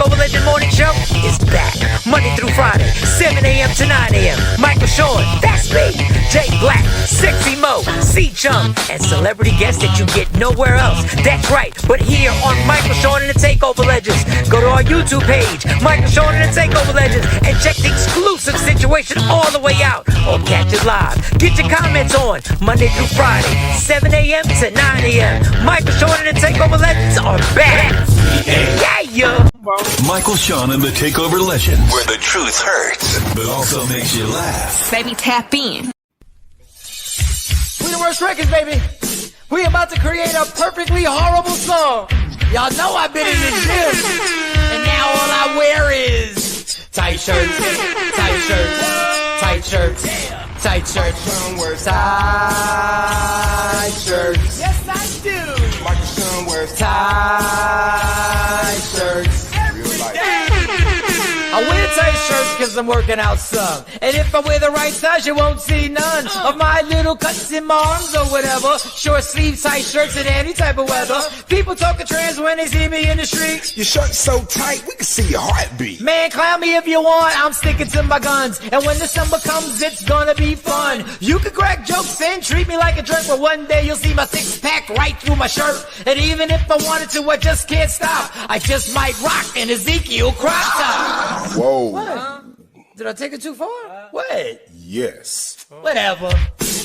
Takeover Legend Morning Show is back. Monday through Friday, 7 a.m. to 9 a.m. Michael Sean, that's me. Jay Black, Sexy Mo, C-Chum, and celebrity guests that you get nowhere else. That's right, but here on Michael Sean and the Takeover Legends. Go to our YouTube page, Michael Sean and the Takeover Legends, and check the exclusive situation all the way out. Or catch it live. Get your comments on Monday through Friday, 7 a.m. to 9 a.m. Michael Sean and the Takeover Legends are back. Yeah. Michael Sean and the Takeover Legends, where the truth hurts, but also makes you laugh. Baby, tap in. We the worst records, baby. We about to create a perfectly horrible song. Y'all know I've been in the gym, and now all I wear is tight shirts, tight shirts, tight shirts, tight shirts, tight shirts. Yes, I do. Michael Sean wears tight shirts. I wear tight shirts because I'm working out some. And if I wear the right size, you won't see none of my little cuts in my arms or whatever. Short sleeve tight shirts in any type of weather. People talking trans when they see me in the street. Your shirt's so tight, we can see your heartbeat. Man, clown me if you want, I'm sticking to my guns. And when the summer comes, it's gonna be fun. You can crack jokes and treat me like a jerk, but one day you'll see my six-pack right through my shirt. And even if I wanted to, I just can't stop. I just might rock an Ezekiel crop top. Whoa. What? Did I take it too far? What? Yes. Whatever.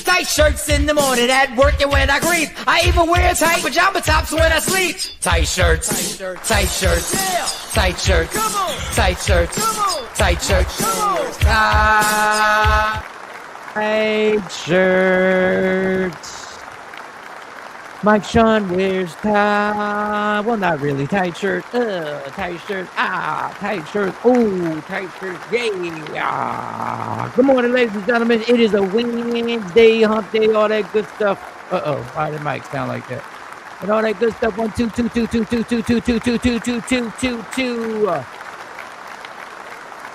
Tight shirts in the morning at work and when I greet. I even wear tight pajama tops when I sleep. Tight shirts. Tight shirts. Tight shirts. Tight shirts. Tight shirts. Tight shirts. Mike Sean wears tie. Well, not really. Tight shirt. Tight shirt. Tight shirt. Oh, tight shirt. Yeah. Good morning, ladies and gentlemen. It is a Wednesday, hump day, all that good stuff. Why did Mike sound like that? And all that good stuff. 1, 2, 2, 2, 2, 2, 2, 2, 2, 2, 2, 2, 2, 2, 2.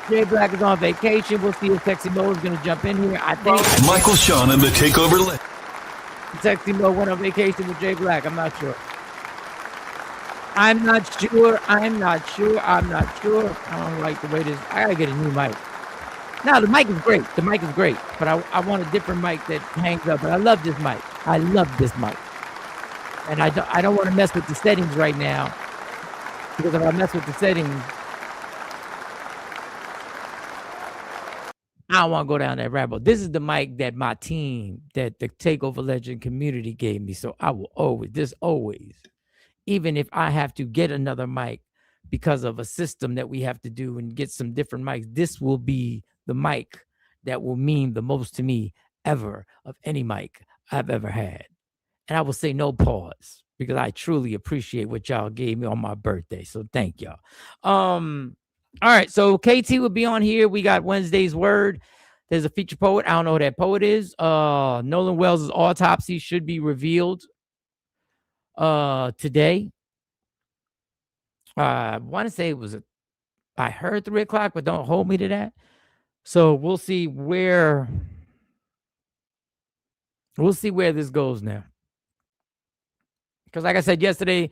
Jay Black is on vacation. We'll see if Sexy Mo is going to jump in here. I think. Michael Sean and the Takeover Legends. Sexy Mo went on vacation with Jay Black. I'm not sure. I'm not sure. I don't like the way this. I gotta get a new mic. Now the mic is great. But I want a different mic that hangs up. But I love this mic. And I don't want to mess with the settings right now, because if I mess with the settings, I don't want to go down that rabbit hole. This is the mic that my team, that the Takeover Legend community gave me. So I will always, even if I have to get another mic because of a system that we have to do and get some different mics, this will be the mic that will mean the most to me ever of any mic I've ever had. And I will say no pause, because I truly appreciate what y'all gave me on my birthday. So thank y'all. All right, so KT will be on here. We got Wednesday's Word. There's a feature poet. I don't know who that poet is. Nolan Wells' Autopsy should be revealed today. I want to say it was I heard 3 o'clock, but don't hold me to that. So we'll see where this goes now. Because like I said yesterday,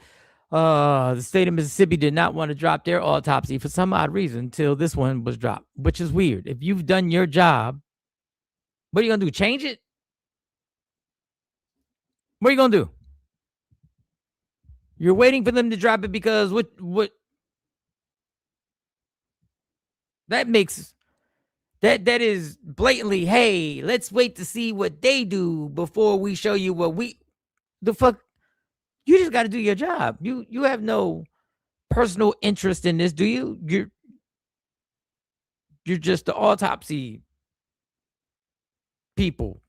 the state of Mississippi did not want to drop their autopsy for some odd reason until this one was dropped, which is weird. If you've done your job, what are you going to do? Change it? What are you going to do? You're waiting for them to drop it because what that makes, that is blatantly, hey, let's wait to see what they do before we show you what the fuck. You just got to do your job. You have no personal interest in this, do you? You're just the autopsy people.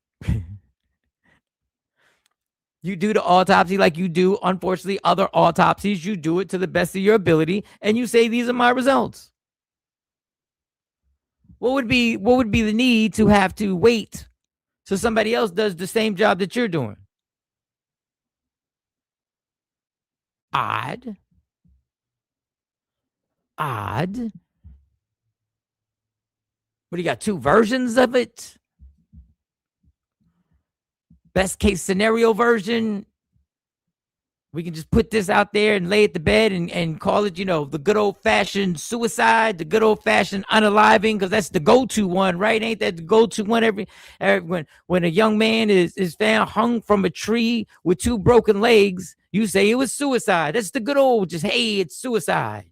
You do the autopsy like you do, unfortunately, other autopsies. You do it to the best of your ability, and you say, these are my results. What would be the need to have to wait so somebody else does the same job that you're doing? Odd. What do you got? 2 versions of it? Best case scenario version, We can just put this out there and lay it to bed and call it, the good old-fashioned suicide, the good old-fashioned unaliving, because that's the go-to one, right? Ain't that the go-to one every when a young man is found hung from a tree with 2 broken legs, you say it was suicide. That's the good old, just, hey, it's suicide.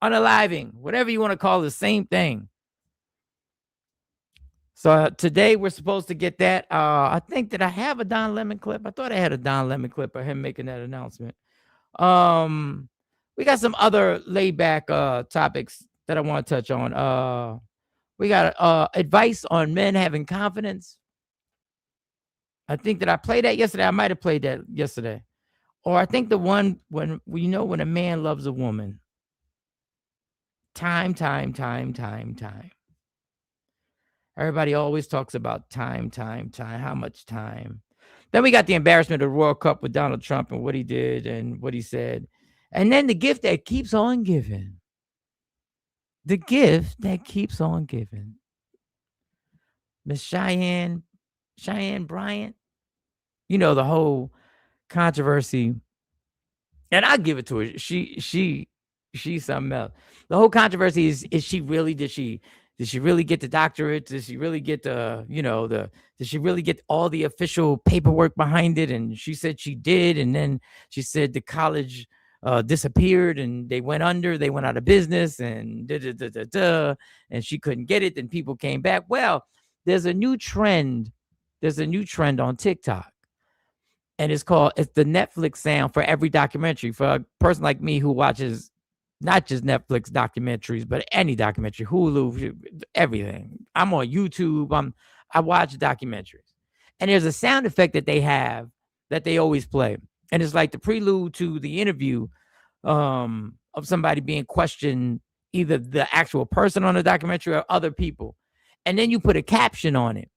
Unaliving, whatever you want to call it, the same thing. So today we're supposed to get that. I think that I have a Don Lemon clip. I thought I had a Don Lemon clip of him making that announcement. We got some other laid back topics that I want to touch on. We got advice on men having confidence. I think that I played that yesterday. I might have played that yesterday. Or I think the one when when a man loves a woman. Time. Everybody always talks about time, how much time. Then we got the embarrassment of the World Cup with Donald Trump and what he did and what he said. And then the gift that keeps on giving. The gift that keeps on giving. Miss Cheyenne Bryant, the whole controversy. And I give it to her. She's something else. The whole controversy is she really, did she really get the doctorate? Did she really get did she really get all the official paperwork behind it? And she said she did. And then she said the college disappeared and they went out of business and and she couldn't get it. Then people came back. Well, there's a new trend on TikTok. And it's the Netflix sound for every documentary. For a person like me who watches not just Netflix documentaries, but any documentary, Hulu, everything. I'm on YouTube. I watch documentaries. And there's a sound effect that they have that they always play. And it's like the prelude to the interview of somebody being questioned, either the actual person on the documentary or other people. And then you put a caption on it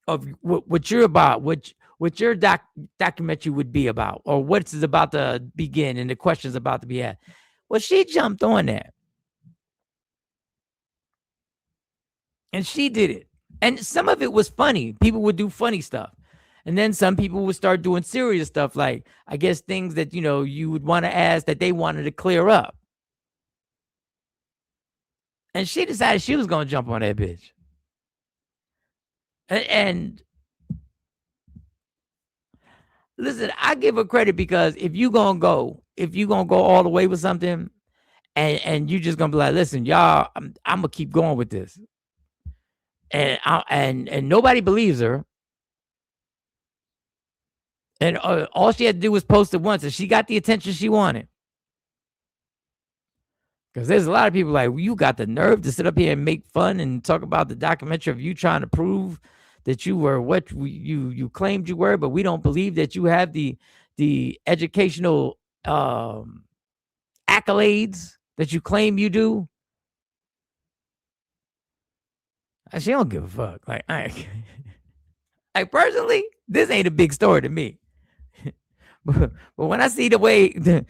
of what you're about, what your documentary would be about, or what's about to begin and the questions about to be asked. Well, she jumped on that. And she did it. And some of it was funny. People would do funny stuff. And then some people would start doing serious stuff, like, I guess, things that, you would want to ask that they wanted to clear up. And she decided she was going to jump on that bitch. And listen, I give her credit, because if you're going to go all the way with something and you just going to be like, listen, y'all, I'm going to keep going with this. And nobody believes her. And all she had to do was post it once, and she got the attention she wanted. Because there's a lot of people like, well, you got the nerve to sit up here and make fun and talk about the documentary of you trying to prove that you were what you claimed you were, but we don't believe that you have the educational accolades that you claim you do. And she don't give a fuck. Like, like, personally, this ain't a big story to me. But when I see the way the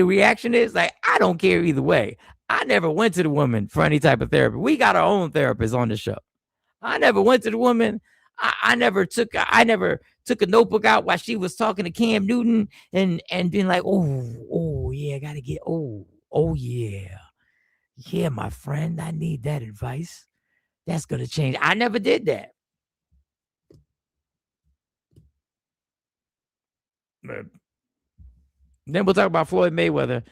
reaction is, like, I don't care either way. I never went to the woman for any type of therapy. We got our own therapist on the show. I never went to the woman. I never took a notebook out while she was talking to Cam Newton and being like, oh yeah, I gotta get oh yeah, my friend, I need that advice. That's gonna change. I never did that. Then we'll talk about Floyd Mayweather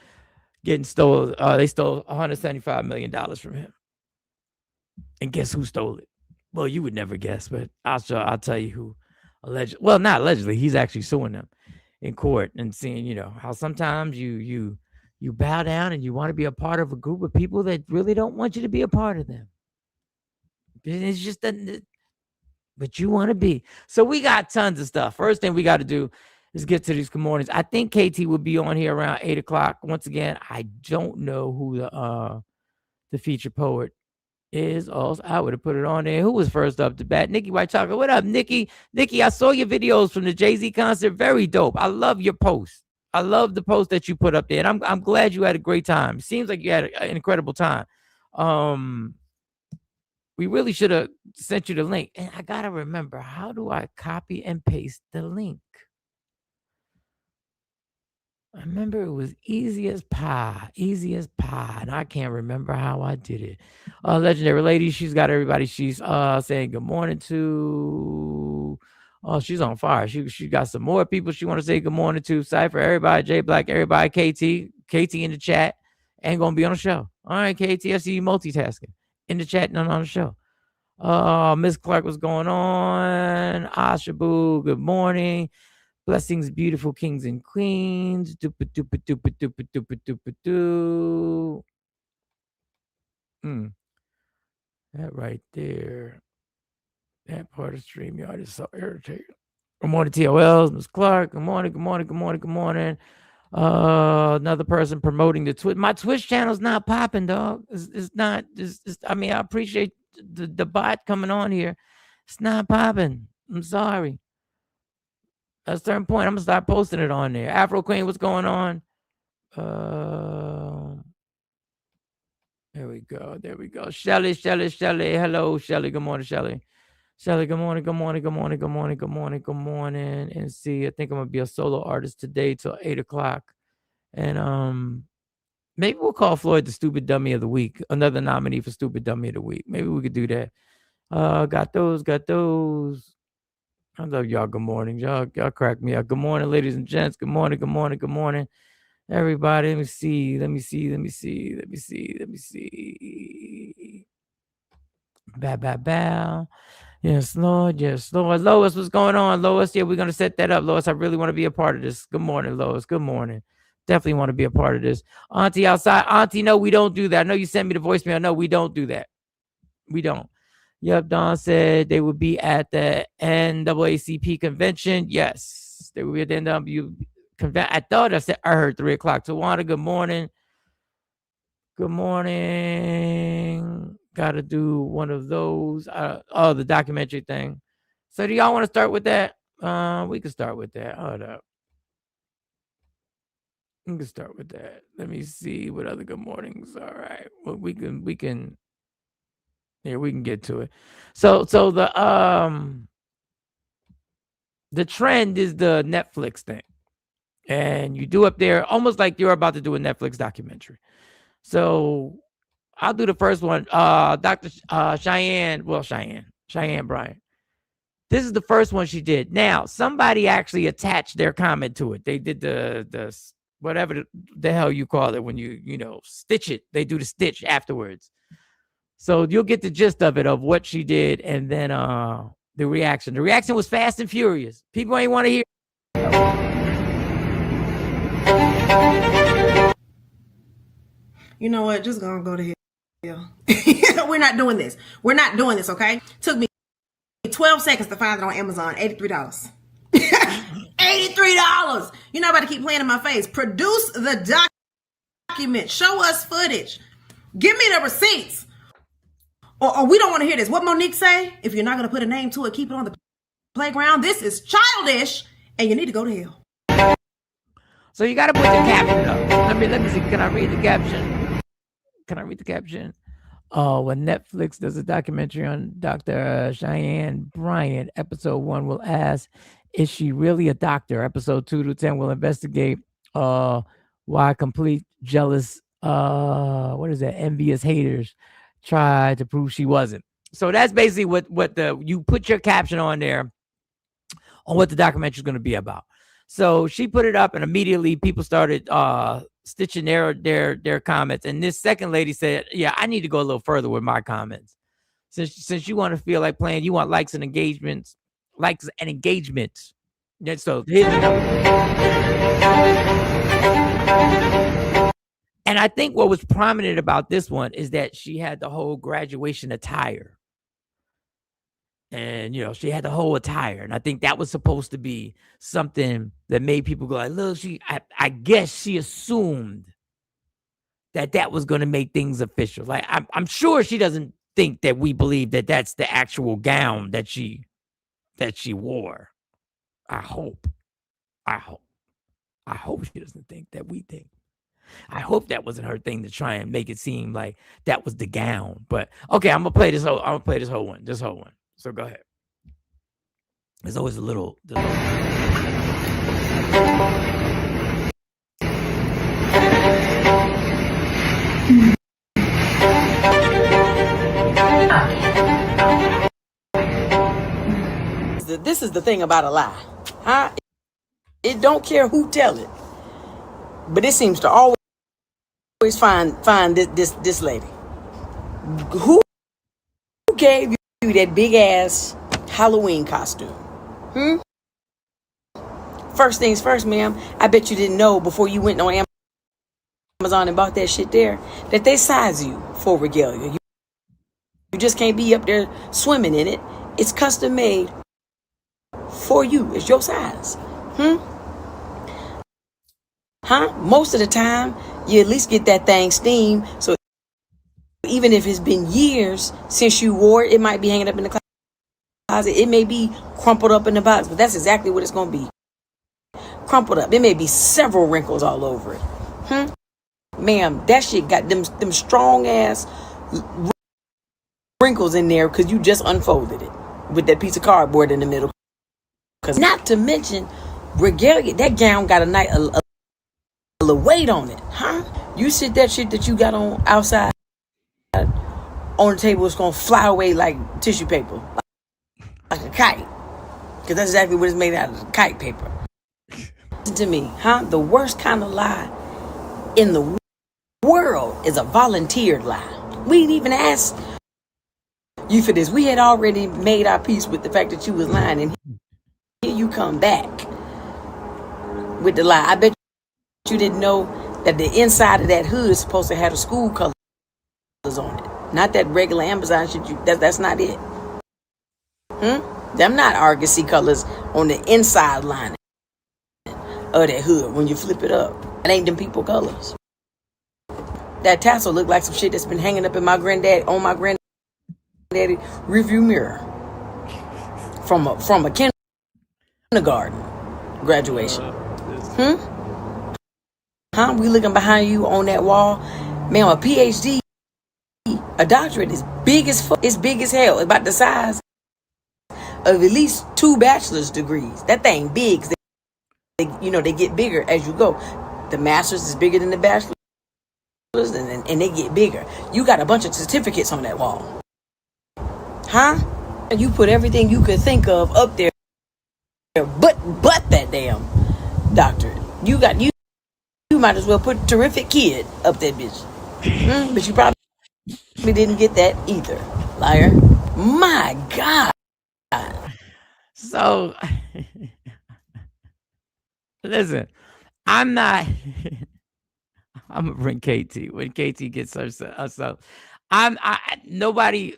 getting stole. They stole $175 million from him. And guess who stole it? Well, you would never guess, but I'll tell you who. Well, not allegedly. He's actually suing them in court and seeing, how sometimes you bow down and you want to be a part of a group of people that really don't want you to be a part of them. It's just but you want to be. So we got tons of stuff. First thing we got to do is get to these good mornings. I think KT will be on here around 8:00. Once again, I don't know who the featured poet is. Also, I would have put it on there. Who was first up to bat? Nikki White Chocolate. What up, Nikki? Nikki, I saw your videos from the Jay-Z concert. Very dope. I love your post. I love the post that you put up there. And I'm glad you had a great time. Seems like you had an incredible time. We really should have sent you the link. And I gotta remember, how do I copy and paste the link? I remember it was easy as pie, and I can't remember how I did it. Legendary lady, she's got everybody. She's saying good morning to. Oh, she's on fire. She got some more people she want to say good morning to. Cypher, everybody, J Black, everybody, KT in the chat, ain't gonna be on the show. All right, KT, I see you multitasking in the chat, none on the show. Miss Clark, what's going on? Ashabu, good morning. Blessings, beautiful kings and queens. That right there. That part of StreamYard is so irritating. Good morning, TOLs, Miss Clark. Good morning, good morning, good morning, good morning. Another person promoting the Twitch. My Twitch channel's not popping, dog. It's not. I mean, I appreciate the bot coming on here. It's not popping. I'm sorry. At a certain point, I'm gonna start posting it on there. Afro Queen, what's going on? There we go. There we go. Shelly. Hello, Shelly. Good morning, Shelly. Shelly, good morning. And see, I think I'm gonna be a solo artist today till 8 o'clock. And maybe we'll call Floyd the stupid dummy of the week. Another nominee for stupid dummy of the week. Maybe we could do that. Got those. I love y'all. Good morning. Y'all crack me up. Good morning, ladies and gents. Good morning. Everybody, let me see. Bow. Yes, Lord. Lois, what's going on? Lois, yeah, we're going to set that up. Lois, I really want to be a part of this. Good morning, Lois. Good morning. Definitely want to be a part of this. Auntie outside. Auntie, no, we don't do that. I know you sent me the voicemail. No, we don't do that. We don't. Yep, Don said they would be at the NAACP convention. Yes, they will be at the NW convention. I thought I heard 3 o'clock. Tawana, good morning. Good morning. Got to do one of those. The documentary thing. So do y'all want to start with that? We can start with that. Hold up. We can start with that. Let me see what other good mornings. All right. Well, we can. Yeah, we can get to it. So the trend is the Netflix thing. And you do up there almost like you're about to do a Netflix documentary. So I'll do the first one. Dr. Cheyenne Bryant. This is the first one she did. Now, somebody actually attached their comment to it. They did the whatever the hell you call it when you stitch it. They do the stitch afterwards. So you'll get the gist of it, of what she did, and then the reaction. The reaction was fast and furious. People ain't want to hear. You know what? Just gonna go to hell. We're not doing this. Okay? Took me 12 seconds to find it on Amazon. $83. $83. You're not about to keep playing in my face. Produce the document. Show us footage. Give me the receipts. Or we don't want to hear this. What Monique say? If you're not going to put a name to it, keep it on the playground. This is childish, and you need to go to hell. So you got to put the caption up. Let me see. Can I read the caption? When Netflix does a documentary on Dr. Cheyenne Bryant, episode 1 will ask, is she really a doctor? Episode 2 to 10 will investigate why complete jealous, envious haters tried to prove she wasn't. So that's basically what you put your caption on there on what the documentary is going to be about. So she put it up, and immediately people started stitching their comments. And this second lady said, "Yeah, I need to go a little further with my comments. Since you want to feel like playing, you want likes and engagements. Yeah, so here's the number." And I think what was prominent about this one is that she had the whole graduation attire. And, she had the whole attire. And I think that was supposed to be something that made people go like, look, I guess she assumed that was going to make things official. Like, I'm sure she doesn't think that we believe that that's the actual gown that she wore. I hope she doesn't think that we think. I hope that wasn't her thing to try and make it seem like that was the gown. But okay, I'm gonna play this whole one. So go ahead. There's always a little. This is the thing about a lie, huh? It don't care who tell it, but it seems to always find this lady. Who gave you that big ass Halloween costume? First things first, ma'am. I bet you didn't know before you went on Amazon and bought that shit there that they size you for regalia. You just can't be up there swimming in it. It's custom made for you. It's your size. Most of the time, you at least get that thing steamed. So even if it's been years since you wore it, it might be hanging up in the closet. It may be crumpled up in the box, but that's exactly what it's going to be. Crumpled up. There may be several wrinkles all over it. Ma'am, that shit got them strong ass wrinkles in there because you just unfolded it with that piece of cardboard in the middle. Because not to mention, regalia, that gown got a little weight on it, You sit that shit that you got on outside on the table, it's gonna fly away like tissue paper, like a kite, because that's exactly what it's made out of, kite paper. To me, the worst kind of lie in the world is a volunteered lie. We didn't even ask you for this. We had already made our peace with the fact that you was lying, and here you come back with the lie. I bet you didn't know that the inside of that hood is supposed to have the school colors on it, not that regular Amazon shit. That's not it. Them not Argosy colors on the inside lining of that hood when you flip it up. It ain't them people colors. That tassel look like some shit that's been hanging up in my granddaddy review mirror from a kindergarten graduation. We looking behind you on that wall, man. A PhD, a doctorate is big as fuck. It's big as hell. It's about the size of at least 2 bachelor's degrees. That thing big. They get bigger as you go. The master's is bigger than the bachelor's, and they get bigger. You got a bunch of certificates on that wall, And you put everything you could think of up there, but that damn doctorate. You might as well put terrific kid up that bitch. But you probably didn't get that either, liar. My God. So, listen, I'm gonna bring KT when KT gets herself. Nobody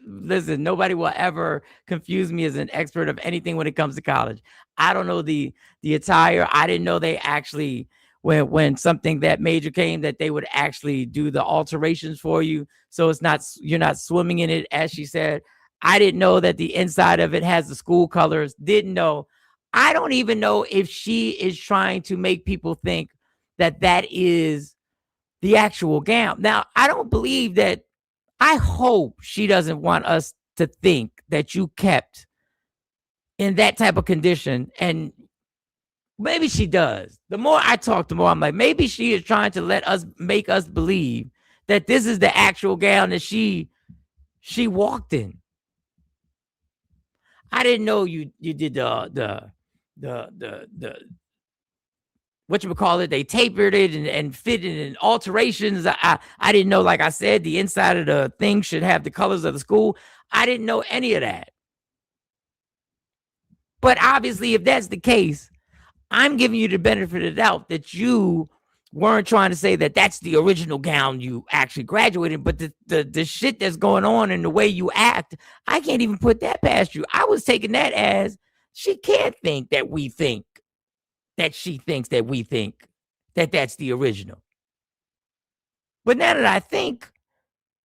will ever confuse me as an expert of anything when it comes to college. I don't know the attire. I didn't know they actually, when something that major came, that they would actually do the alterations for you. So you're not swimming in it, as she said. I didn't know that the inside of it has the school colors. Didn't know. I don't even know if she is trying to make people think that is the actual gown. Now, I don't believe that. I hope she doesn't want us to think that you kept in that type of condition. And maybe she does. The more I talk, the more I'm like, maybe she is trying to make us believe that this is the actual gown that she walked in. I didn't know you did the whatchamacallit, they tapered it and fitted in alterations. I didn't know, like I said, the inside of the thing should have the colors of the school. I didn't know any of that. But obviously, if that's the case, I'm giving you the benefit of the doubt that you weren't trying to say that that's the original gown you actually graduated. But the shit that's going on and the way you act, I can't even put that past you. I was taking that as she can't think that we think that she thinks that we think that that's the original. But now that I think,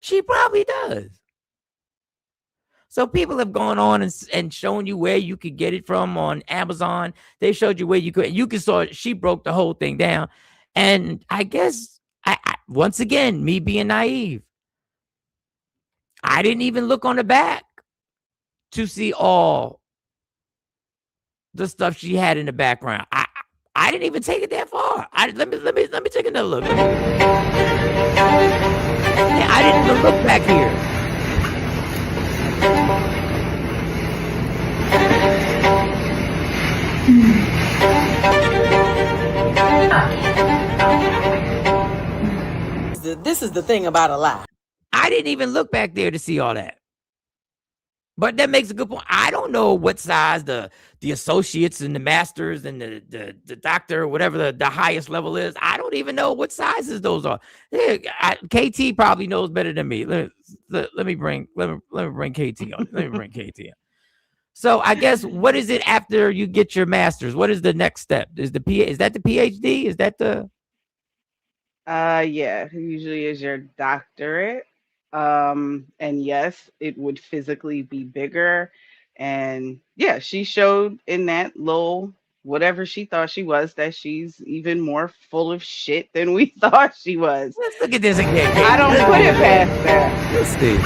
she probably does. So people have gone on and shown you where you could get it from on Amazon. They showed you where you could. You can saw she broke the whole thing down. And I guess, I once again, me being naive, I didn't even look on the back to see all the stuff she had in the background. I didn't even take it that far. Let me take another look. Yeah, I didn't even look back here. This is the thing about a lie. I didn't even look back there to see all that. But that makes a good point. I don't know what size the associates and the masters and the doctor, whatever the highest level is. I don't even know what sizes those are. KT probably knows better than me. Let me bring KT on. Let me bring KT on. So I guess what is it after you get your master's? What is the next step? Is that the PhD? Is that the Yeah, usually is your doctorate. And yes, it would physically be bigger. And yeah, she showed in that little whatever she thought she was that she's even more full of shit than we thought she was. Let's look at this again. I don't put it past that. Let's see.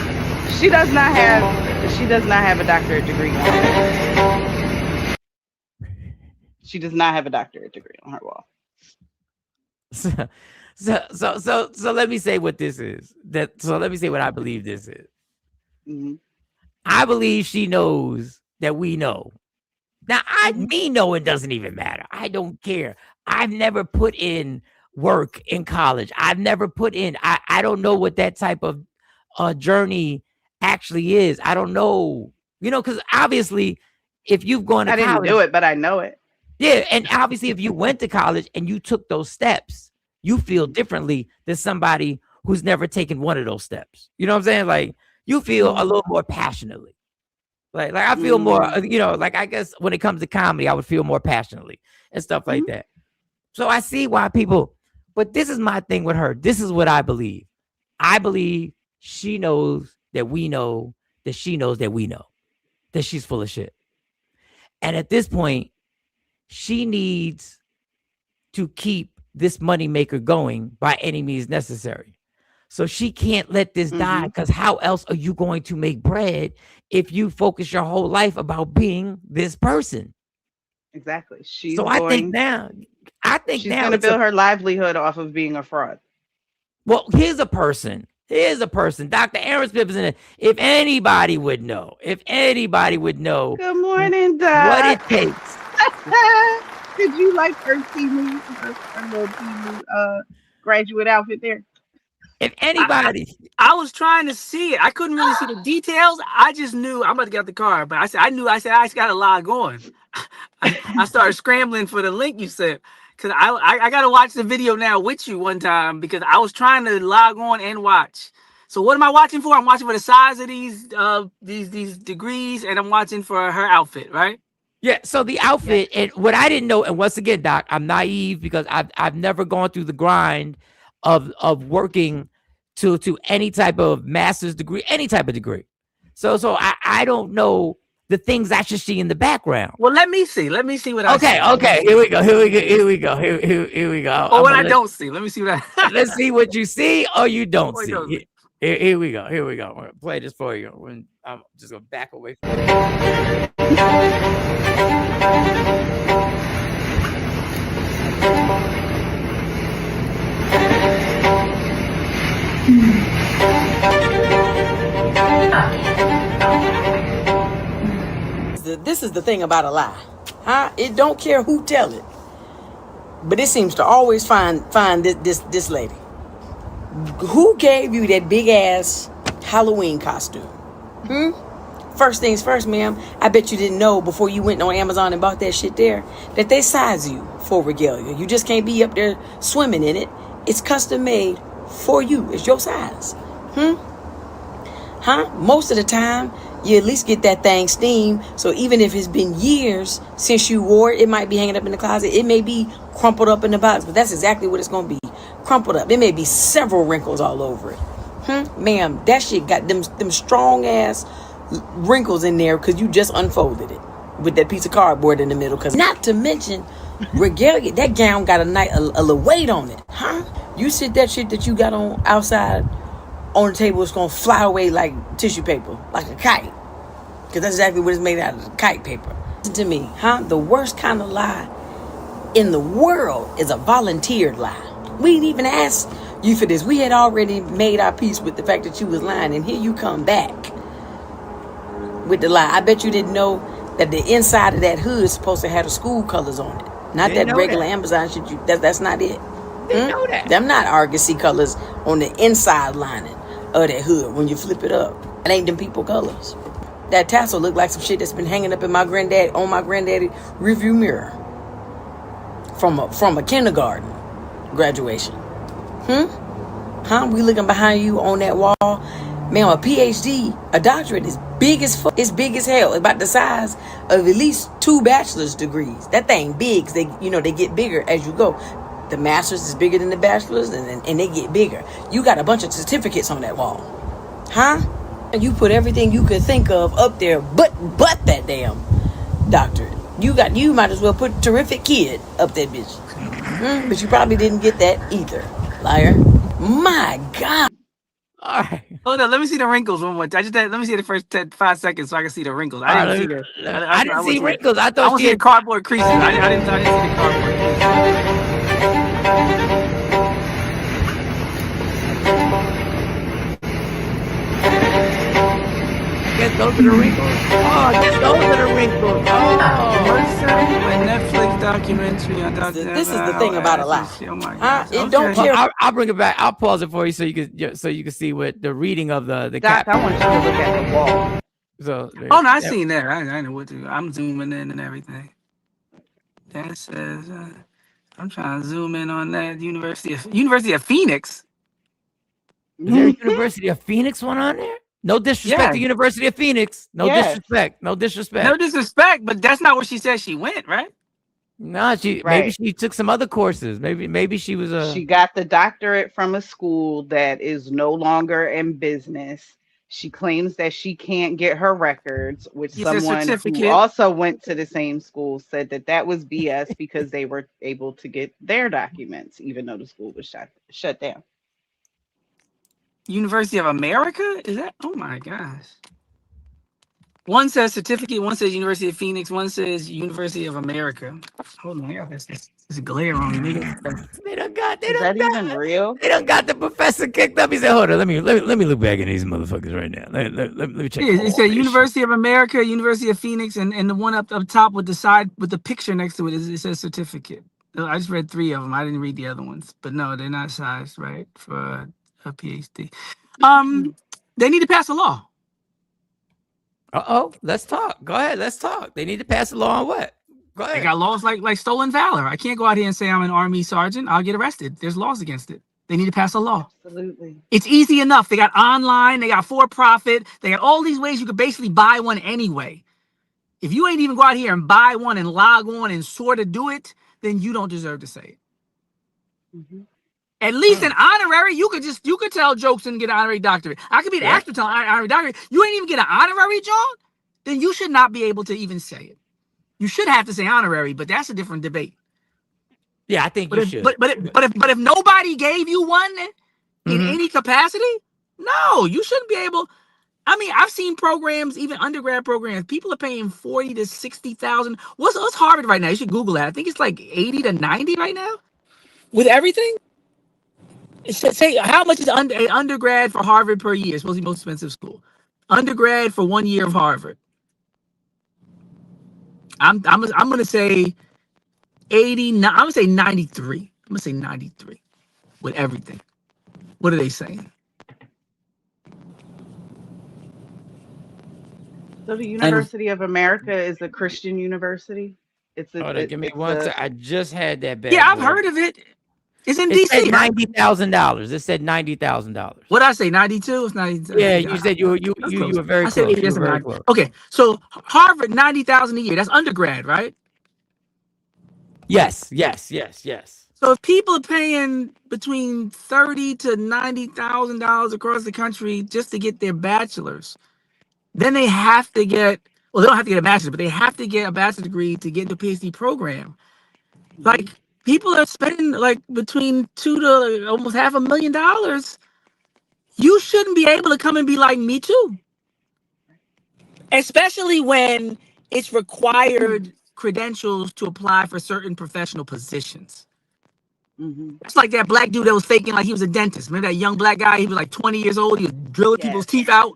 She does not have a doctorate degree. She does not have a doctorate degree on her wall. So let me say what this is. Let me say what I believe this is. Mm-hmm. I believe she knows that we know. Now, me knowing doesn't even matter. I don't care. I've never put in work in college. I've never put in. I don't know what that type of journey actually is. I don't know. Because obviously, if you've gone to college, I didn't do it, but I know it. Yeah, and obviously, if you went to college and you took those steps, you feel differently than somebody who's never taken one of those steps. You know what I'm saying? Like, you feel a little more passionately. Like I feel more, like I guess when it comes to comedy, I would feel more passionately and stuff like that. So I see why people, but this is my thing with her. This is what I believe. I believe she knows that we know that she knows that we know that she's full of shit. And at this point, she needs to keep this moneymaker going by any means necessary. So she can't let this die, because how else are you going to make bread if you focus your whole life about being this person? Exactly. I think now she's going to build her livelihood off of being a fraud. Well, here's a person. Dr. Aaron Smith is in it. If anybody would know. Good morning, Doc. What it takes. Did you like her team, her little team graduate outfit there? If anybody, I was trying to see it. I couldn't really see the details. I just knew I'm about to get out the car, but I said I just got to log on. I started scrambling for the link you sent, because I got to watch the video now with you one time, because I was trying to log on and watch. So what am I watching for? I'm watching for the size of these degrees, and I'm watching for her outfit, right? Yeah, so the outfit, and what I didn't know, and once again, Doc, I'm naive because I've never gone through the grind of working to any type of master's degree, any type of degree. So I don't know the things I should see in the background. Well, let me see what I see. Okay, here we go. Or what I don't see. Let me see what I let's see what you see or you don't see. Here we go. I'm gonna play this for you. I'm just gonna back away from it. This is the thing about a lie, huh? It don't care who tell it, but it seems to always find this lady. Who gave you that big ass Halloween costume? First things first, ma'am. I bet you didn't know before you went on Amazon and bought that shit there that they size you for regalia. You just can't be up there swimming in it. It's custom made for you. It's your size. Most of the time, you at least get that thing steamed. So even if it's been years since you wore it, it might be hanging up in the closet. It may be crumpled up in the box, but that's exactly what it's going to be. Crumpled up. It may be several wrinkles all over it. Ma'am, that shit got them strong ass wrinkles in there because you just unfolded it with that piece of cardboard in the middle. Because not to mention, regalia, that gown got a little weight on it. You sit that shit that you got on outside on the table, it's gonna fly away like tissue paper, like a kite, because that's exactly what it's made out of, kite paper. Listen to me, the worst kind of lie in the world is a volunteered lie. We didn't even ask you for this. We had already made our peace with the fact that you was lying, and here you come back with the lie. I bet you didn't know that the inside of that hood is supposed to have the school colors on it, not that regular Amazon shit. That's not it. Didn't know that. Them not Argosy colors on the inside lining of that hood when you flip it up. It ain't them people colors. That tassel look like some shit that's been hanging up in my granddaddy review mirror from a kindergarten graduation. We looking behind you on that wall. Man, a PhD, a doctorate is big as fuck. It's big as hell. About the size of at least 2 bachelor's degrees. That thing big. They get bigger as you go. The master's is bigger than the bachelor's, and they get bigger. You got a bunch of certificates on that wall. And you put everything you could think of up there, but that damn doctorate. You might as well put terrific kid up that bitch. But you probably didn't get that either. Liar. My God. All right. Hold on, let me see the wrinkles one more time. Let me see the first 5 seconds so I can see the wrinkles. I didn't see the. I didn't see wrinkles. I I thought want she to see the had. cardboard creases. I didn't see the cardboard creases. I guess those are the wrinkles. Oh, I guess those are the wrinkles. My Netflix documentary on Dr. This is the thing about a lie. Oh my gosh. It don't Well, care. I'll bring it back. I'll pause it for you so you can see what the reading of the Doc, cap. I want you to look at the wall. So, Oh no, I seen that. I know what to do. I'm zooming in and everything. That says I'm trying to zoom in on that University of Phoenix. Is there a University of Phoenix one on there? No disrespect to University of Phoenix. No disrespect. No disrespect. No disrespect, but that's not where she said she went, right? No, maybe she took some other courses. Maybe she was She got the doctorate from a school that is no longer in business. She claims that she can't get her records, which someone who also went to the same school said that was BS because they were able to get their documents, even though the school was shut down. University of America? Is that? Oh my gosh. One says certificate, one says University of Phoenix, one says University of America. Hold on, I got this glare on me. Is that even real? They done got the professor kicked up. He said, "Hold on, let me look back at these motherfuckers right now. Let me check." Yeah, it said University of America, University of Phoenix, and the one up top with the picture next to it says certificate. I just read 3 of them. I didn't read the other ones, but no, they're not sized right for a PhD. They need to pass a law. Let's talk. Go ahead. Let's talk. They need to pass a law on what? Go ahead. They got laws like stolen valor. I can't go out here and say I'm an army sergeant. I'll get arrested. There's laws against it. They need to pass a law. Absolutely. It's easy enough. They got online. They got for-profit. They got all these ways you could basically buy one anyway. If you ain't even go out here and buy one and log on and sort of do it, then you don't deserve to say it. At least an honorary, you could tell jokes and get an honorary doctorate. I could be an actor telling an honorary doctorate. You ain't even get an honorary, John? Then you should not be able to even say it. You should have to say honorary, but that's a different debate. Yeah, I think you should. But if nobody gave you one in any capacity, no, you shouldn't be able. I mean, I've seen programs, even undergrad programs. People are paying $40,000 to $60,000. What's Harvard right now? You should Google that. I think it's like 80 to 90 right now with everything. Say how much is an undergrad for Harvard per year? It's supposed to be the most expensive school. Undergrad for 1 year of Harvard. I'm gonna say 80. I'm gonna say 93. I'm gonna say 93 with everything. What are they saying? So the University of America is a Christian university. Give me one second. I just had that back. Yeah, I've heard of it. It's in DC. DC. $90,000. It said $90,000. What I say? 92? It's 92. Yeah, you said you were very close. You were very close. Okay, so Harvard, $90,000 a year. That's undergrad, right? Yes. So if people are paying between $30,000 to $90,000 across the country just to get their bachelor's, then they have to get. Well, they don't have to get a bachelor's, but they have to get a bachelor's degree to get into a PhD program. Like. People are spending like between $2,000 to almost $500,000. You shouldn't be able to come and be like, me too. Especially when it's required credentials to apply for certain professional positions. Mm-hmm. It's like that black dude that was faking like he was a dentist. Remember that young black guy? He was like 20 years old. He was drilling people's Yes. teeth out.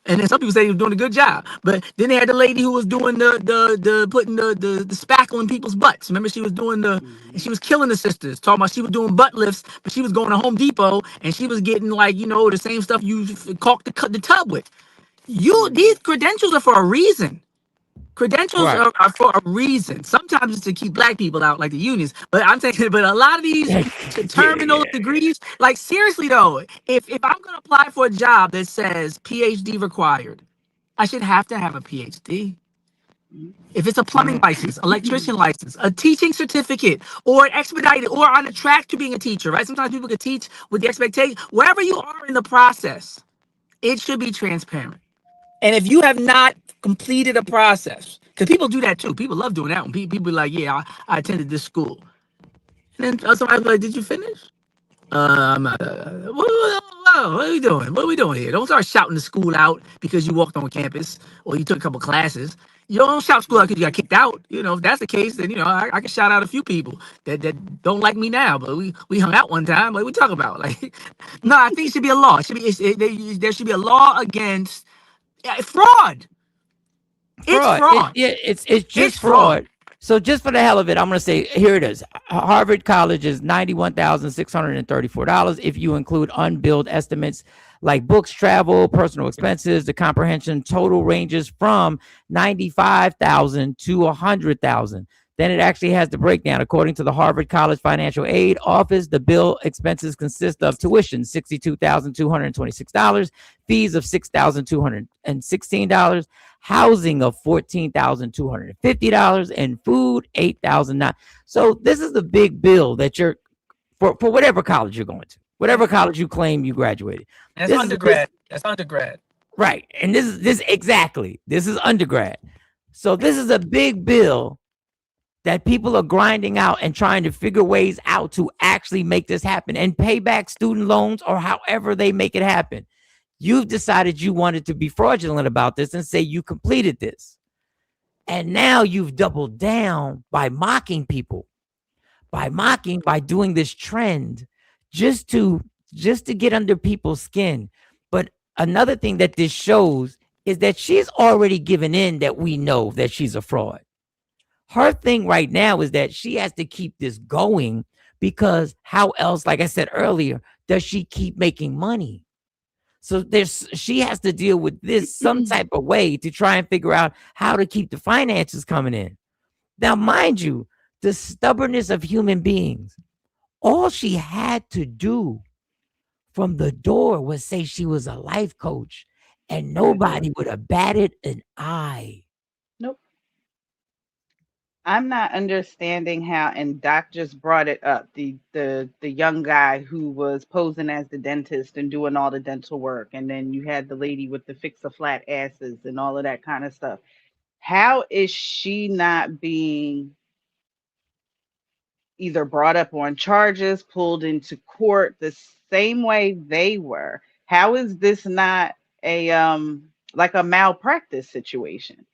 And then some people say he was doing a good job. But then they had the lady who was doing the putting the spackle in people's butts. Remember she was doing and she was killing the sisters. Talking about she was doing butt lifts, but she was going to Home Depot and she was getting like, the same stuff you caulk the tub with. These credentials are for a reason. Credentials Right. are for a reason. Sometimes it's to keep black people out, like the unions. But I'm saying, but a lot of these terminal degrees, like seriously though, if I'm gonna apply for a job that says PhD required, I should have to have a PhD. If it's a plumbing license, electrician license, a teaching certificate, or an expedited, or on a track to being a teacher, right? Sometimes people can teach with the expectation. Wherever you are in the process, it should be transparent. And if you have not completed a process, because people do that too. People love doing that when people be like, yeah, I attended this school. And then somebody's like, did you finish? What are we doing? What are we doing here? Don't start shouting the school out because you walked on campus or you took a couple classes. You don't shout school out because you got kicked out. If that's the case, then I can shout out a few people that don't like me now, but we hung out one time. Like we talk about, like, no, I think it should be a law. It should be there should be a law against fraud. It's fraud. It's just fraud. So just for the hell of it, I'm going to say, here it is. Harvard College is $91,634 if you include unbilled estimates like books, travel, personal expenses. The comprehension total ranges from $95,000 to $100,000. Then it actually has the breakdown. According to the Harvard College Financial Aid Office, the bill expenses consist of tuition, $62,226, fees of $6,216, housing of $14,250, and food, $8,009. So this is the big bill that you're for whatever college you're going to, whatever college you claim you graduated. That's undergrad. That's undergrad. Right. And this is undergrad. So this is a big bill that people are grinding out and trying to figure ways out to actually make this happen and pay back student loans or however they make it happen. You've decided you wanted to be fraudulent about this and say you completed this. And now you've doubled down by mocking people, by doing this trend just to get under people's skin. But another thing that this shows is that she's already given in that we know that she's a fraud. Her thing right now is that she has to keep this going because how else, like I said earlier, does she keep making money? So she has to deal with this some type of way to try and figure out how to keep the finances coming in. Now, mind you, the stubbornness of human beings, all she had to do from the door was say she was a life coach and nobody would have batted an eye. Nope. I'm not understanding how, and Doc just brought it up, the young guy who was posing as the dentist and doing all the dental work, and then you had the lady with the fix-a-flat asses and all of that kind of stuff. How is she not being either brought up on charges, pulled into court the same way they were? How is this not a like a malpractice situation?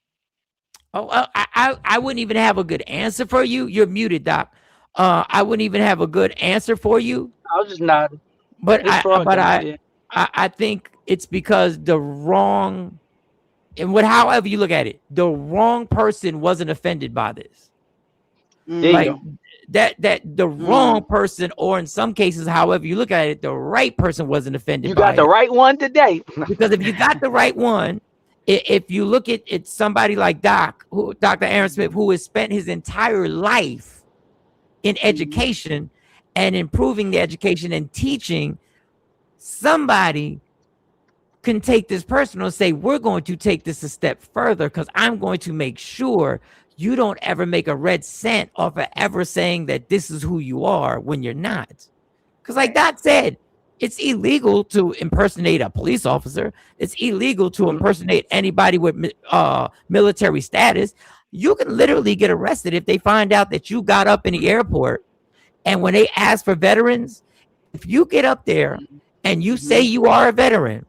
Oh, I wouldn't even have a good answer for you. You're muted, Doc. I wouldn't even have a good answer for you. I was just nodding. But I think it's because the wrong, and however you look at it, the wrong person wasn't offended by this. Like that the wrong person, or in some cases, however you look at it, the right person wasn't offended. You got the right one today. Because if you got the right one, if you look at somebody like Dr. Aaron Smith, who has spent his entire life in education and improving the education and teaching, somebody can take this personal and say, we're going to take this a step further because I'm going to make sure you don't ever make a red cent off of ever saying that this is who you are when you're not. Because like Doc said, it's illegal to impersonate a police officer. It's illegal to impersonate anybody with military status. You can literally get arrested if they find out that you got up in the airport and when they ask for veterans, if you get up there and you say you are a veteran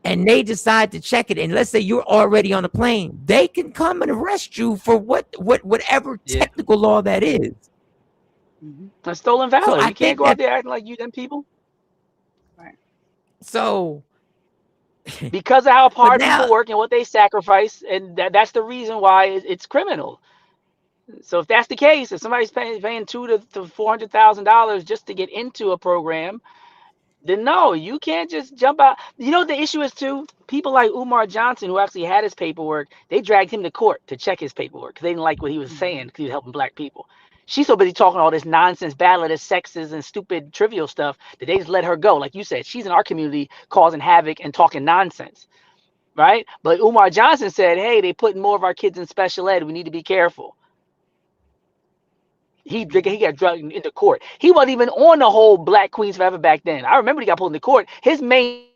and they decide to check it, and let's say you're already on a plane, they can come and arrest you for whatever technical law that is. That's stolen So valor. I You can't think go out that there acting like you them people so because of how but hard now people work and what they sacrifice, and that's the reason why it's criminal. So if that's the case, if somebody's paying $200,000 to $400,000 just to get into a program, then no, you can't just jump out. You know what the issue is too? People like Umar Johnson, who actually had his paperwork, they dragged him to court to check his paperwork because they didn't like what he was saying because he was helping black people. She's so busy talking all this nonsense, ballot, sexes, and stupid, trivial stuff that they just let her go. Like you said, she's in our community causing havoc and talking nonsense, right? But Umar Johnson said, hey, they putting more of our kids in special ed. We need to be careful. He got dragged into court. He wasn't even on the whole Black Queens Forever back then. I remember he got pulled into court. His main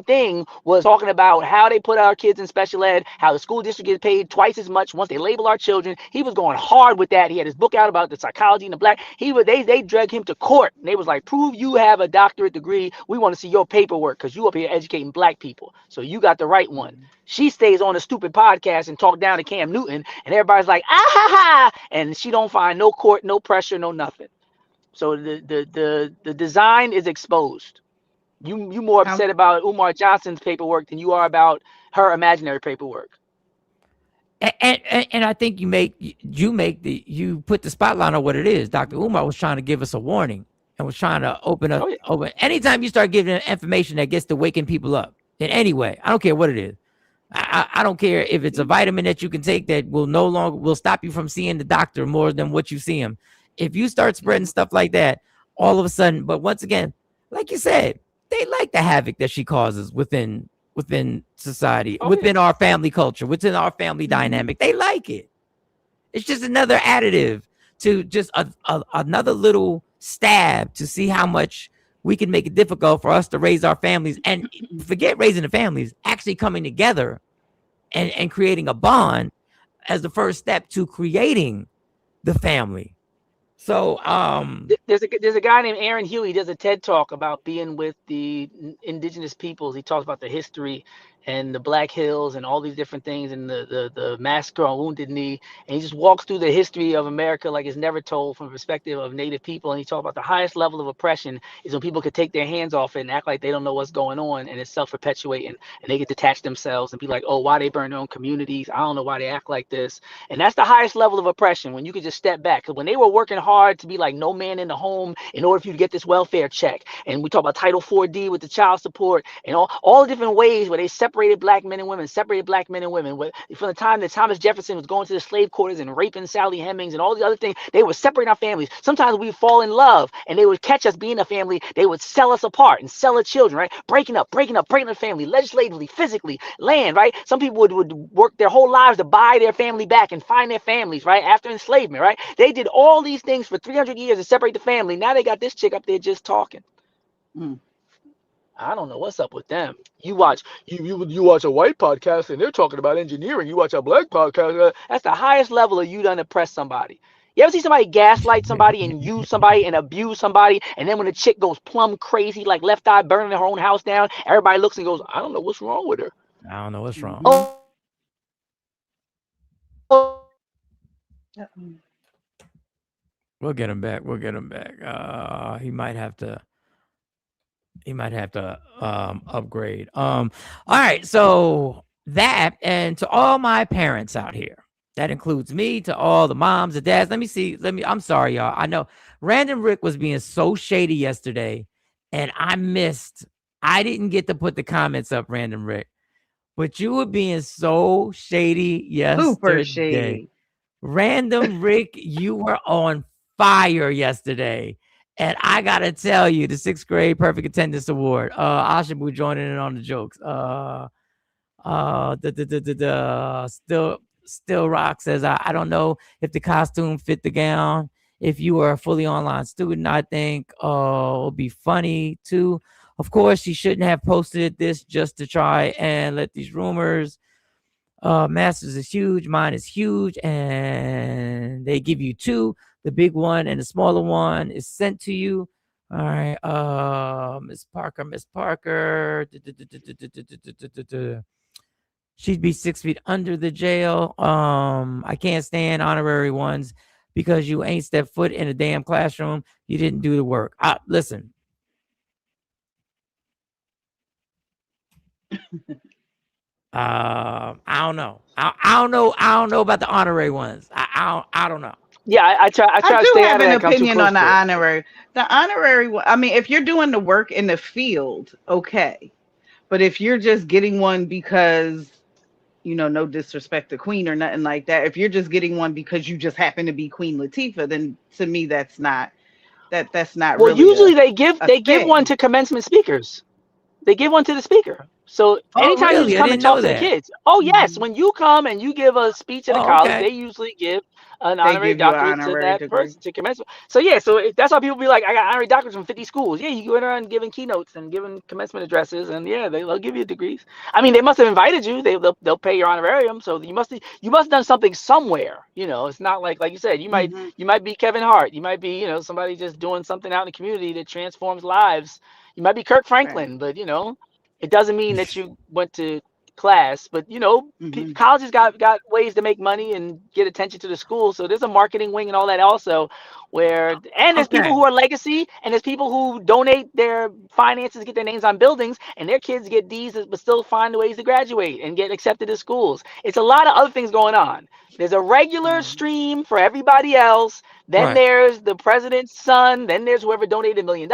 thing was talking about how they put our kids in special ed, how the school district gets paid twice as much once they label our children. He was going hard with that. He had his book out about the psychology in the black. They dragged him to court. And they was like, prove you have a doctorate degree. We want to see your paperwork because you up here educating black people. So you got the right one. She stays on a stupid podcast and talk down to Cam Newton, and everybody's like, ah ha ha, and she don't find no court, no pressure, no nothing. So the design is exposed. You more How upset about Umar Johnson's paperwork than you are about her imaginary paperwork. and I think you put the spotlight on what it is. Dr. Umar was trying to give us a warning and was trying to open up. Oh yeah. Anytime you start giving information that gets to waking people up in any way, I don't care what it is. I don't care if it's a vitamin that you can take that will stop you from seeing the doctor more than what you see him. If you start spreading stuff like that, all of a sudden, but once again, like you said, they like the havoc that she causes within society, within our family culture, within our family dynamic. They like it. It's just another additive to just another little stab to see how much we can make it difficult for us to raise our families, and forget raising the families, actually coming together and creating a bond as the first step to creating the family. So there's a guy named Aaron Huey. He does a TED talk about being with the indigenous peoples. He talks about the history and the Black Hills and all these different things, and the massacre on Wounded Knee. And he just walks through the history of America like it's never told from the perspective of Native people. And he talks about the highest level of oppression is when people could take their hands off it and act like they don't know what's going on, and it's self-perpetuating, and they get detached themselves and be like, oh, why they burn their own communities? I don't know why they act like this. And that's the highest level of oppression, when you could just step back. Because when they were working hard to be like no man in the home in order for you to get this welfare check, and we talk about Title 4D with the child support and all the different ways where they separated black men and women, from the time that Thomas Jefferson was going to the slave quarters and raping Sally Hemings and all the other things, they would separate our families. Sometimes we'd fall in love and they would catch us being a family. They would sell us apart and sell our children, right? Breaking up the family, legislatively, physically, land, right? Some people would work their whole lives to buy their family back and find their families, right? After enslavement, right? They did all these things for 300 years to separate the family. Now they got this chick up there just talking. I don't know what's up with them. You watch a white podcast and they're talking about engineering. You watch a black podcast. That's the highest level of you done oppress somebody. You ever see somebody gaslight somebody and use somebody and abuse somebody, and then when the chick goes plumb crazy, like Left Eye burning her own house down, everybody looks and goes, I don't know what's wrong with her. I don't know what's wrong. We'll get him back. He might have to upgrade. All right, so that, and to all my parents out here, that includes me, to all the moms and dads. I'm sorry, y'all. I know Random Rick was being so shady yesterday, and I didn't get to put the comments up, Random Rick, but you were being so shady yesterday. Super shady. Random Rick, you were on fire yesterday. And I gotta tell you, the 6th grade perfect attendance award. Ashabu joining in on the jokes. Still Rock says, I don't know if the costume fit the gown. If you were a fully online student, I think it'll be funny too. Of course, she shouldn't have posted this just to try and let these rumors. Masters is huge, mine is huge, and they give you 2. The big one and the smaller one is sent to you. All right. Miss Parker. She'd be 6 feet under the jail. I can't stand honorary ones. because you ain't stepped foot in a damn classroom. You didn't do the work. Listen. I don't know. I don't know about the honorary ones. I don't know. Yeah, I try I to do stay have out of an that. 'Cause I'm too opinion close on the to it. honorary. The honorary one, I mean, if you're doing the work in the field, okay. But if you're just getting one because, no disrespect to Queen or nothing like that, if you're just getting one because you just happen to be Queen Latifah, then to me that's not Well, really usually a they give one thing. to commencement speakers. They give one to the speaker. So Oh, anytime you really? just I come and didn't know talk to the that. kids, oh yes, Mhm. when you come and you give a speech at a Oh, college, okay. they usually give an They honorary give you an doctorate to honorary that degree. person to commencement. So yeah, so that's why people be like, I got honorary doctorates from 50 schools. Yeah, you go in around giving keynotes and giving commencement addresses, and yeah, they'll give you degrees. I mean, they must have invited you. They'll pay your honorarium. So you must have done something somewhere. It's not like you said. Mhm. You might be Kevin Hart. You might be somebody just doing something out in the community that transforms lives. You might be Kirk Right. Franklin, but it doesn't mean that you went to class. But Mhm. colleges got ways to make money and get attention to the school. So there's a marketing wing and all that also, and there's people Okay. who are legacy, and there's people who donate their finances, get their names on buildings, and their kids get D's, but still find ways to graduate and get accepted to schools. It's a lot of other things going on. There's a regular Mhm. stream for everybody else. Then Right. there's the president's son. Then there's whoever donated $1 million.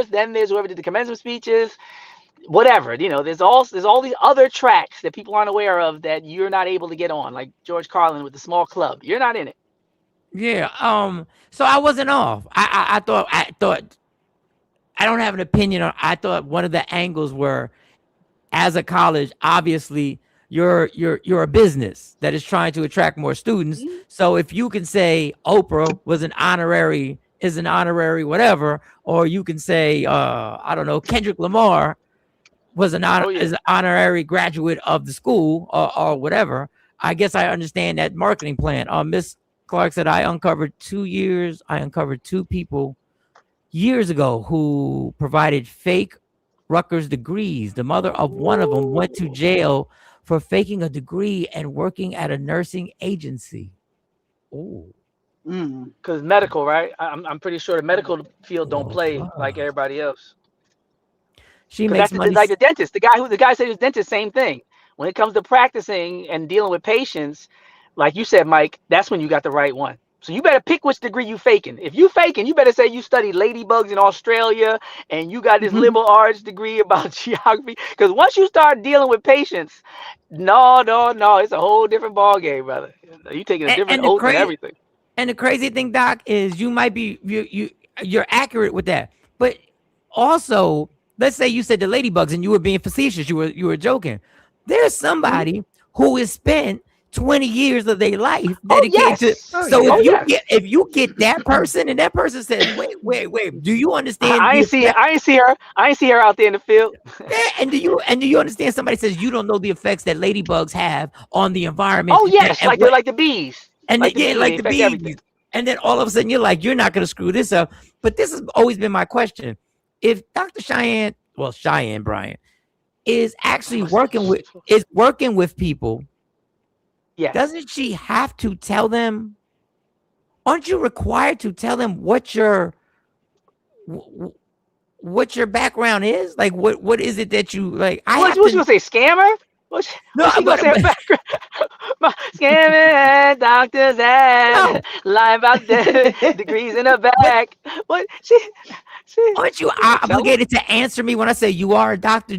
Then there's whoever did the commencement speeches. Whatever, there's all these other tracks that people aren't aware of that you're not able to get on, like George Carlin with the small club. You're not in it. Yeah. So I wasn't off. I thought I don't have an opinion on. I thought one of the angles were, as a college, obviously you're a business that is trying to attract more students. So if you can say Oprah is an honorary whatever, or you can say I don't know, Kendrick Lamar was Oh yeah. is an honorary graduate of the school, or whatever. I guess I understand that marketing plan. Miss Clark said I uncovered 2 people years ago who provided fake Rutgers degrees. The mother of one of them went to jail for faking a degree and working at a nursing agency. Oh, Mm. Because medical, right? I'm pretty sure the medical field don't oh, play like fuck. everybody else. She Because makes that's money. like the dentist. The guy said he was dentist, same thing. When it comes to practicing and dealing with patients, like you said, Mike, that's when you got the right one. So you better pick which degree you faking. If you faking, you better say you studied ladybugs in Australia and you got this liberal arts degree about geography. Because once you start dealing with patients, no, it's a whole different ball game, brother. You taking a different And the oath and crazy everything. and the crazy thing, Doc, is you might be you're accurate with that, but also, let's say you said the ladybugs and you were being facetious, you were joking. There's Mhm. somebody who has spent 20 years of their life Oh dedicated to. yes, Oh So yeah. if you get that person and that person says, wait, do you understand I the ain't see effect? I ain't see her. I ain't see her out there in the field. Yeah, and do you understand, somebody says you don't know the effects that ladybugs have on the environment, Oh yes, and like the bees, and like the yeah, bees. They like the affect everything. bees. And then all of a sudden you're like, you're not going to screw this up. But this has always been my question. If Dr. Cheyenne Bryant is actually working with people, Yes. doesn't she have to tell them? Aren't you required to tell them what your background is? Like what is it that you like? I What have she to gonna say? Scammer? no, What she gonna but say? Her background? My scamming doctors and no, lying about the degrees in her but back. What she aren't you gonna tell them? obligated to answer me when I say you are a doctor?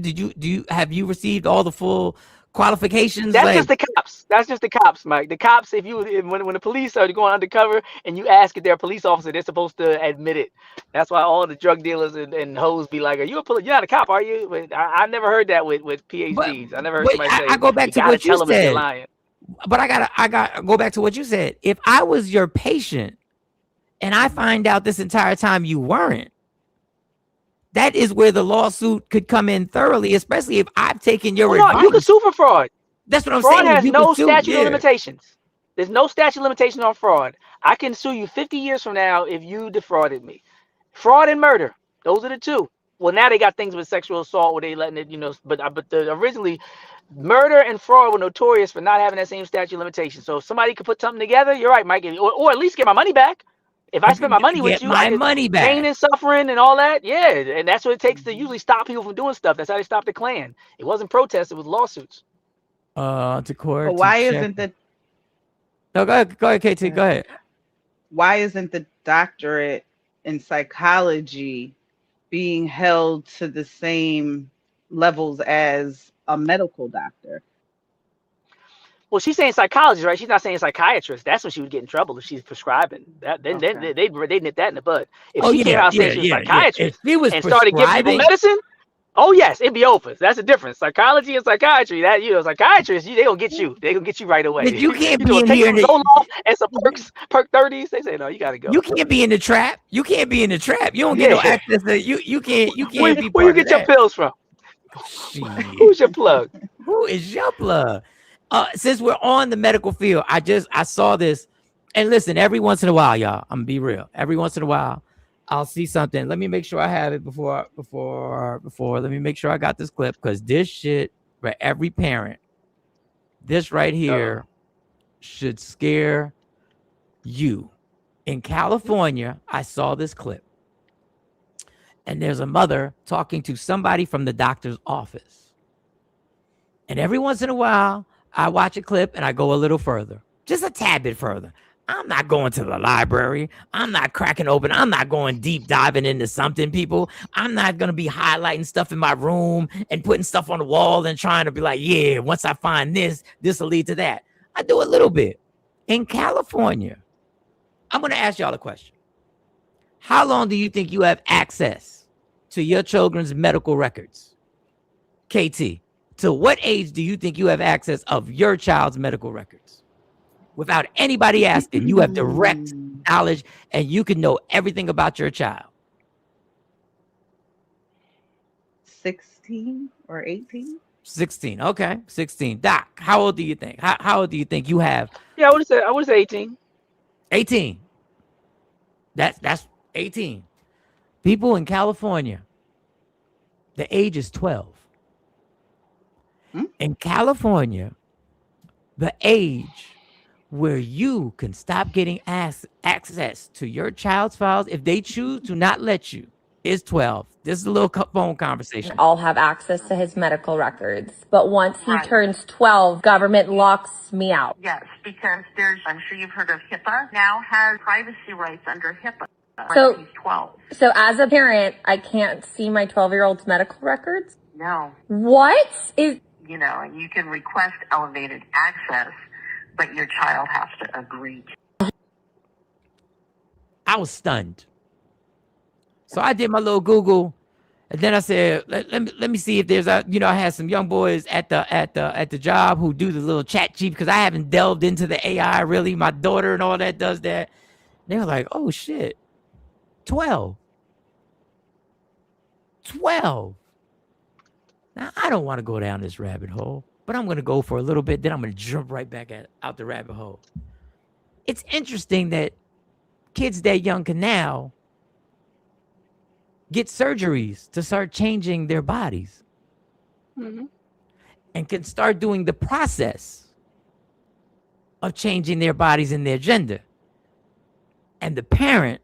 Have you received all the full qualifications? That's just Like, the cops. That's just the cops, Mike. The cops, when the police are going undercover and you ask if they're a police officer, they're supposed to admit it. That's why all the drug dealers and hoes be like, "Are you a police? You're not a cop, are you?" But I never heard that with but PhDs. I never heard somebody I say go back you to gotta what you tell them if they're said. lying. But I got go back to what you said. If I was your patient and I find out this entire time you weren't, that is where the lawsuit could come in thoroughly, especially if I've taken Oh your no, you can advice. sue for fraud. That's what I'm Fraud saying. has You can no sue. statute of Yeah. limitations. There's no statute of limitations on fraud. I can sue you 50 years from now if you defrauded me. Fraud and murder, those are the two. Well, now they got things with sexual assault where they letting it, but originally murder and fraud were notorious for not having that same statute of limitation. So if somebody could put something together, you're right, Mike, or at least get my money back. If I spend my money with Get you, I my get money pain back. and suffering and all that. Yeah, and that's what it takes to usually stop people from doing stuff. That's how they stopped the Klan. It wasn't protests; it was lawsuits. To court. But why to check. isn't the No, go ahead, KT. Go ahead. why isn't the doctorate in psychology being held to the same levels as a medical doctor? Well, she's saying psychologist, right? She's not saying psychiatrist. That's when she would get in trouble if she's prescribing. Then Okay. they nip that in the bud. If Oh she came out saying she was a yeah. If psychiatrist she was and started giving people prescribing, medicine, oh yes, it'd be over. That's the difference. Psychology and psychiatry. That psychiatrists, they gonna get you. They gonna get you right away. but you can't You be know, in take here. some Zoloft and some perk 30s. They say no, you gotta go. You can't be in the trap. You can't be in the trap. You don't get no access to you. You can't be Where part you of get your that. pills from? Shit. Who's your plug? Who is your plug? Since we're on the medical field, I saw this, and listen, every once in a while, y'all, I'm gonna be real. Every once in a while, I'll see something. Let me make sure I have it before. Let me make sure I got this clip, because this shit for every parent, this right here should scare you. In California, I saw this clip, and there's a mother talking to somebody from the doctor's office. And every once in a while, I watch a clip and I go a little further, just a tad bit further. I'm not going to the library. I'm not cracking open. I'm not going deep diving into something, people. I'm not going to be highlighting stuff in my room and putting stuff on the wall and trying to be like, yeah, once I find this will lead to that. I do a little bit. In California, I'm going to ask y'all a question. How long do you think you have access to your children's medical records? KT, to what age do you think you have access of your child's medical records? Without anybody asking, you have direct knowledge and you can know everything about your child. 16 or 18? 16. Okay, 16. Doc, how old do you think? How old do you think you have? Yeah, I would say 18. 18. That's 18. People in California, the age is 12. In California, the age where you can stop getting access to your child's files if they choose to not let you is 12. This is a little phone conversation. I'll have access to his medical records. But once he turns 12, government locks me out. Yes, because I'm sure you've heard of HIPAA, now has privacy rights under HIPAA. So He's 12. So as a parent, I can't see my 12-year-old's medical records? No. What? And you can request elevated access, but your child has to agree to. I was stunned. So I did my little Google, and then I said, let me see if there's I had some young boys at the job who do the little chat cheat, because I haven't delved into the AI really. My daughter and all that does that. They were like, oh shit, 12. Now I don't want to go down this rabbit hole, but I'm going to go for a little bit. Then I'm going to jump right back out the rabbit hole. It's interesting that kids that young can now get surgeries to start changing their bodies, and can start doing the process of changing their bodies and their gender. And the parent,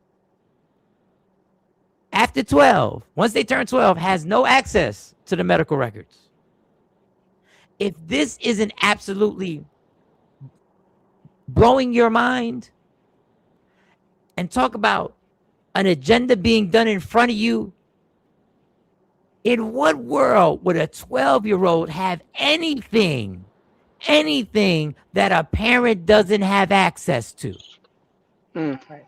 after 12, once they turn 12, has no access to the medical records. If this isn't absolutely blowing your mind, and talk about an agenda being done in front of you, in what world would a 12-year-old have anything that a parent doesn't have access to? Right.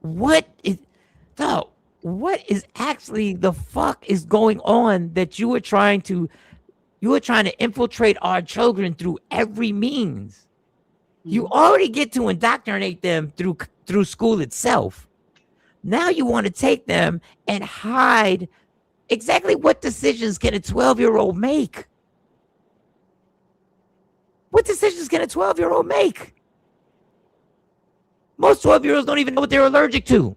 What is actually the fuck is going on that you are trying to infiltrate our children through every means? You already get to indoctrinate them through school itself. Now you want to take them and hide exactly what decisions can a 12-year-old make. What decisions can a 12-year-old make? Most 12-year-olds don't even know what they're allergic to.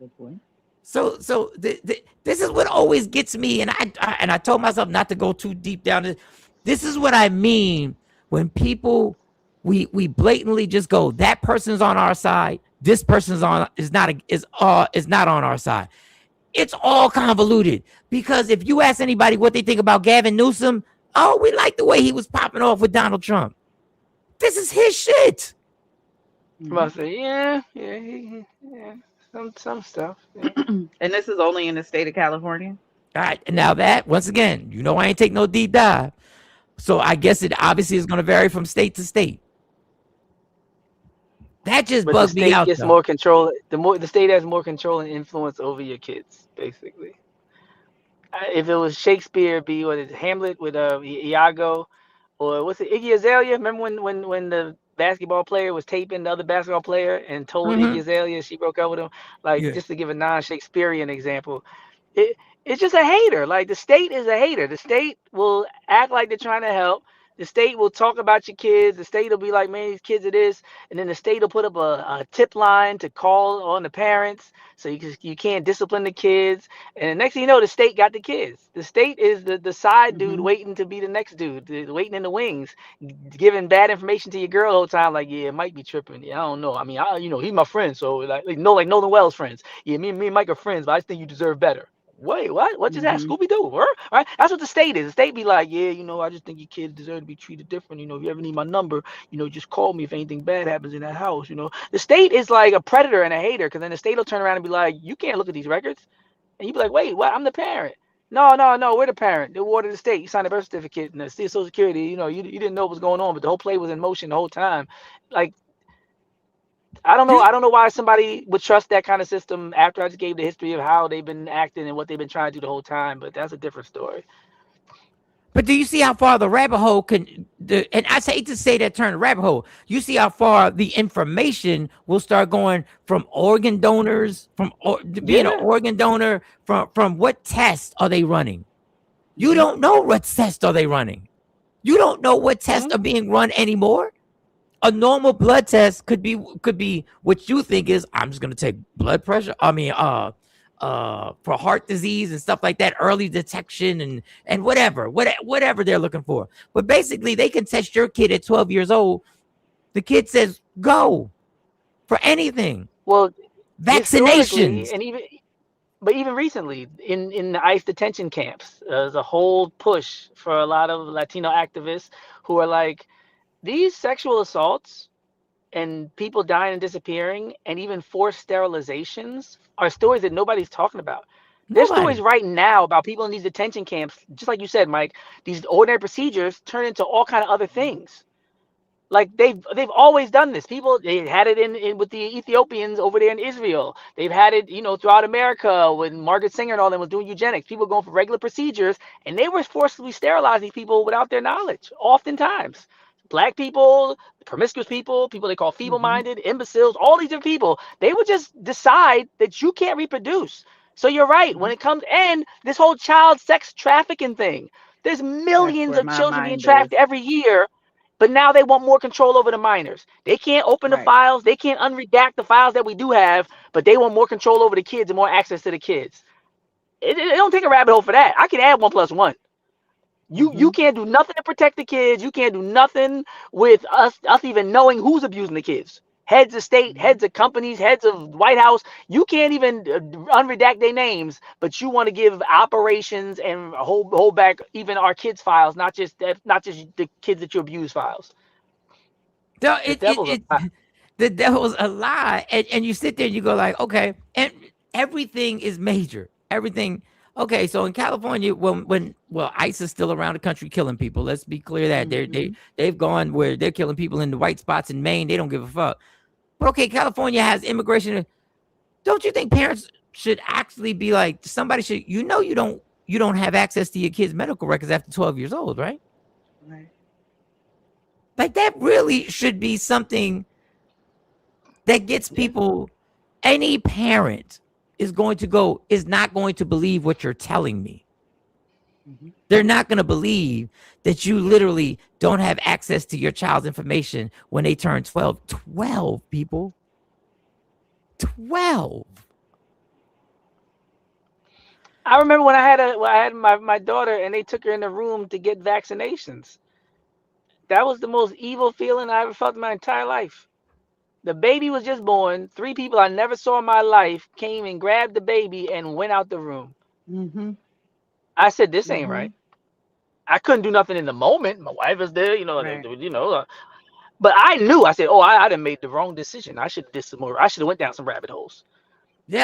Good point. So this is what always gets me, and I told myself not to go too deep down. This is what I mean when people we blatantly just go, that person's on our side, this person's is not on our side. It's all convoluted, because if you ask anybody what they think about Gavin Newsom, oh, we like the way he was popping off with Donald Trump. This is his shit. I'm about to say, yeah, some stuff. Yeah. And this is only in the state of California. All right, and now that, once again, I ain't take no deep dive, so I guess it obviously is going to vary from state to state. That just But bugs the me state out. gets more control. The state has more control and influence over your kids, basically. If it was Shakespeare, it'd be what is it, Hamlet with Iago, or what's it, Iggy Azalea? Remember when the basketball player was taping the other basketball player and told Iggy Azalea she broke up with him? Like, Yeah. just to give a non-Shakespearean example, it's just a hater. Like, the state is a hater. The state will act like they're trying to help. The state will talk about your kids. The state will be like, man, these kids are this. And then the state will put up a tip line to call on the parents, so you can't discipline the kids. And the next thing you know, the state got the kids. The state is the side dude waiting to be the next dude, waiting in the wings, giving bad information to your girl all the time. Like, yeah, it might be tripping. Yeah, I don't know. I mean, he's my friend. So like Nolan Wells friends. Yeah, me and Mike are friends, but I just think you deserve better. Wait, what? What just happened? Scooby-Doo, huh? Right? That's what the state is. The state be like, yeah, I just think your kids deserve to be treated different. If you ever need my number, just call me if anything bad happens in that house. The state is like a predator and a hater, because then the state will turn around and be like, you can't look at these records. And you be like, wait, what? I'm the parent. No, we're the parent. The ward of the state. You signed a birth certificate and the Social Security. You didn't know what was going on, but the whole play was in motion the whole time. Like, I don't know why somebody would trust that kind of system after I just gave the history of how they've been acting and what they've been trying to do the whole time, but that's a different story. But do you see how far the rabbit hole and I hate to say that term, rabbit hole. You see how far the information will start going from organ donors, being an organ donor, from what tests are they running? You don't know what tests are they running. You don't know what tests are being run anymore. A normal blood test could be what you think is, I'm just gonna take blood pressure. I mean, for heart disease and stuff like that, early detection and whatever they're looking for. But basically, they can test your kid at 12 years old. The kid says go for anything. Well, vaccinations, and even recently in the ICE detention camps, there's a whole push for a lot of Latino activists who are like, these sexual assaults and people dying and disappearing and even forced sterilizations are stories that nobody's talking about. There's stories right now about people in these detention camps, just like you said, Mike, these ordinary procedures turn into all kind of other things. Like they've always done this. People, they had it in with the Ethiopians over there in Israel. They've had it, throughout America when Margaret Sanger and all them was doing eugenics. People going for regular procedures, and they were forcibly sterilizing people without their knowledge. Oftentimes, Black people, promiscuous people they call feeble-minded, imbeciles, all these different people, they would just decide that you can't reproduce. So you're right. When it comes, and this whole child sex trafficking thing, there's millions of children being trafficked every year. But now they want more control over the minors. They can't open the files. They can't unredact the files that we do have, but they want more control over the kids and more access to the kids. It don't take a rabbit hole for that. I can add 1 + 1. You can't do nothing to protect the kids. You can't do nothing with us even knowing who's abusing the kids. Heads of state, heads of companies, heads of White House. You can't even unredact their names, but you want to give operations and hold back even our kids' files, not just the kids that you abuse files. The devil's a lie. And you sit there and you go like, okay, and everything is major. Everything. Okay, so in California, when ICE is still around the country killing people, let's be clear that they've gone where they're killing people in the white spots in Maine. They don't give a fuck. But okay, California has immigration. Don't you think parents should actually be like, somebody should, you don't have access to your kids' medical records after 12 years old, right? Right. Like that really should be something that gets people. Any parent is not going to believe what you're telling me. They're not going to believe that you literally don't have access to your child's information when they turn 12. 12 people. 12. I remember when I had my daughter and they took her in the room to get vaccinations. That was the most evil feeling I ever felt in my entire life. The baby was just born. 3 people I never saw in my life came and grabbed the baby and went out the room. Mm-hmm. I said, "This ain't Mm-hmm. right." I couldn't do nothing in the moment. My wife was there, Right. but I knew. I said, "Oh, I done made the wrong decision. I should have did some more. I should have went down some rabbit holes."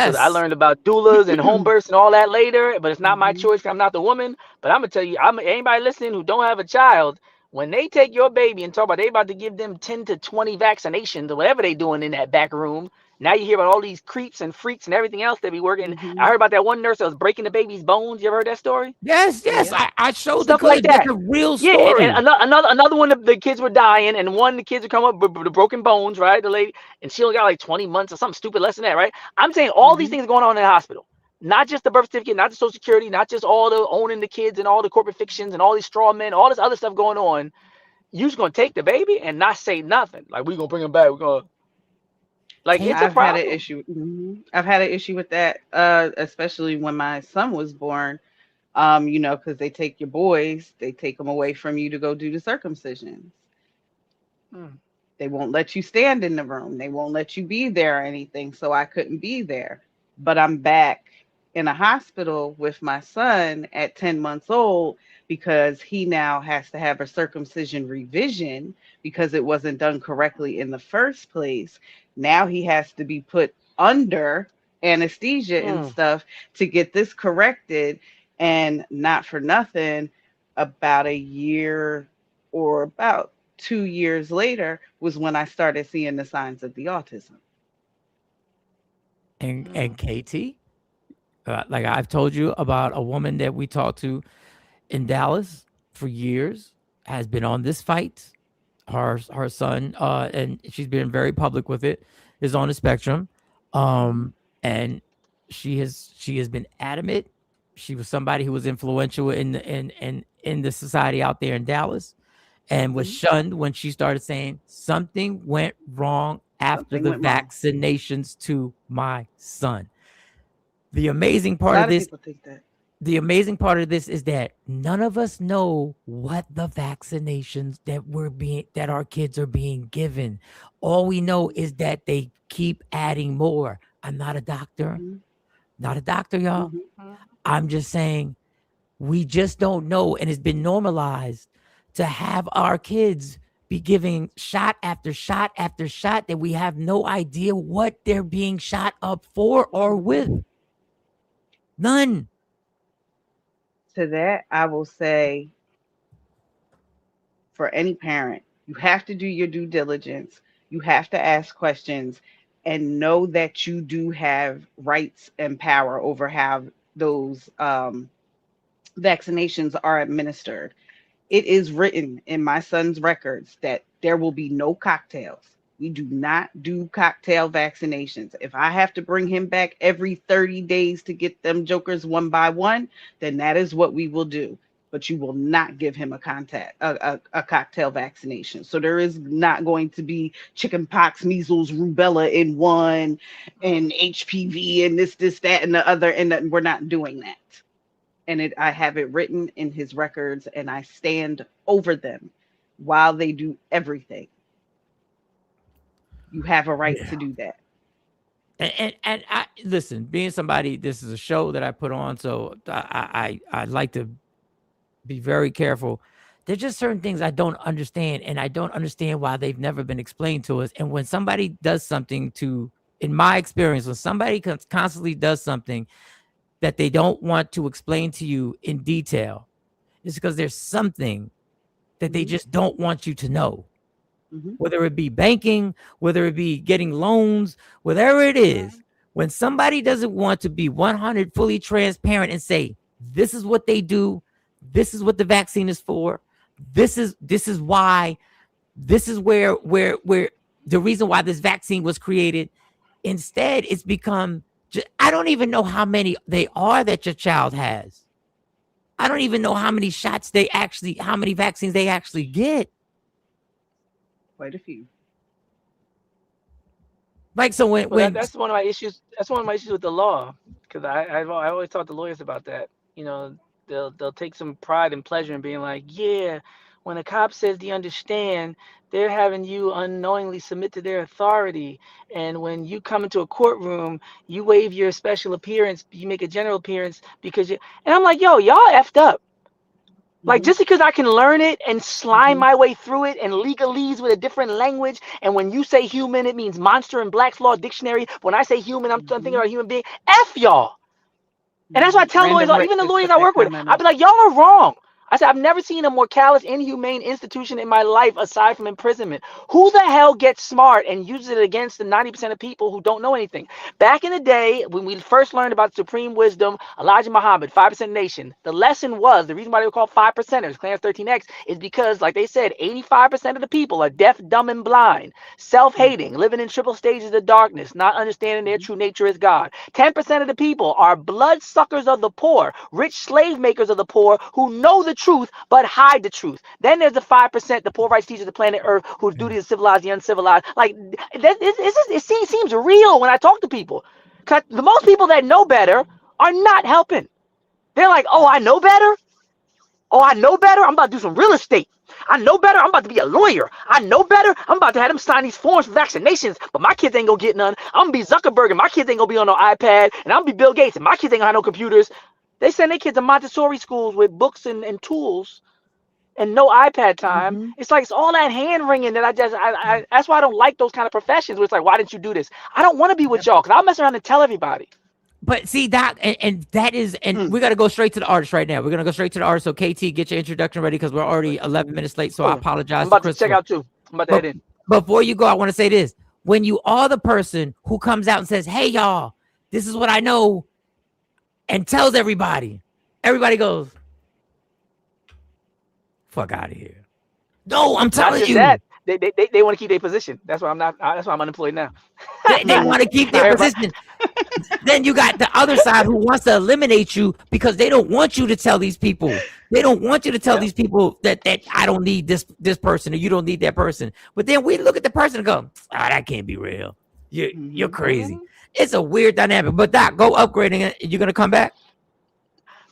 Because I Yes. learned about doulas and home births and all that later, but it's not my Mm-hmm. choice. I'm not the woman. But I'm gonna tell you, anybody listening who don't have a child, when they take your baby and talk about they about to give them 10 to 20 vaccinations or whatever they doing in that back room, now you hear about all these creeps and freaks and everything else that be working. I Mm-hmm. heard about that one nurse that was breaking the baby's bones. You ever heard that story? Yes. Yes. Yep. I showed the Stuff like clip. That's that. a real Yeah, and story. another one of the kids were dying, and one of the kids would come up with the broken bones, right? The lady, and she only got like 20 months or something stupid less than that, right? I'm saying all these Mm-hmm. things going on in the hospital, not just the birth certificate, not the social security, not just all the owning the kids and all the corporate fictions and all these straw men, all this other stuff going on. You just gonna take the baby and not say nothing, like we gonna bring him back, we're gonna like it's a Kate, I've had an problem. issue. Mhm. I've had an issue with that, especially when my son was born. Because they take your boys, they take them away from you to go do the circumcision. Hmm. They won't let you stand in the room. They won't let you be there or anything. So I couldn't be there. But I'm back in a hospital with my son at 10 months old because he now has to have a circumcision revision because it wasn't done correctly in the first place. Now he has to be put under anesthesia and Hmm. stuff to get this corrected. And not for nothing, about a year or about 2 years later was when I started seeing the signs of the autism. Hmm. and Katie, like I've told you about a woman that we talked to in Dallas for years, has been on this fight. Her son, and she's been very public with it, is on the spectrum. Mhm, And she has been adamant. She was somebody who was influential in the society out there in Dallas, and was mhm. shunned when she started saying something went wrong after Something the went wrong. vaccinations to my son. The amazing A part of lot of this people think that. the amazing part of this is that none of us know what the vaccinations that our kids are being given. All we know is that they keep adding more. I'm not a doctor, Mhm, not a doctor, y'all. mhm. I'm just saying we just don't know, and it's been normalized to have our kids be giving shot after shot after shot that we have no idea what they're being shot up for or with. None. To that, I will say for any parent, you have to do your due diligence. You have to ask questions and know that you do have rights and power over how those vaccinations are administered. It is written in my son's records that there will be no cocktails. We do not do cocktail vaccinations. If I have to bring him back every 30 days to get them jokers one by one, then that is what we will do. But you will not give him a cocktail vaccination. So there is not going to be chicken pox, measles, rubella in one, and HPV and this, that, and the other. And we're not doing that. And I have it written in his records, and I stand over them while they do everything. You have a right to do that. And I listen, being somebody, this is a show that I put on, so I like to be very careful. There's just certain things I don't understand, and I don't understand why they've never been explained to us. And when somebody does something to, in my experience, when somebody constantly does something that they don't want to explain to you in detail, it's because there's something that they Hmm. just don't want you to know. Hmm. Whether it be banking, whether it be getting loans, whatever it is, when somebody doesn't want to be 100 fully transparent and say, this is what they do, this is what the vaccine is for, this is why, this is where the reason why this vaccine was created. Instead, it's become, I don't even know how many they are that your child has. I don't even know how many how many vaccines they actually get. Quite a few. Like, so Well, when that's one of my issues. That's one of my issues with the law. Because I always talk to lawyers about that. You know, they'll take some pride and pleasure in being like, yeah, when a cop says they understand, they're having you unknowingly submit to their authority. And when you come into a courtroom, you waive your special appearance, you make a general appearance because you. And I'm like, yo, y'all effed up. Like, Mhm. just because I can learn it and slime Mhm. my way through it and legalese with a different language, and when you say human, it means monster in Black's Law Dictionary. When I say human, I'm thinking about a human being. F y'all. And that's why I tell lawyers, Random Rick even the just lawyers put I that work with, comment I'd up. be like, y'all are wrong. I said, I've never seen a more callous, inhumane institution in my life aside from imprisonment. Who the hell gets smart and uses it against the 90% of people who don't know anything? Back in the day, when we first learned about supreme wisdom, Elijah Muhammad, 5% nation, the lesson was, the reason why they were called 5%ers, Class 13X, is because, like they said, 85% of the people are deaf, dumb, and blind, self-hating, living in triple stages of darkness, not understanding their true nature as God. 10% of the people are bloodsuckers of the poor, rich slave makers of the poor who know the truth but hide the truth. Then there's the 5%, the poor rights teachers of the planet Earth, whose duty is to civilize the uncivilized. Like, it seems real when I talk to people. Because the most people that know better are not helping. They're like, oh, I know better? Oh, I know better? I'm about to do some real estate. I know better? I'm about to be a lawyer. I know better? I'm about to have them sign these forms for vaccinations, but my kids ain't gonna get none. I'm gonna be Zuckerberg and my kids ain't gonna be on no iPad, and I'm gonna be Bill Gates and my kids ain't gonna have no computers. They send their kids to Montessori schools with books and tools and no iPad time. Mhm. It's like it's all that hand wringing that that's why I don't like those kind of professions where it's like, why didn't you do this? I don't want to be with Yep. y'all because I'll mess around and tell everybody. But see, Doc, and that is, and Mm. we're gonna go straight to the artist right now. We're gonna go straight to the artist. So KT, get your introduction ready because we're already 11 minutes late. So I Cool. I'm apologize to about to check Christopher. out too. I'm about to But head in. before you go, I want to say this: when you are the person who comes out and says, "Hey, y'all, this is what I know," and tells everybody, everybody goes, "Fuck out of here." No, I'm Not telling just you. that, they want to keep their position. That's why I'm not. That's why I'm unemployed now. They Right. want to keep their Everybody, position. Then you got the other side who wants to eliminate you because they don't want you to tell these people. They don't want you to tell yeah. these people that I don't need this person or you don't need that person. But then we look at the person and go, that can't be real. You're Mhm. crazy. It's a weird dynamic. But Doc, go upgrading it. You're gonna come back?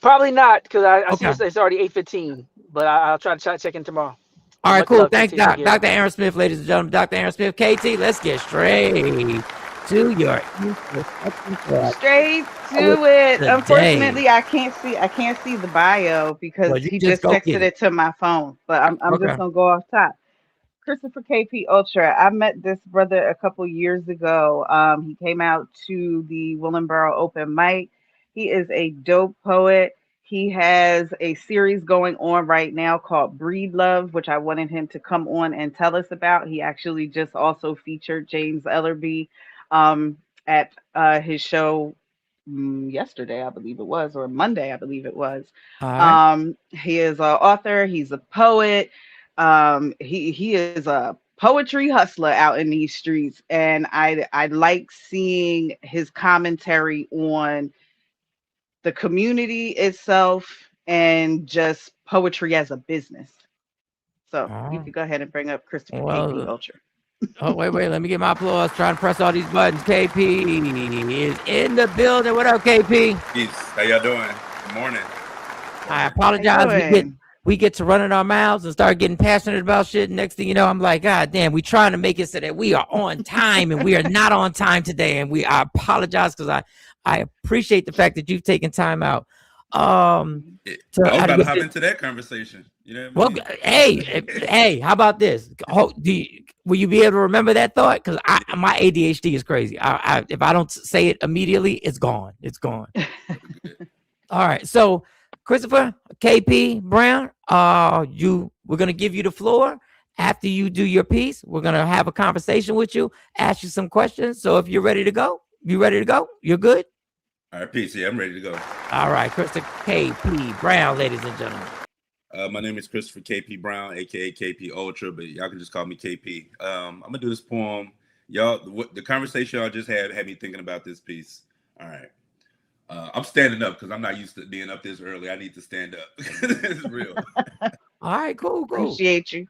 Probably not because I see Okay. it's already 8:15. But I'll try to check in tomorrow. All right, Much cool. love, Thanks, KT. Take Doc. care. Dr. Aaron Smith, ladies and gentlemen. Dr. Aaron Smith, KT. Let's get straight to your introduction Straight for to it. the day. Unfortunately, I can't see the bio because Well, you he just just go get texted it. it to my phone. But I'm Okay. just gonna go off top. Christopher KP Ultra. I met this brother a couple years ago. He came out to the Willenboro open mic. He is a dope poet. He has a series going on right now called Breed Love, which I wanted him to come on and tell us about. He actually just also featured James Ellerby um, at his show yesterday, I believe it was, or Monday, I believe it was. All right. He is an author. He's a poet. He is a poetry hustler out in these streets, and I like seeing his commentary on the community itself and just poetry as a business. So you Oh, could go ahead and bring up Christopher KP well, Ultra. wait. Let me get my applause. Trying to press all these buttons. KP is in the building. What up, KP? Peace. How y'all doing? Good morning. I How you apologize. doing? We get to running our mouths and start getting passionate about shit. Next thing you know, I'm like, God damn, we trying to make it so that we are on time and we are not on time today. And I apologize because I appreciate the fact that you've taken time out. I was Out of about to your hop into that conversation. You know what I well, mean? hey, how about this? Will you be able to remember that thought? Because my ADHD is crazy. If I don't say it immediately, it's gone. It's gone. All right. So, Christopher KP Brown, we're gonna give you the floor. After you do your piece, we're gonna have a conversation with you, ask you some questions. So, if you're ready to go, you ready to go? You're good. All right, peace. Yeah, I'm ready to go. All right, Christopher KP Brown, ladies and gentlemen. My name is Christopher KP Brown, aka KP Ultra, but y'all can just call me KP. I'm gonna do this poem. Y'all, the conversation y'all just had me thinking about this piece. All right. I'm standing up because I'm not used to being up this early. I need to stand up. It's real. All right, cool. Appreciate you.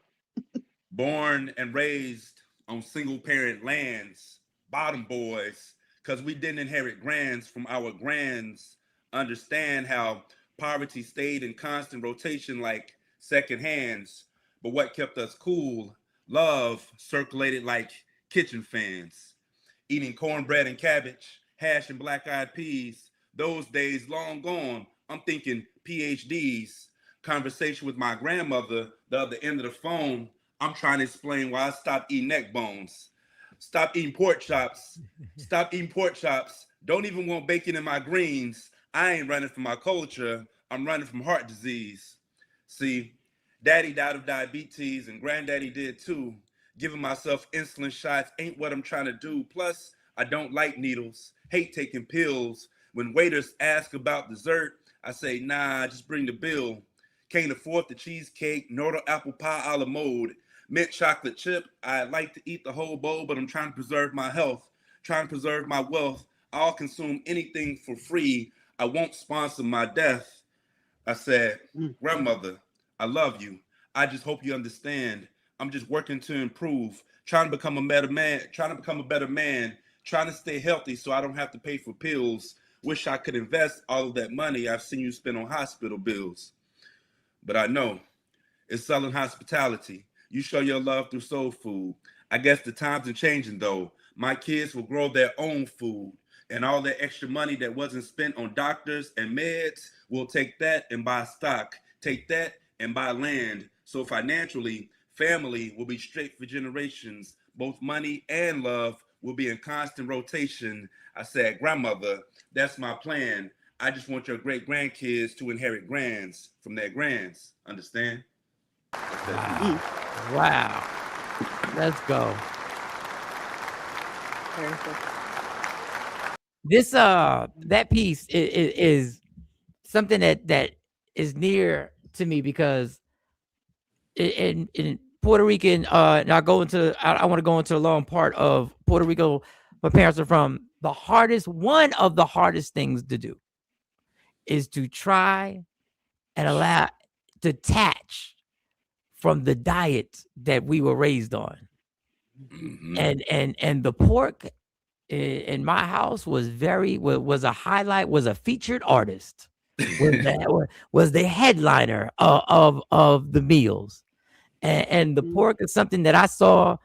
Born and raised on single parent lands, bottom boys because we didn't inherit grands from our grands understand how poverty stayed in constant rotation like second hands. But what kept us cool? Love circulated like kitchen fans. Eating cornbread and cabbage, hash and black-eyed peas. Those days long gone. I'm thinking PhDs. Conversation with my grandmother, the other end of the phone. I'm trying to explain why I stopped eating neck bones. Stop eating pork chops. Stop eating pork chops. Don't even want bacon in my greens. I ain't running from my culture. I'm running from heart disease. See, daddy died of diabetes and granddaddy did too. Giving myself insulin shots ain't what I'm trying to do. Plus, I don't like needles. Hate taking pills. When waiters ask about dessert, I say, nah, just bring the bill. Can't afford the cheesecake, nor the apple pie a la mode. Mint chocolate chip, I like to eat the whole bowl, but I'm trying to preserve my health, trying to preserve my wealth. I'll consume anything for free. I won't sponsor my death. I said, grandmother, I love you. I just hope you understand. I'm just working to improve, trying to become a better man, trying to stay healthy so I don't have to pay for pills. Wish I could invest all of that money I've seen you spend on hospital bills. But I know it's selling hospitality. You show your love through soul food. I guess the times are changing though. My kids will grow their own food, and all that extra money that wasn't spent on doctors and meds, we'll take that and buy stock, take that and buy land. So financially, family will be straight for generations. Both money and love will be in constant rotation. I said, grandmother, that's my plan. I just want your great grandkids to inherit grands from their grands. Understand? Wow. Let's go. This that piece is something that is near to me because in Puerto Rican, and I want to go into the long part of Puerto Rico. My parents are from. One of the hardest things to do is to try and allow detach from the diet that we were raised on. And the pork in my house was a highlight, was a featured artist, was the headliner of the meals. And the pork is something that I saw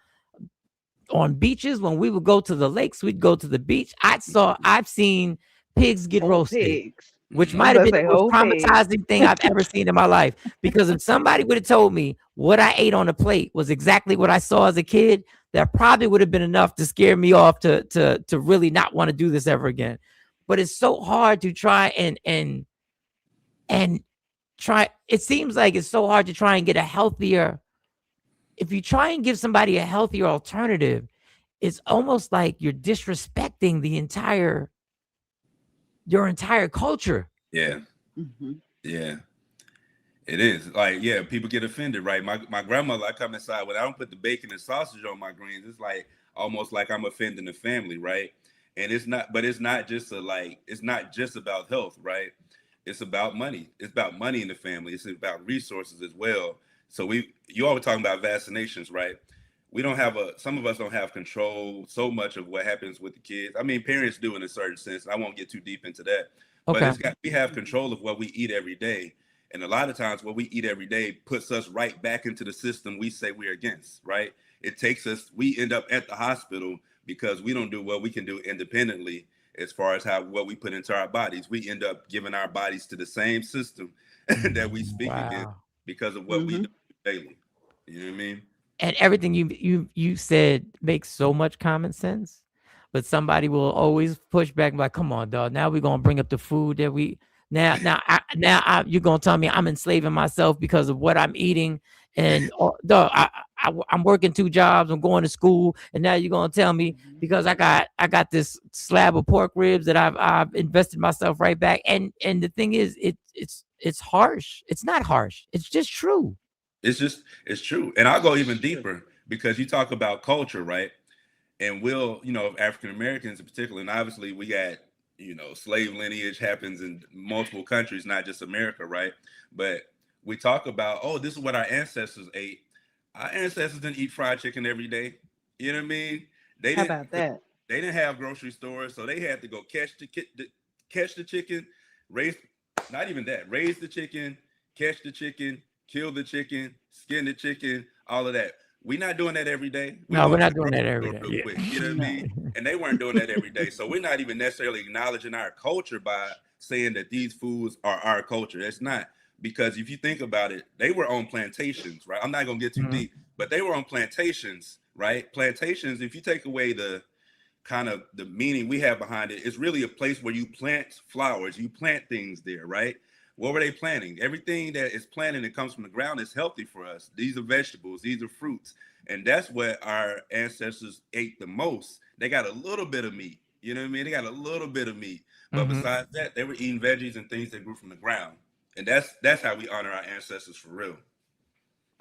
on beaches. When we would go to the lakes, we'd go to the beach. I've seen pigs get roasted, which might have been the most traumatizing thing I've ever seen in my life. Because if somebody would have told me what I ate on the plate was exactly what I saw as a kid, that probably would have been enough to scare me off to really not want to do this ever again. But it's so hard to try and try. It seems like it's so hard to try and get a healthier. If you try and give somebody a healthier alternative, it's almost like you're disrespecting your entire culture. Yeah. Yeah. It is. Like, yeah, people get offended, right? My grandmother, I come inside, when I don't put the bacon and sausage on my greens, it's like almost like I'm offending the family, right? And it's not just it's not just about health, right? It's about money. It's about money in the family. It's about resources as well. So you always talking about vaccinations, right? Some of us don't have control so much of what happens with the kids. I mean, parents do in a certain sense. I won't get too deep into that. Okay. But we have control of what we eat every day. And a lot of times what we eat every day puts us right back into the system we say we're against, right? We end up at the hospital because we don't do what we can do independently as far as what we put into our bodies. We end up giving our bodies to the same system that we speak against because of what we do daily. You know what I mean? And everything you said makes so much common sense, but somebody will always push back like, come on, dog. Now we're gonna bring up the food that we you're gonna tell me I'm enslaving myself because of what I'm eating, and dog, I'm working 2 jobs, I'm going to school, and now you're gonna tell me because I got this slab of pork ribs that I've invested myself right back. And the thing is, it's harsh. It's not harsh. It's just true. It's true. And I'll go even deeper because you talk about culture, right? And African Americans in particular, and obviously we got, slave lineage happens in multiple countries, not just America, right? But we talk about, this is what our ancestors ate. Our ancestors didn't eat fried chicken every day. You know what I mean? How about that? They didn't have grocery stores, so they had to go catch the chicken, raise not even that, raise the chicken, catch the chicken, kill the chicken, skin the chicken, all of that. We're not doing that every day. We No, go we're to the not doing that grocery every store day. real Yeah. quick. You know what I No. mean? And they weren't doing that every day. So we're not even necessarily acknowledging our culture by saying that these foods are our culture. It's not. Because if you think about it, they were on plantations, right? I'm not gonna get too deep, but they were on plantations, right? Plantations, if you take away the kind of the meaning we have behind it, it's really a place where you plant flowers, you plant things there, right? What were they planting? Everything that is planted that comes from the ground is healthy for us. These are vegetables, these are fruits. And that's what our ancestors ate the most. They got a little bit of meat. You know what I mean? They got a little bit of meat. But besides that, they were eating veggies and things that grew from the ground. And that's how we honor our ancestors for real.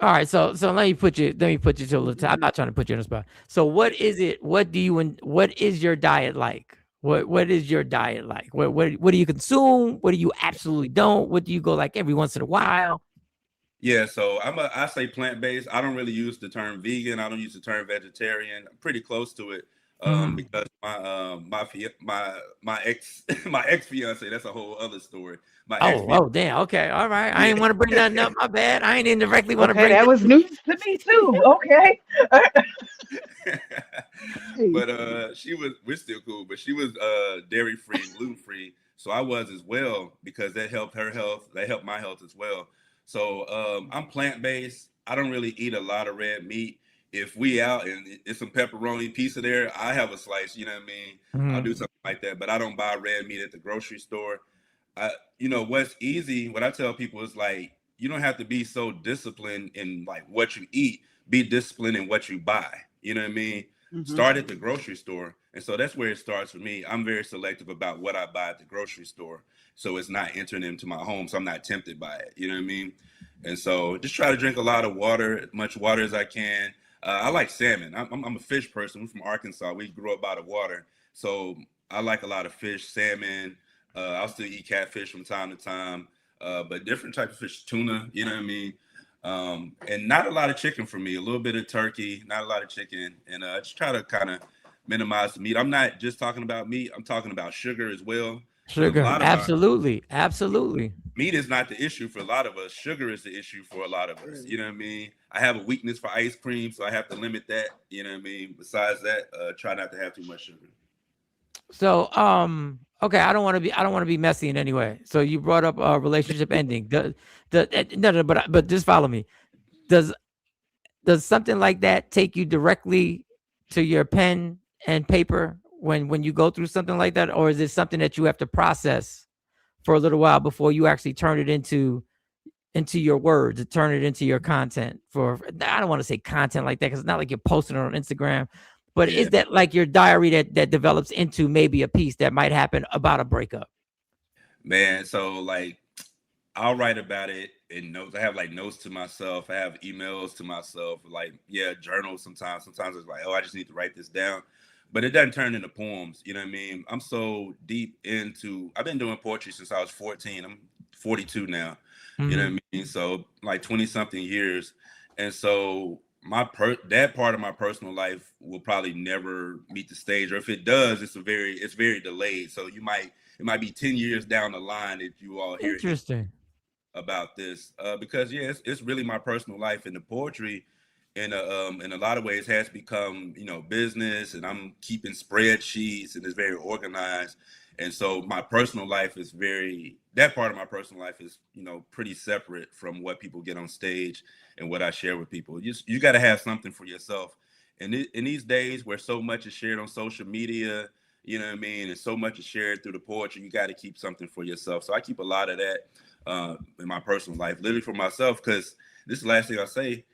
All right, so let me put you to a little time. I'm not trying to put you on the spot. So what is it? What is your diet like? What is your diet like? What do you consume? What do you absolutely don't? What do you go like every once in a while? Yeah, so I say plant-based. I don't really use the term vegan. I don't use the term vegetarian. I'm pretty close to it. Because my ex my ex fiance, that's a whole other story. My ex Oh, damn. Okay, all right. I ain't want to bring nothing up. My bad. I ain't indirectly want to Okay, bring. that was news to me too. Okay. But we're still cool, but she was dairy free, gluten free. So I was as well, because that helped her health. That helped my health as well. So I'm plant based. I don't really eat a lot of red meat. If we out and it's some pepperoni pizza there, I have a slice. You know what I mean? I'll do something like that. But I don't buy red meat at the grocery store. What's easy, what I tell people is like, you don't have to be so disciplined in like what you eat. Be disciplined in what you buy. You know what I mean? Start at the grocery store. And so that's where it starts for me. I'm very selective about what I buy at the grocery store. So it's not entering into my home. So I'm not tempted by it. You know what I mean? And so just try to drink a lot of water, as much water as I can. I like salmon. I'm a fish person. We're from Arkansas. We grew up by the water. So I like a lot of fish, salmon. I'll still eat catfish from time to time. But different types of fish, tuna, you know what I mean? And not a lot of chicken for me, a little bit of turkey, not a lot of chicken. And I just try to kind of minimize the meat. I'm not just talking about meat, I'm talking about sugar as well. Sugar, absolutely. Meat is not the issue for a lot of us. Sugar is the issue for a lot of us. You know what I mean? I have a weakness for ice cream, so I have to limit that. You know what I mean? Besides that, try not to have too much sugar. So, okay, I don't want to be messy in any way. So you brought up relationship ending. No, but just follow me. Does something like that take you directly to your pen and paper when you go through something like that, or is it something that you have to process for a little while before you actually turn it into your words, to turn it into your content? I don't want to say content like that, because it's not like you're posting it on Instagram. But is that like your diary that develops into maybe a piece that might happen about a breakup? Man, so like I'll write about it in notes. I have like notes to myself. I have emails to myself, like, journals sometimes. Sometimes it's like, oh, I just need to write this down. But it doesn't turn into poems. You know what I mean? I'm so deep I've been doing poetry since I was 14. I'm 42 now. You know what I mean? So like 20 something years. And so that part of my personal life will probably never meet the stage, or if it does, it's very delayed. So it might be 10 years down the line that you all hear about this, because it's really my personal life, and the poetry in a lot of ways has become business, and I'm keeping spreadsheets, and it's very organized. And so my personal life is that part of my personal life is pretty separate from what people get on stage and what I share with people. You got to have something for yourself, and in these days where so much is shared on social media, you know what I mean, and so much is shared through the poetry, you got to keep something for yourself. So I keep a lot of that in my personal life, literally for myself, because this is the last thing I'll say.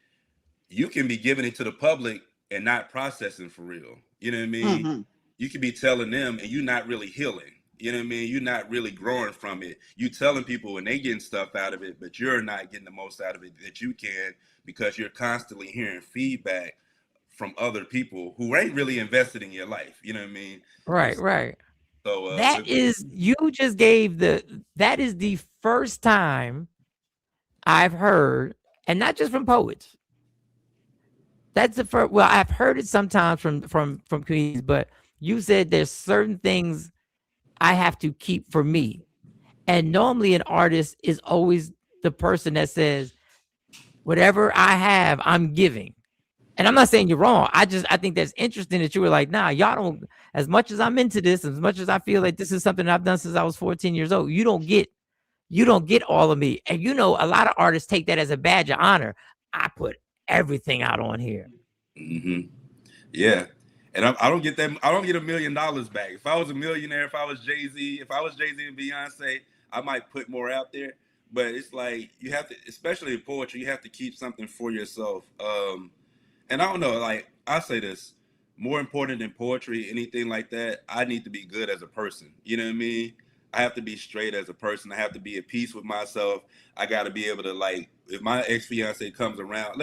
You can be giving it to the public and not processing for real. You know what I mean? You could be telling them and you're not really healing. You know what I mean? You're not really growing from it. You telling people and they getting stuff out of it, but you're not getting the most out of it that you can, because you're constantly hearing feedback from other people who ain't really invested in your life. You know what I mean? Right. So that is the first time I've heard, and not just from poets. That's the first. Well, I've heard it sometimes from comedians, but You said there's certain things I have to keep for me. And normally an artist is always the person that says, whatever I have, I'm giving. And I'm not saying you're wrong. I think that's interesting that you were like, nah, y'all don't, as much as I'm into this, as much as I feel like this is something I've done since I was 14 years old, you don't get all of me. And a lot of artists take that as a badge of honor. I put everything out on here. Mm-hmm. Yeah. And I don't get that. I don't get $1 million back. If I was a millionaire, if I was Jay-Z and Beyonce, I might put more out there. But it's like you have to, especially in poetry, you have to keep something for yourself. And I don't know, like I say this, more important than poetry, anything like that, I need to be good as a person. You know what I mean? I have to be straight as a person. I have to be at peace with myself. I got to be able to, like, if my ex-fiance comes around,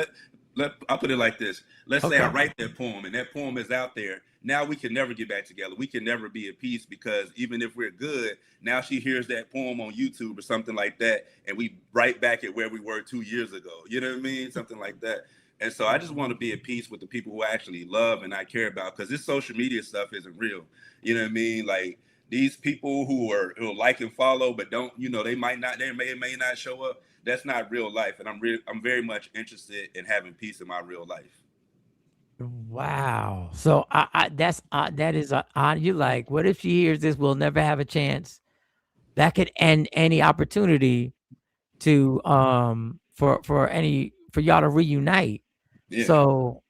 I'll put it like this. Let's say I write that poem and that poem is out there. Now we can never get back together. We can never be at peace because even if we're good, now she hears that poem on YouTube or something like that, and we right back at where we were 2 years ago. You know what I mean? Something like that. And so I just want to be at peace with the people who I actually love and I care about, because this social media stuff isn't real. You know what I mean? Like these people who like and follow, but don't, they may not show up. That's not real life. And I'm very much interested in having peace in my real life. Wow. So that is you like, what if she hears this? We'll never have a chance. That could end any opportunity to for y'all to reunite. Yeah. So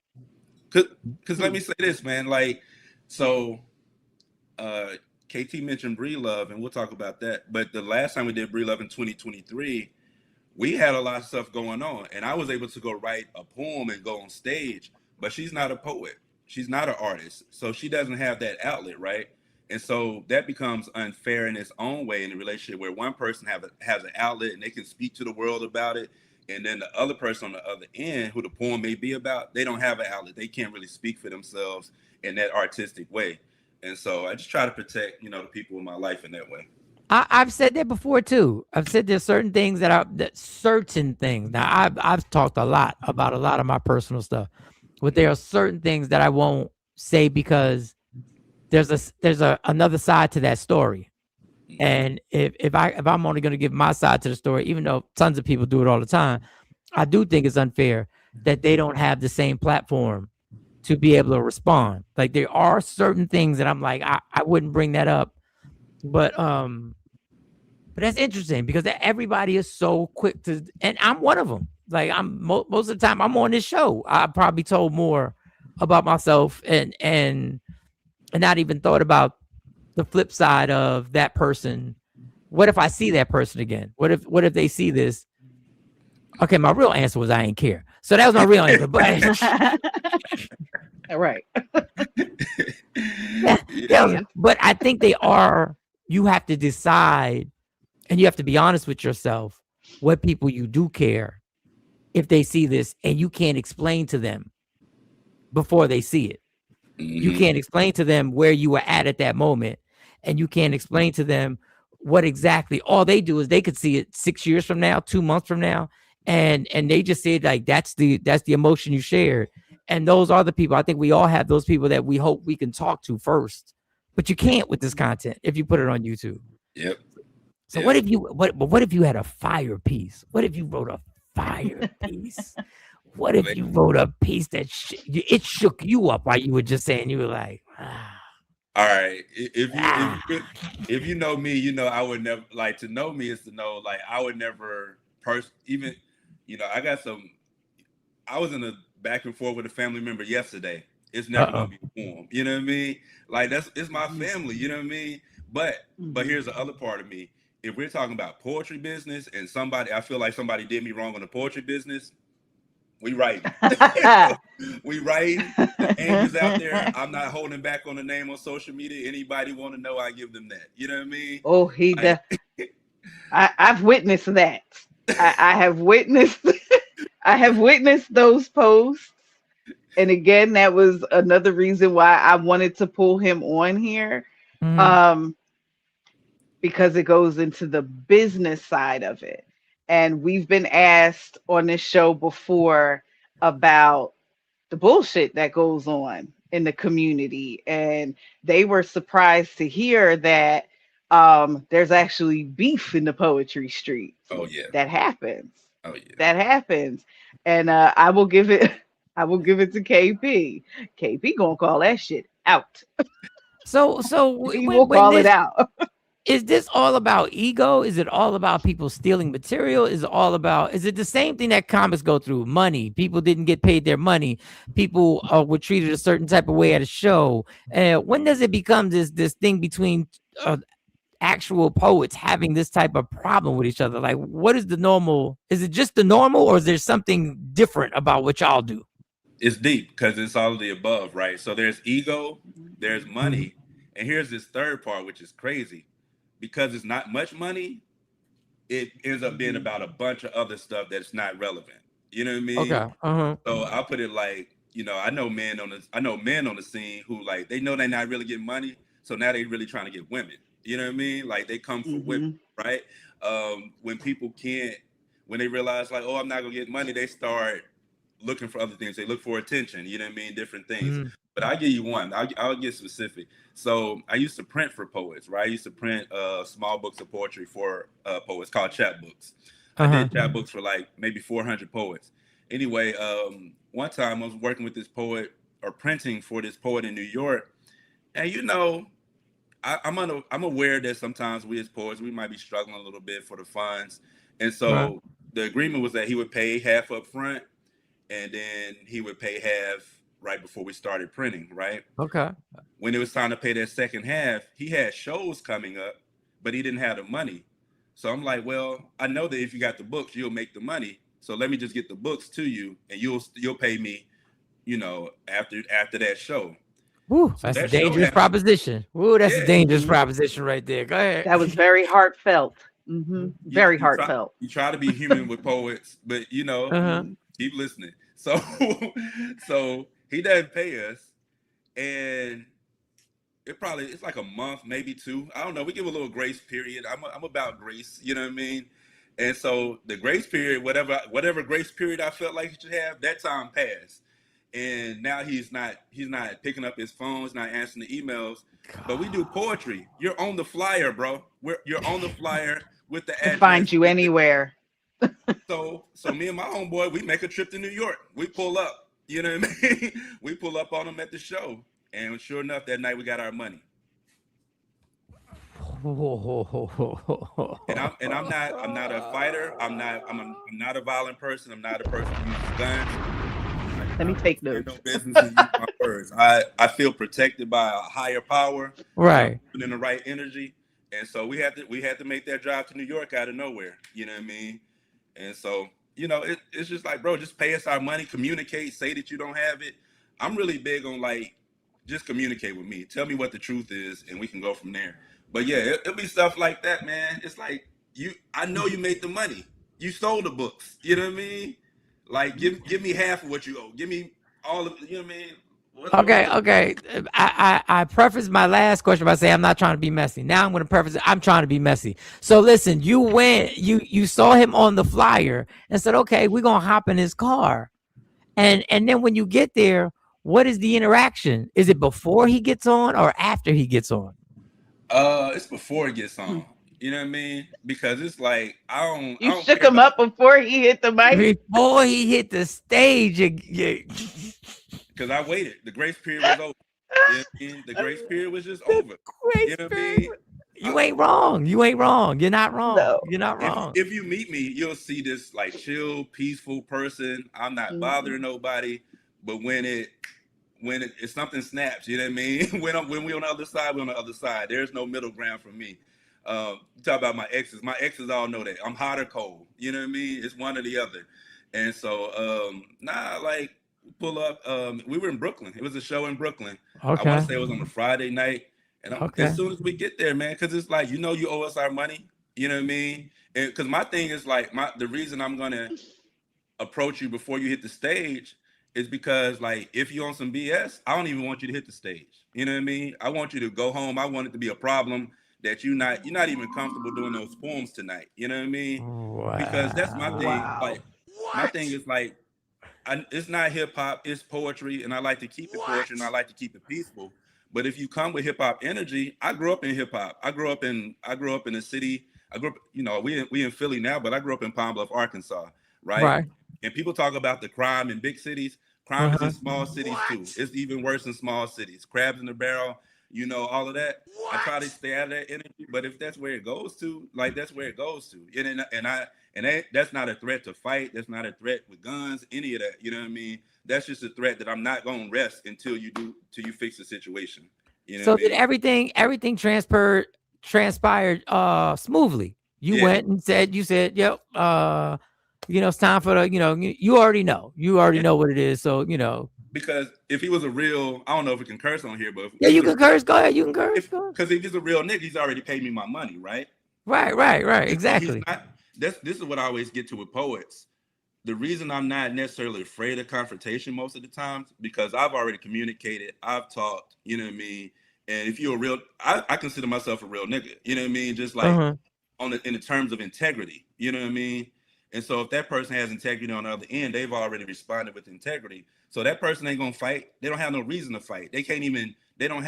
because let me say this, man, like, so KT mentioned Bree Love, and we'll talk about that. But the last time we did Bree Love in 2023, we had a lot of stuff going on, and I was able to go write a poem and go on stage, but she's not a poet. She's not an artist. So she doesn't have that outlet, right? And so that becomes unfair in its own way in a relationship where one person has an outlet and they can speak to the world about it. And then the other person on the other end, who the poem may be about, they don't have an outlet. They can't really speak for themselves in that artistic way. And so I just try to protect, the people in my life in that way. I've said that before too. I've said there's certain things certain things. Now I've talked a lot about a lot of my personal stuff, but there are certain things that I won't say because there's another side to that story. And if I'm only going to give my side to the story, even though tons of people do it all the time, I do think it's unfair that they don't have the same platform to be able to respond. Like there are certain things that I'm like, I wouldn't bring that up, but that's interesting because everybody is so quick to, and I'm one of them. Like I'm most of the time I'm on this show, I probably told more about myself and not even thought about the flip side of that person. What if I see that person again? What if they see this? Okay, my real answer was I ain't care. So that was my real answer. But right. yeah. But I think you have to decide and you have to be honest with yourself what people you do care if they see this, and you can't explain to them before they see it. You can't explain to them where you were at that moment, and you can't explain to them what exactly. All they do is they could see it 6 years from now, 2 months from now, and they just say like that's the emotion you shared. And those are the people. I think we all have those people that we hope we can talk to first, but you can't with this content if you put it on YouTube. Yep. So what if you had a fire piece? What if you wrote a fire piece? What if you wrote a piece that it shook you up while you were just saying, you were like, ah. All right. If you know me, I would never, like, to know me is to know, like, I would never even, I was in a back and forth with a family member yesterday. It's never gonna be formed. You know what I mean? Like it's my family, you know what I mean? But here's the other part of me. If we're talking about poetry business and I feel like somebody did me wrong on the poetry business, we write. We write. The anchors out there. I'm not holding back on the name on social media. Anybody want to know, I give them that. You know what I mean? Oh, I've witnessed that. I have witnessed those posts. And again, that was another reason why I wanted to pull him on here. Because it goes into the business side of it. And we've been asked on this show before about the bullshit that goes on in the community, and they were surprised to hear that there's actually beef in the poetry streets. Oh yeah. That happens. Oh yeah. That happens. And I will give it I will give it to KP. KP gonna call that shit out. So He when will call it this out. is this all about ego? Is it all about people stealing material? Is it the same thing that comics go through? Money. People didn't get paid their money. People were treated a certain type of way at a show. When does it become this thing between actual poets having this type of problem with each other? Like, what is the normal? Is it just the normal, or is there something different about what y'all do? It's deep because it's all of the above, right? So there's ego, there's money, and here's this third part, which is crazy. Because it's not much money, it ends up being about a bunch of other stuff that's not relevant. You know what I mean? Okay. So I'll put it like, I know men on the scene who, like, they know they're not really getting money, so now they really trying to get women. You know what I mean? Like, they come for women, right? When they realize, like, oh, I'm not gonna get money, they start looking for other things. They look for attention. You know what I mean? Different things. But I'll give you one. I'll get specific. So I used to print for poets, right? I used to print small books of poetry for poets called chapbooks. I did chapbooks for like maybe 400 poets. Anyway, one time I was working with this poet, or printing for this poet in New York, and I'm aware that sometimes we as poets, we might be struggling a little bit for the funds, and so the agreement was that he would pay half up front, and then he would pay half right before we started printing, right? Okay. When it was time to pay that second half, he had shows coming up, but he didn't have the money. So I'm like, well, I know that if you got the books, you'll make the money. So let me just get the books to you, and you'll pay me, after that show. Woo, So that's that a dangerous proposition. Woo, that's a dangerous proposition right there. Go ahead. That was very heartfelt. Very heartfelt. You try to be human with poets, but keep listening. So he doesn't pay us, and it's like a month, maybe two. I don't know. We give a little grace period. I'm about grace, you know what I mean? And so the grace period, whatever grace period I felt like he should have, that time passed. And now he's not picking up his phone, he's not answering the emails. God. But we do poetry. You're on the flyer, bro. You're on the flyer with the address. To find you anywhere. So me and my homeboy, we make a trip to New York. We pull up, you know what I mean? We pull up on him at the show, and sure enough, that night we got our money. And I'm not a fighter. I'm not a violent person. I'm not a person who uses guns. Let me take notes. No business to use my words. I feel protected by a higher power, right? In the right energy, and so we had to make that drive to New York out of nowhere. You know what I mean? And so, it's just like, bro, just pay us our money, communicate, say that you don't have it. I'm really big on, like, just communicate with me. Tell me what the truth is, and we can go from there. But yeah, it'll be stuff like that, man. It's like, I know you made the money. You sold the books. You know what I mean? Like, give me half of what you owe. Give me all of, you know what I mean? Okay. I prefaced my last question by saying I'm not trying to be messy. Now I'm going to preface it. I'm trying to be messy. So listen, you saw him on the flyer and said, okay, we're going to hop in his car. And then when you get there, what is the interaction? Is it before he gets on or after he gets on? It's before he gets on. You know what I mean? Because it's like, I don't shook him up before he hit the mic? Before he hit the stage. Because I waited. The grace period was over. You know what I mean? The grace period was just over. You know what I mean? You ain't wrong. You're not wrong. No. You're not wrong. If you meet me, you'll see this, like, chill, peaceful person. I'm not bothering nobody. But when if something snaps, you know what I mean? When we on the other side, we're on the other side. There's no middle ground for me. Talk about my exes. My exes all know that. I'm hot or cold. You know what I mean? It's one or the other. And so, pull up. We were in Brooklyn. It was a show in Brooklyn. Okay. I want to say it was on a Friday night. And as soon as we get there, man, because it's like, you owe us our money. You know what I mean? And because my thing is, like, the reason I'm going to approach you before you hit the stage is because, like, if you on some BS, I don't even want you to hit the stage. You know what I mean? I want you to go home. I want it to be a problem that you're not even comfortable doing those poems tonight. You know what I mean? Wow. Because that's my thing. Like, my thing is, like, it's not hip hop, it's poetry, and I like to keep it poetry, and I like to keep it peaceful. But if you come with hip hop energy, I grew up in hip hop. I grew up in the city. I grew up, we in Philly now, but I grew up in Pine Bluff, Arkansas, right? Right. And people talk about the crime in big cities. Crime is in small cities too. It's even worse in small cities. Crabs in the barrel, all of that. I try to stay out of that energy, but if that's where it goes to, like that's where it goes to. That's not a threat to fight. That's not a threat with guns, any of that. You know what I mean? That's just a threat that I'm not gonna rest until you fix the situation. You know So what I did mean? everything transpired smoothly? You went and you said, yep, it's time for the, you already know. You already know what it is. So, Because if he was a real, I don't know if we can curse on here, but yeah, you can curse. Go ahead, you can curse. Because if he's a real nigga, he's already paid me my money, right? Right. And Exactly. so he's not. This is what I always get to with poets. The reason I'm not necessarily afraid of confrontation most of the times, because I've already communicated, I've talked, you know what I mean? And if you're a real, I consider myself a real nigga, you know what I mean? Just like in the terms of integrity, you know what I mean? And so if that person has integrity on the other end, they've already responded with integrity. So that person ain't gonna fight. They don't have no reason to fight. They can't even, they just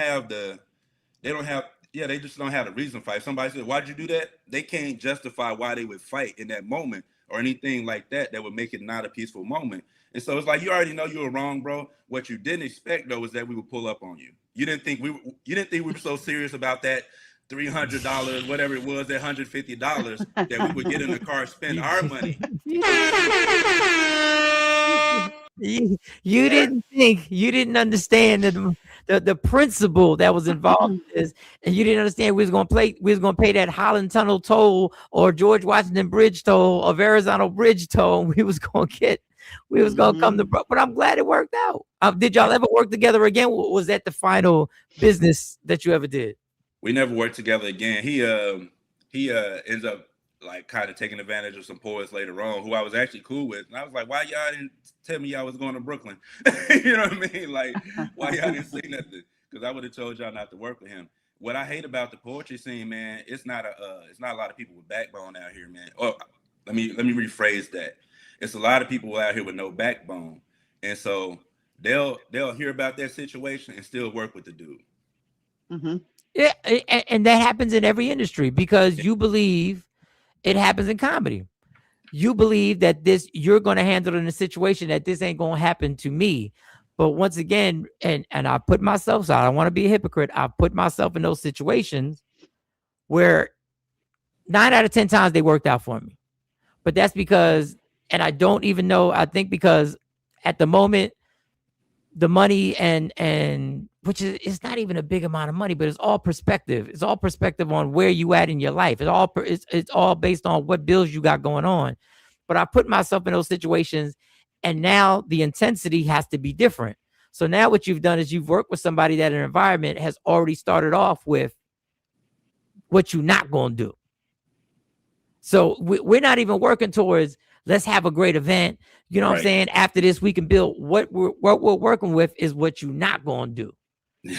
don't have the reason to fight. If somebody says, why'd you do that? They can't justify why they would fight in that moment or anything like that would make it not a peaceful moment. And so it's like, you already know you were wrong, bro. What you didn't expect though is that we would pull up on you. You didn't think we were so serious about that $300, whatever it was, that $150 that we would get in the car, spend our money. You didn't understand the principle that was involved in this, and you didn't understand we was gonna pay that Holland Tunnel toll or George Washington Bridge toll or Verrazano Bridge toll. And we was gonna come to, but I'm glad it worked out. Did y'all ever work together again? Was that the final business that you ever did? We never worked together again. He ends up like kind of taking advantage of some poets later on who I was actually cool with. And I was like, why y'all didn't tell me y'all was going to Brooklyn? You know what I mean? Like, why y'all didn't say nothing? Because I would have told y'all not to work with him. What I hate about the poetry scene, man, it's not a lot of people with backbone out here, man. Oh, let me rephrase that. It's a lot of people out here with no backbone. And so they'll hear about that situation and still work with the dude. Mm-hmm. Yeah, and that happens in every industry because you believe it happens in comedy. You believe that you're going to handle it in a situation that this ain't going to happen to me. But once again, and I put myself, so I don't want to be a hypocrite. I put myself in those situations where 9 out of 10 times they worked out for me. But that's because, and I don't even know, I think because at the moment, the money and which is, it's not even a big amount of money, but it's all perspective. It's all perspective on where you at in your life. It's all based on what bills you got going on. But I put myself in those situations, and now the intensity has to be different. So now what you've done is you've worked with somebody that an environment has already started off with what you're not going to do. So we're not even working towards, let's have a great event. You know what I'm saying? After this, we can build what we're working with is what you're not going to do.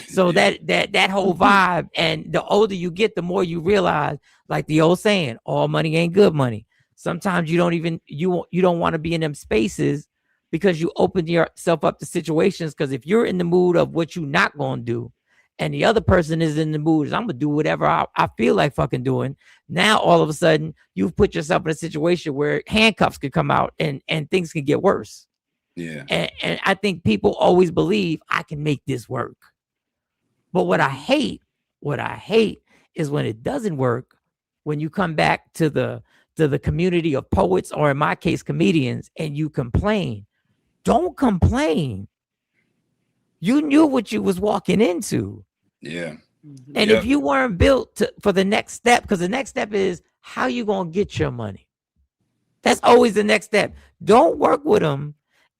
So that whole vibe, and the older you get, the more you realize, like the old saying, all money ain't good money. Sometimes you don't want to be in them spaces because you open yourself up to situations. Because if you're in the mood of what you're not going to do, and the other person is in the mood, I'm going to do whatever I feel like fucking doing. Now, all of a sudden, you've put yourself in a situation where handcuffs could come out and things can get worse. Yeah. And I think people always believe I can make this work. But what I hate is when it doesn't work, when you come back to the community of poets, or in my case, comedians, and you complain. Don't complain. You knew what you was walking into. Yeah. And if you weren't built for the next step, because the next step is how you going to get your money. That's always the next step. Don't work with them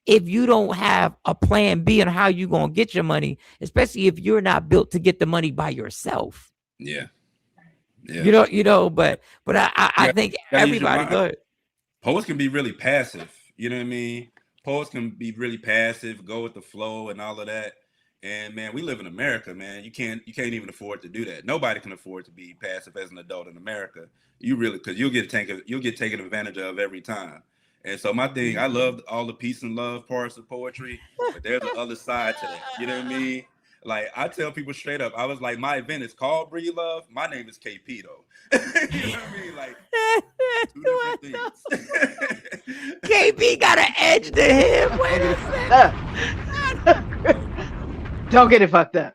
if you don't have a plan B on how you going to get your money, especially if you're not built to get the money by yourself. Yeah. But I think everybody good. Poets can be really passive. You know what I mean? Poets can be really passive, go with the flow and all of that. And man, we live in America, man. You can't even afford to do that. Nobody can afford to be passive as an adult in America. You really, because you'll get taken advantage of every time. And so my thing, I loved all the peace and love parts of poetry, but there's the other side to that. You know what I mean? Like I tell people straight up, I was like, my event is called Breathe Love. My name is KP though. You know what I mean? Like two different things. KB got an edge to him. Wait a second. Don't get it fucked up.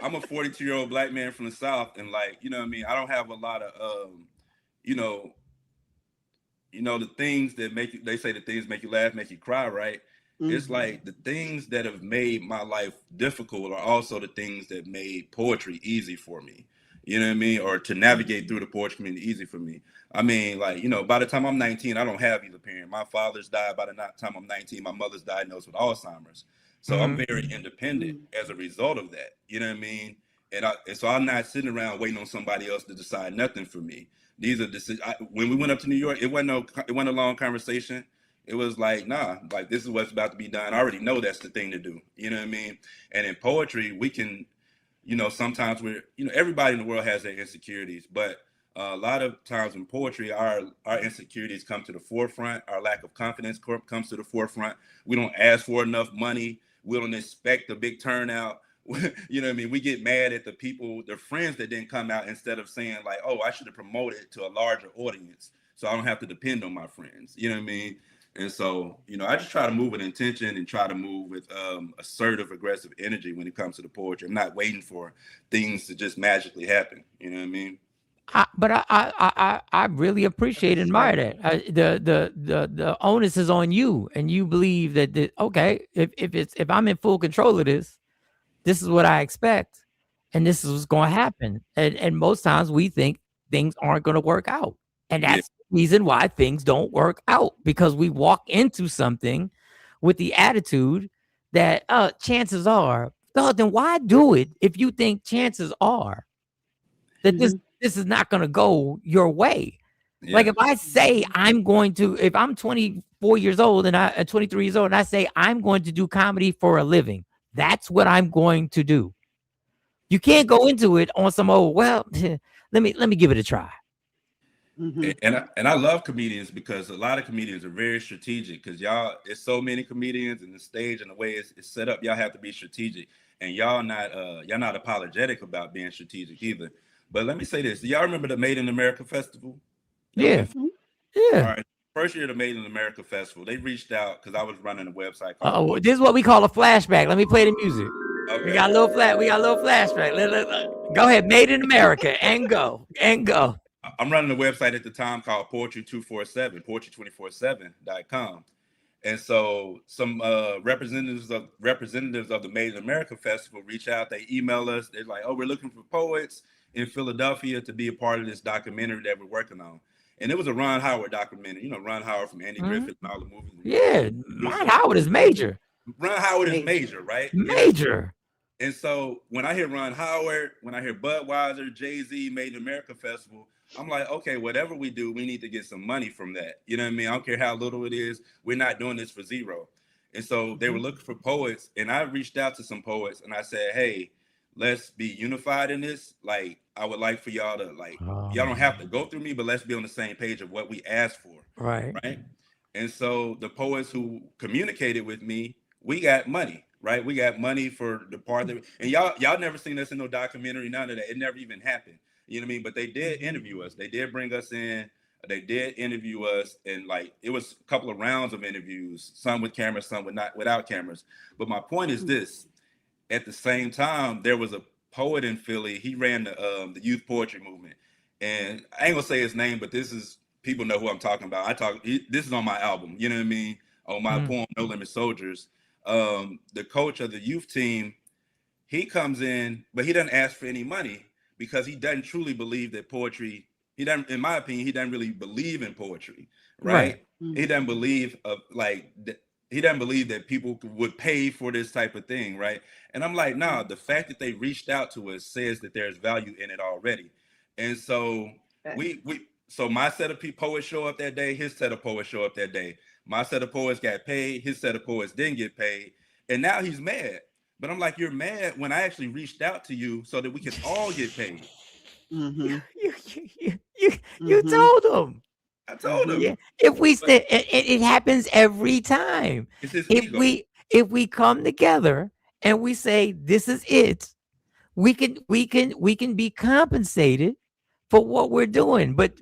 I'm a 42-year-old black man from the South, and like, you know what I mean? I don't have a lot of you know, the things that make you, they say the things make you laugh, make you cry, right? It's like the things that have made my life difficult are also the things that made poetry easy for me. You know what I mean? Or to navigate through the poetry community easy for me. I mean, like, by the time I'm 19, I don't have either parent. My father's died by the time I'm 19. My mother's diagnosed with Alzheimer's. So I'm very independent as a result of that. You know what I mean? And so I'm not sitting around waiting on somebody else to decide nothing for me. These are decisions. When we went up to New York, it wasn't a long conversation. It was like, nah, like this is what's about to be done. I already know that's the thing to do. You know what I mean? And in poetry, we can, sometimes everybody in the world has their insecurities, but a lot of times in poetry, our insecurities come to the forefront. Our lack of confidence comes to the forefront. We don't ask for enough money. We don't expect a big turnout. You know what I mean? We get mad at the friends that didn't come out, instead of saying like, oh, I should have promoted to a larger audience so I don't have to depend on my friends. You know what I mean? And so, I just try to move with intention and try to move with assertive, aggressive energy when it comes to the poetry. I'm not waiting for things to just magically happen. You know what I mean? But I really appreciate and admire that. The onus is on you, and you believe that okay, if I'm in full control of this is what I expect, and this is what's going to happen. And most times we think things aren't going to work out, and that's the reason why things don't work out, because we walk into something with the attitude that chances are. Then why do it if you think chances are that this is not going to go your way? Yeah. Like if I say if I'm 24 years old and 23 years old, and I say I'm going to do comedy for a living, that's what I'm going to do. You can't go into it on some let me give it a try. And I love comedians, because a lot of comedians are very strategic, because there's so many comedians, and the stage and the way it's set up, y'all have to be strategic, and y'all not apologetic about being strategic either. But let me say this: do y'all remember the Made in America Festival? Yeah. All right. First year of the Made in America Festival, they reached out because I was running a website called. This is what we call a flashback. Let me play the music. Okay. We got a little flashback. Go ahead, Made in America, and go. I'm running a website at the time called Poetry247, Poetry247.com. And so some representatives of the Made in America Festival reach out. They email us. They're like, oh, we're looking for poets in Philadelphia to be a part of this documentary that we're working on. And it was a Ron Howard documentary. Ron Howard from Andy Griffith and all the movies. Yeah, Ron Howard is major. Ron Howard is major, right? Major. And so when I hear Ron Howard, when I hear Budweiser, Jay-Z, Made in America Festival, I'm like, okay, whatever we do, we need to get some money from that. You know what I mean? I don't care how little it is. We're not doing this for zero. And so they were looking for poets, and I reached out to some poets, and I said, hey, let's be unified in this. Like, I would like for y'all to, y'all don't have to go through me, but let's be on the same page of what we asked for. Right. And so the poets who communicated with me, we got money, right? We got money for the part that, and y'all never seen us in no documentary, none of that. It never even happened. You know what I mean? But they did interview us. They did bring us in. They did interview us, and it was a couple of rounds of interviews, some with cameras, some without cameras. But my point is this: at the same time, there was a poet in Philly. He ran the youth poetry movement, and I ain't gonna say his name, but people know who I'm talking about. This is on my album. You know what I mean? On my poem, No Limit Soldiers. The coach of the youth team, he comes in, but he doesn't ask for any money, because he doesn't truly believe that poetry, in my opinion, he doesn't really believe in poetry, right? He doesn't believe he doesn't believe that people would pay for this type of thing, right? And I'm like, nah, the fact that they reached out to us says that there's value in it already. And so so my set of poets show up that day, his set of poets show up that day. My set of poets got paid, his set of poets didn't get paid, and now he's mad. But I'm like, you're mad when I actually reached out to you so that we can all get paid. You told him. I told him. Yeah, if we stay, it happens every time. It's his If ego. we come together and we say this is it, we can be compensated for what we're doing. But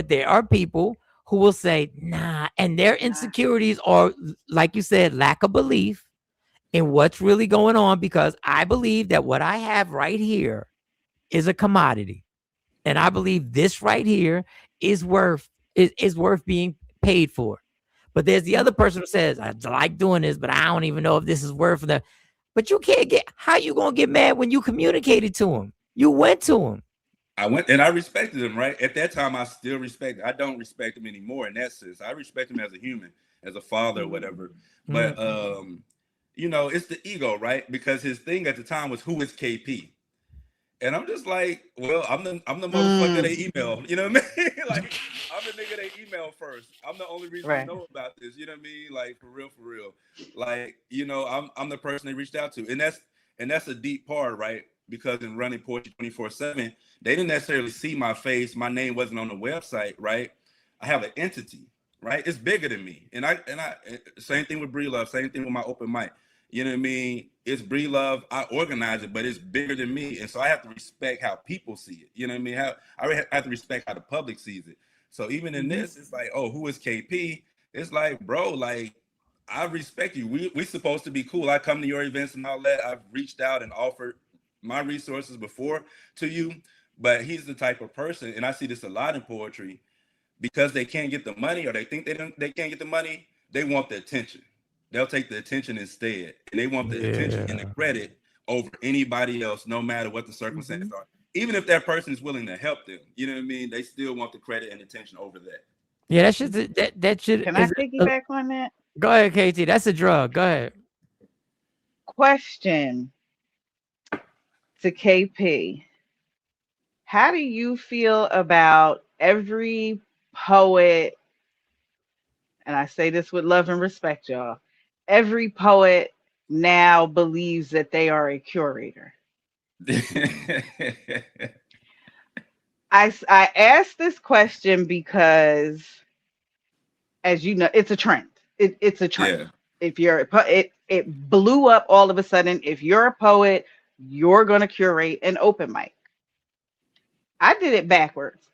there are people who will say nah, and their insecurities are, like you said, lack of belief in what's really going on. Because I believe that what I have right here is a commodity. And I believe this right here is worth being paid for. But there's the other person who says, I like doing this, but I don't even know if this is worth the. But you can't get, how you gonna get mad when you communicated to him? You went to him. I went and I respected him, right? At that time, I still I don't respect him anymore in that sense. I respect him as a human, as a father or whatever. But it's the ego, right? Because his thing at the time was, who is KP? And I'm just like, well, I'm the motherfucker they email. You know what I mean? Like, I'm the nigga they email first. I'm the only reason they know about this. You know what I mean? Like, for real. Like, I'm the person they reached out to. And that's a deep part, right? Because in running Poetry 24/7, they didn't necessarily see my face. My name wasn't on the website, right? I have an entity, right? It's bigger than me. And I same thing with Bree Love, same thing with my open mic. You know what I mean? It's Bree Love. I organize it, but it's bigger than me. And so I have to respect how people see it. You know what I mean? I have to respect how the public sees it. So even in this, it's like, oh, who is KP? It's like, bro, like, I respect you. We supposed to be cool. I come to your events and all that. I've reached out and offered my resources before to you, but he's the type of person, and I see this a lot in poetry, because they can't get the money, or they think they can't get the money, they want the attention. They'll take the attention instead, and they want the attention and the credit over anybody else, no matter what the circumstances are. Even if that person is willing to help them, you know what I mean? They still want the credit and attention over that. Yeah, that should Can I piggyback on that? Go ahead, KT. That's a drug. Go ahead. Question to KP. How do you feel about every poet, and I say this with love and respect, y'all, every poet now believes that they are a curator? I asked this question because, as you know, it's a trend. It's a trend. Yeah. If you're it blew up all of a sudden. If you're a poet, you're going to curate an open mic. I did it backwards.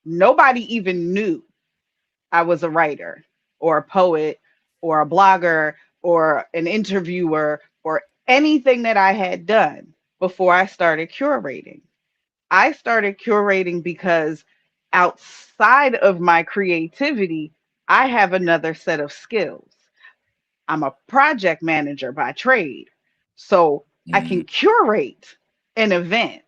Nobody even knew I was a writer or a poet or a blogger or an interviewer or anything that I had done before I started curating. I started curating because outside of my creativity, I have another set of skills. I'm a project manager by trade, so I can curate an event.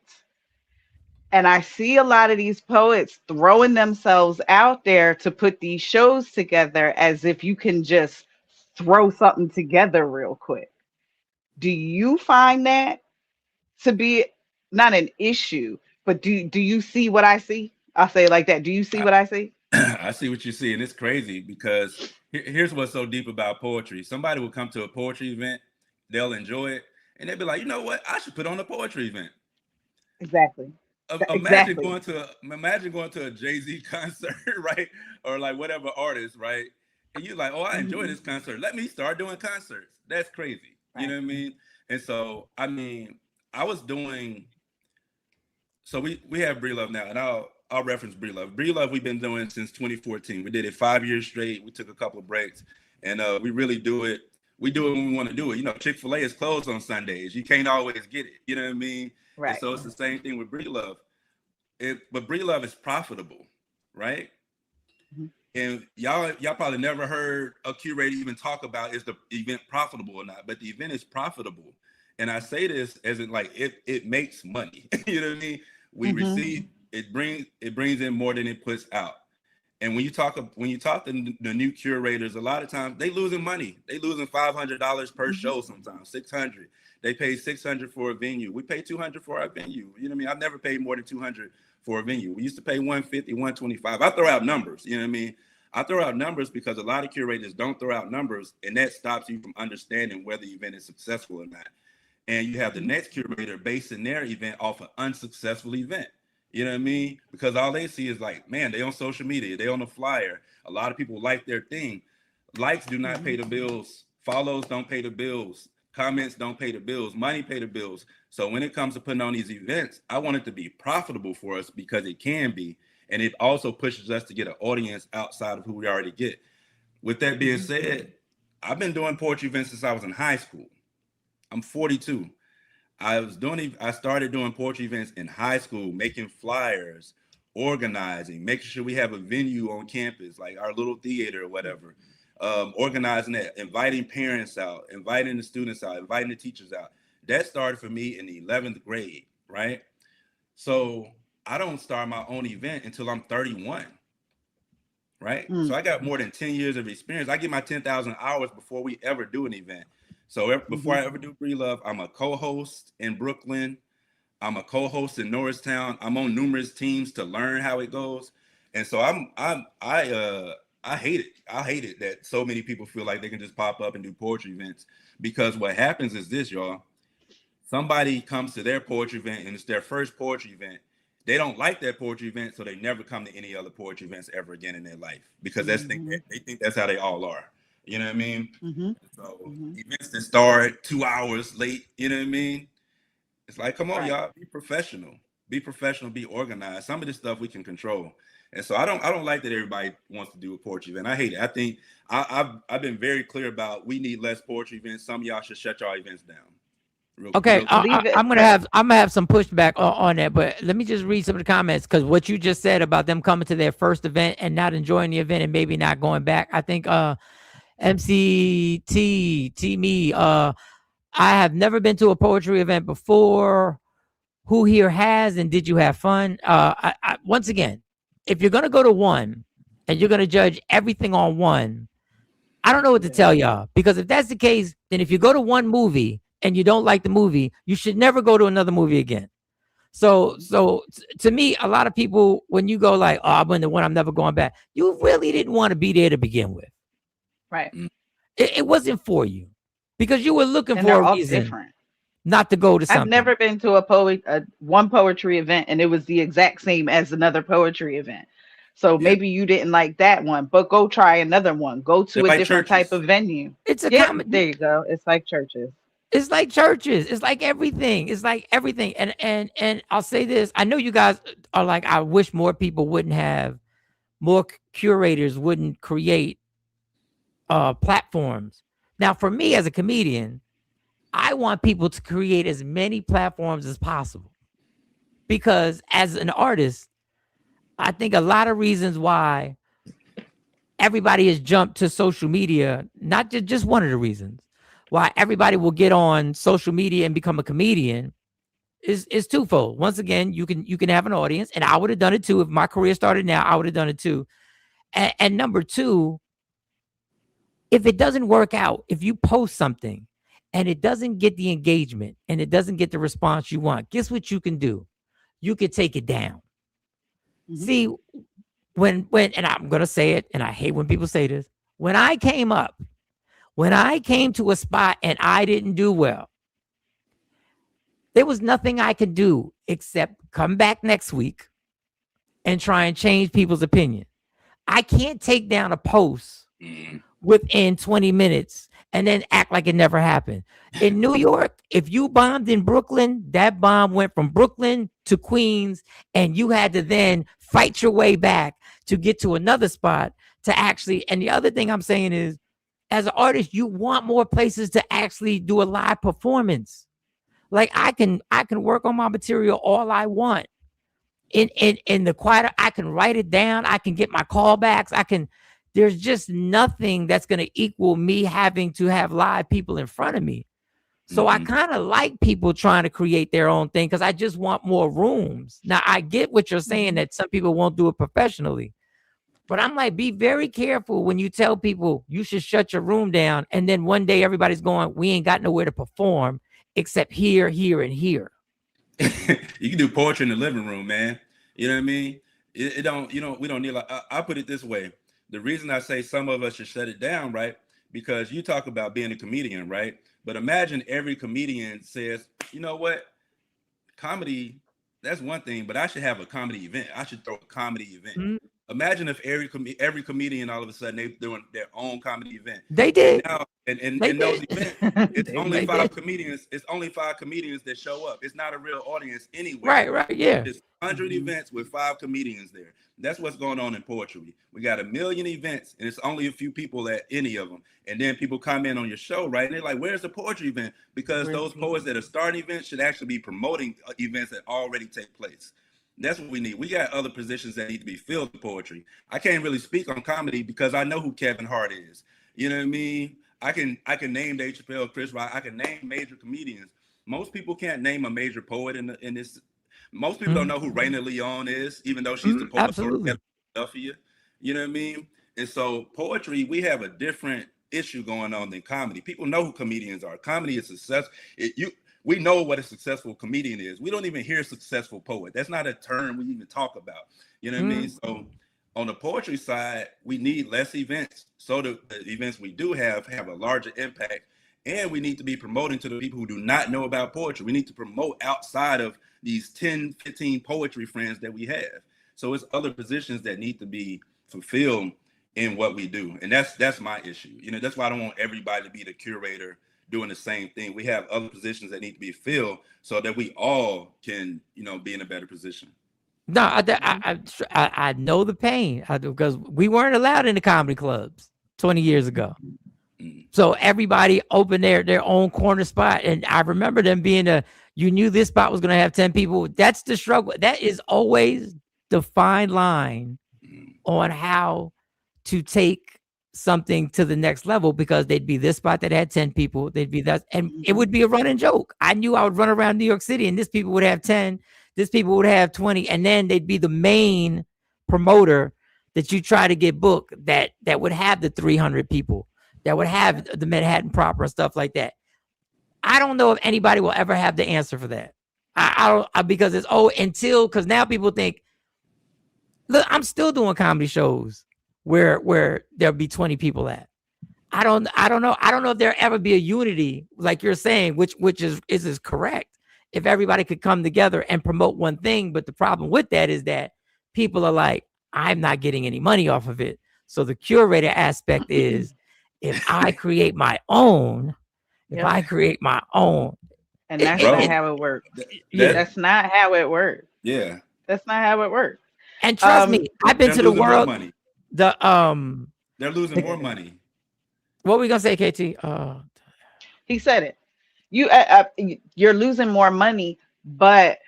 And I see a lot of these poets throwing themselves out there to put these shows together as if you can just throw something together real quick. Do you find that to be not an issue, but do you see what I see? I'll say it like that. Do you see what I see? I see what you see, and it's crazy because here's what's so deep about poetry. Somebody will come to a poetry event, they'll enjoy it, and they'll be like, you know what? I should put on a poetry event. Exactly. Imagine going to a Jay-Z concert, right? Or like whatever artist, right? And you're like, oh, I enjoy this concert. Let me start doing concerts. That's crazy. Right. You know what I mean? And so, I mean, I was doing, so we have Bree Love now, and I'll reference Bree Love. Bree Love we've been doing since 2014. We did it 5 years straight. We took a couple of breaks, and we really do it. We do it when we want to do it. You know, Chick-fil-A is closed on Sundays. You can't always get it. You know what I mean? Right. And so it's the same thing with Bree Love. But Bree Love is profitable, right? Mm-hmm. And y'all probably never heard a curator even talk about, is the event profitable or not? But the event is profitable. And I say this as in like it makes money. You know what I mean? We receive, it brings in more than it puts out. And when you talk to the new curators, a lot of times they losing money. They losing $500 per show sometimes, $600. They pay $600 for a venue. We pay $200 for our venue. You know what I mean? I've never paid more than $200 for a venue. We used to pay $150, $125. I throw out numbers. You know what I mean? I throw out numbers because a lot of curators don't throw out numbers, and that stops you from understanding whether the event is successful or not. And you have the next curator basing their event off an unsuccessful event. You know what I mean? Because all they see is like, man, they on social media, they on the flyer. A lot of people like their thing. Likes do not pay the bills. Follows don't pay the bills. Comments don't pay the bills. Money pay the bills. So when it comes to putting on these events, I want it to be profitable for us because it can be. And it also pushes us to get an audience outside of who we already get. With that being said, I've been doing poetry events since I was in high school. I'm 42. I started doing poetry events in high school, making flyers, organizing, making sure we have a venue on campus, like our little theater or whatever. Organizing that, inviting parents out, inviting the students out, inviting the teachers out. That started for me in the 11th grade, right? So I don't start my own event until I'm 31, right? So I got more than 10 years of experience. I get my 10,000 hours before we ever do an event. So before I ever do Bree Love, I'm a co-host in Brooklyn. I'm a co-host in Norristown. I'm on numerous teams to learn how it goes. And so I hate it. I hate it that so many people feel like they can just pop up and do poetry events, because what happens is this, y'all. Somebody comes to their poetry event and it's their first poetry event. They don't like that poetry event, so they never come to any other poetry events ever again in their life, because they think that's how they all are. You know what I mean? So events that start 2 hours late, you know what I mean? It's like, come on, y'all, be professional, be organized. Some of this stuff we can control. And so I don't like that everybody wants to do a poetry event. I hate it. I think I've been very clear about we need less poetry events. Some of y'all should shut y'all events down. Okay, I'm gonna have some pushback on that, but let me just read some of the comments, because what you just said about them coming to their first event and not enjoying the event and maybe not going back. I think MCT me, I have never been to a poetry event before. Who here has, and did you have fun? Once again, if you're gonna go to one and you're gonna judge everything on one, I don't know what to tell y'all, because if that's the case, then if you go to one movie and you don't like the movie, you should never go to another movie again. So to me, a lot of people, when you go like, oh, I went to one, I'm never going back, you really didn't want to be there to begin with. Right. It wasn't for you, because you were looking And for they're a all reason different. not to go to something. I've never been to one poetry event and it was the exact same as another poetry event. So maybe you didn't like that one, but go try another one. Go to a different type of venue. It's a there you go. It's like churches. It's like churches. It's like everything. It's like everything. And I'll say this. I know you guys are like, I wish more people wouldn't have, more curators wouldn't create platforms. Now, for me as a comedian, I want people to create as many platforms as possible, because as an artist, I think a lot of reasons why everybody has jumped to social media, not just one of the reasons why everybody will get on social media and become a comedian is twofold. Once again, you can have an audience, and I would have done it too. If my career started now, I would have done it too. And number two, if it doesn't work out, if you post something and it doesn't get the engagement and it doesn't get the response you want, guess what you can do? You could take it down. See, when and I'm gonna say it, and I hate when people say this, when I came to a spot and I didn't do well, there was nothing I could do except come back next week and try and change people's opinion. I can't take down a post within 20 minutes and then act like it never happened. In New York, if you bombed in Brooklyn, that bomb went from Brooklyn to Queens, and you had to then fight your way back to get to another spot to actually. And the other thing I'm saying is, as an artist, you want more places to actually do a live performance. Like I can work on my material all I want. In the quiet, I can write it down. I can get my callbacks. There's just nothing that's going to equal me having to have live people in front of me. So I kind of like people trying to create their own thing, because I just want more rooms. Now, I get what you're saying, that some people won't do it professionally. But I'm like, be very careful when you tell people you should shut your room down, and then one day everybody's going, we ain't got nowhere to perform except here, here, and here. You can do poetry in the living room, man. You know what I mean? We don't need, like, I put it this way. The reason I say some of us should shut it down, right? Because you talk about being a comedian, right? But imagine every comedian says, you know what? Comedy That's one thing, but I should have a comedy event. I should throw a comedy event. Mhm. Imagine if every comedian all of a sudden they doing their own comedy event. They did. Now, and They those did. events, it's only They five did. comedians. It's only 5 comedians that show up. It's not a real audience anywhere. Right, right, yeah. It's 100 events with 5 comedians there. That's what's going on in poetry. We got 1 million events, and it's only a few people at any of them. And then people comment on your show, right? And they're like, "Where's the poetry event?" Because those poets that are starting events should actually be promoting events that already take place. That's what we need. We got other positions that need to be filled with poetry. I can't really speak on comedy because I know who Kevin Hart is. You know what I mean? I can name Dave Chappelle, Chris Rock. I can name major comedians. Most people can't name a major poet in this. Most people don't know who Raina Leon is, even though she's the poet Absolutely. of Philadelphia. You know what I mean? And so poetry, we have a different issue going on than comedy. People know who comedians are. Comedy is success. We know what a successful comedian is. We don't even hear successful poet. That's not a term we even talk about. You know what I mean? So on the poetry side, we need less events. So the events we do have a larger impact. And we need to be promoting to the people who do not know about poetry. We need to promote outside of these 10, 15 poetry friends that we have. So it's other positions that need to be fulfilled in what we do. And that's my issue. You know, that's why I don't want everybody to be the curator doing the same thing. We have other positions that need to be filled so that we all can, you know, be in a better position. No, I know the pain because we weren't allowed in the comedy clubs 20 years ago. So everybody opened their own corner spot. And I remember them being you knew this spot was going to have 10 people. That's the struggle. That is always the fine line on how to take something to the next level, because they'd be this spot that had 10 people. They'd be that, and it would be a running joke. I knew I would run around New York City and this people would have 10, this people would have 20. And then they'd be the main promoter that you try to get booked that would have the 300 people, that would have the Manhattan Proper and stuff like that. I don't know if anybody will ever have the answer for that. I don't, because it's because now people think, look, I'm still doing comedy shows where there'll be 20 people at. I don't know. I don't know if there'll ever be a unity, like you're saying, which is correct. If everybody could come together and promote one thing, but the problem with that is that people are like, I'm not getting any money off of it. So the curator aspect is, if I create my own, Yep. And that's not how it works. That's not how it works. Yeah. That's not how it works. And trust me, I've been to the world. Money. They're losing more money. What were we gonna say, KT? He said it. You're losing more money, but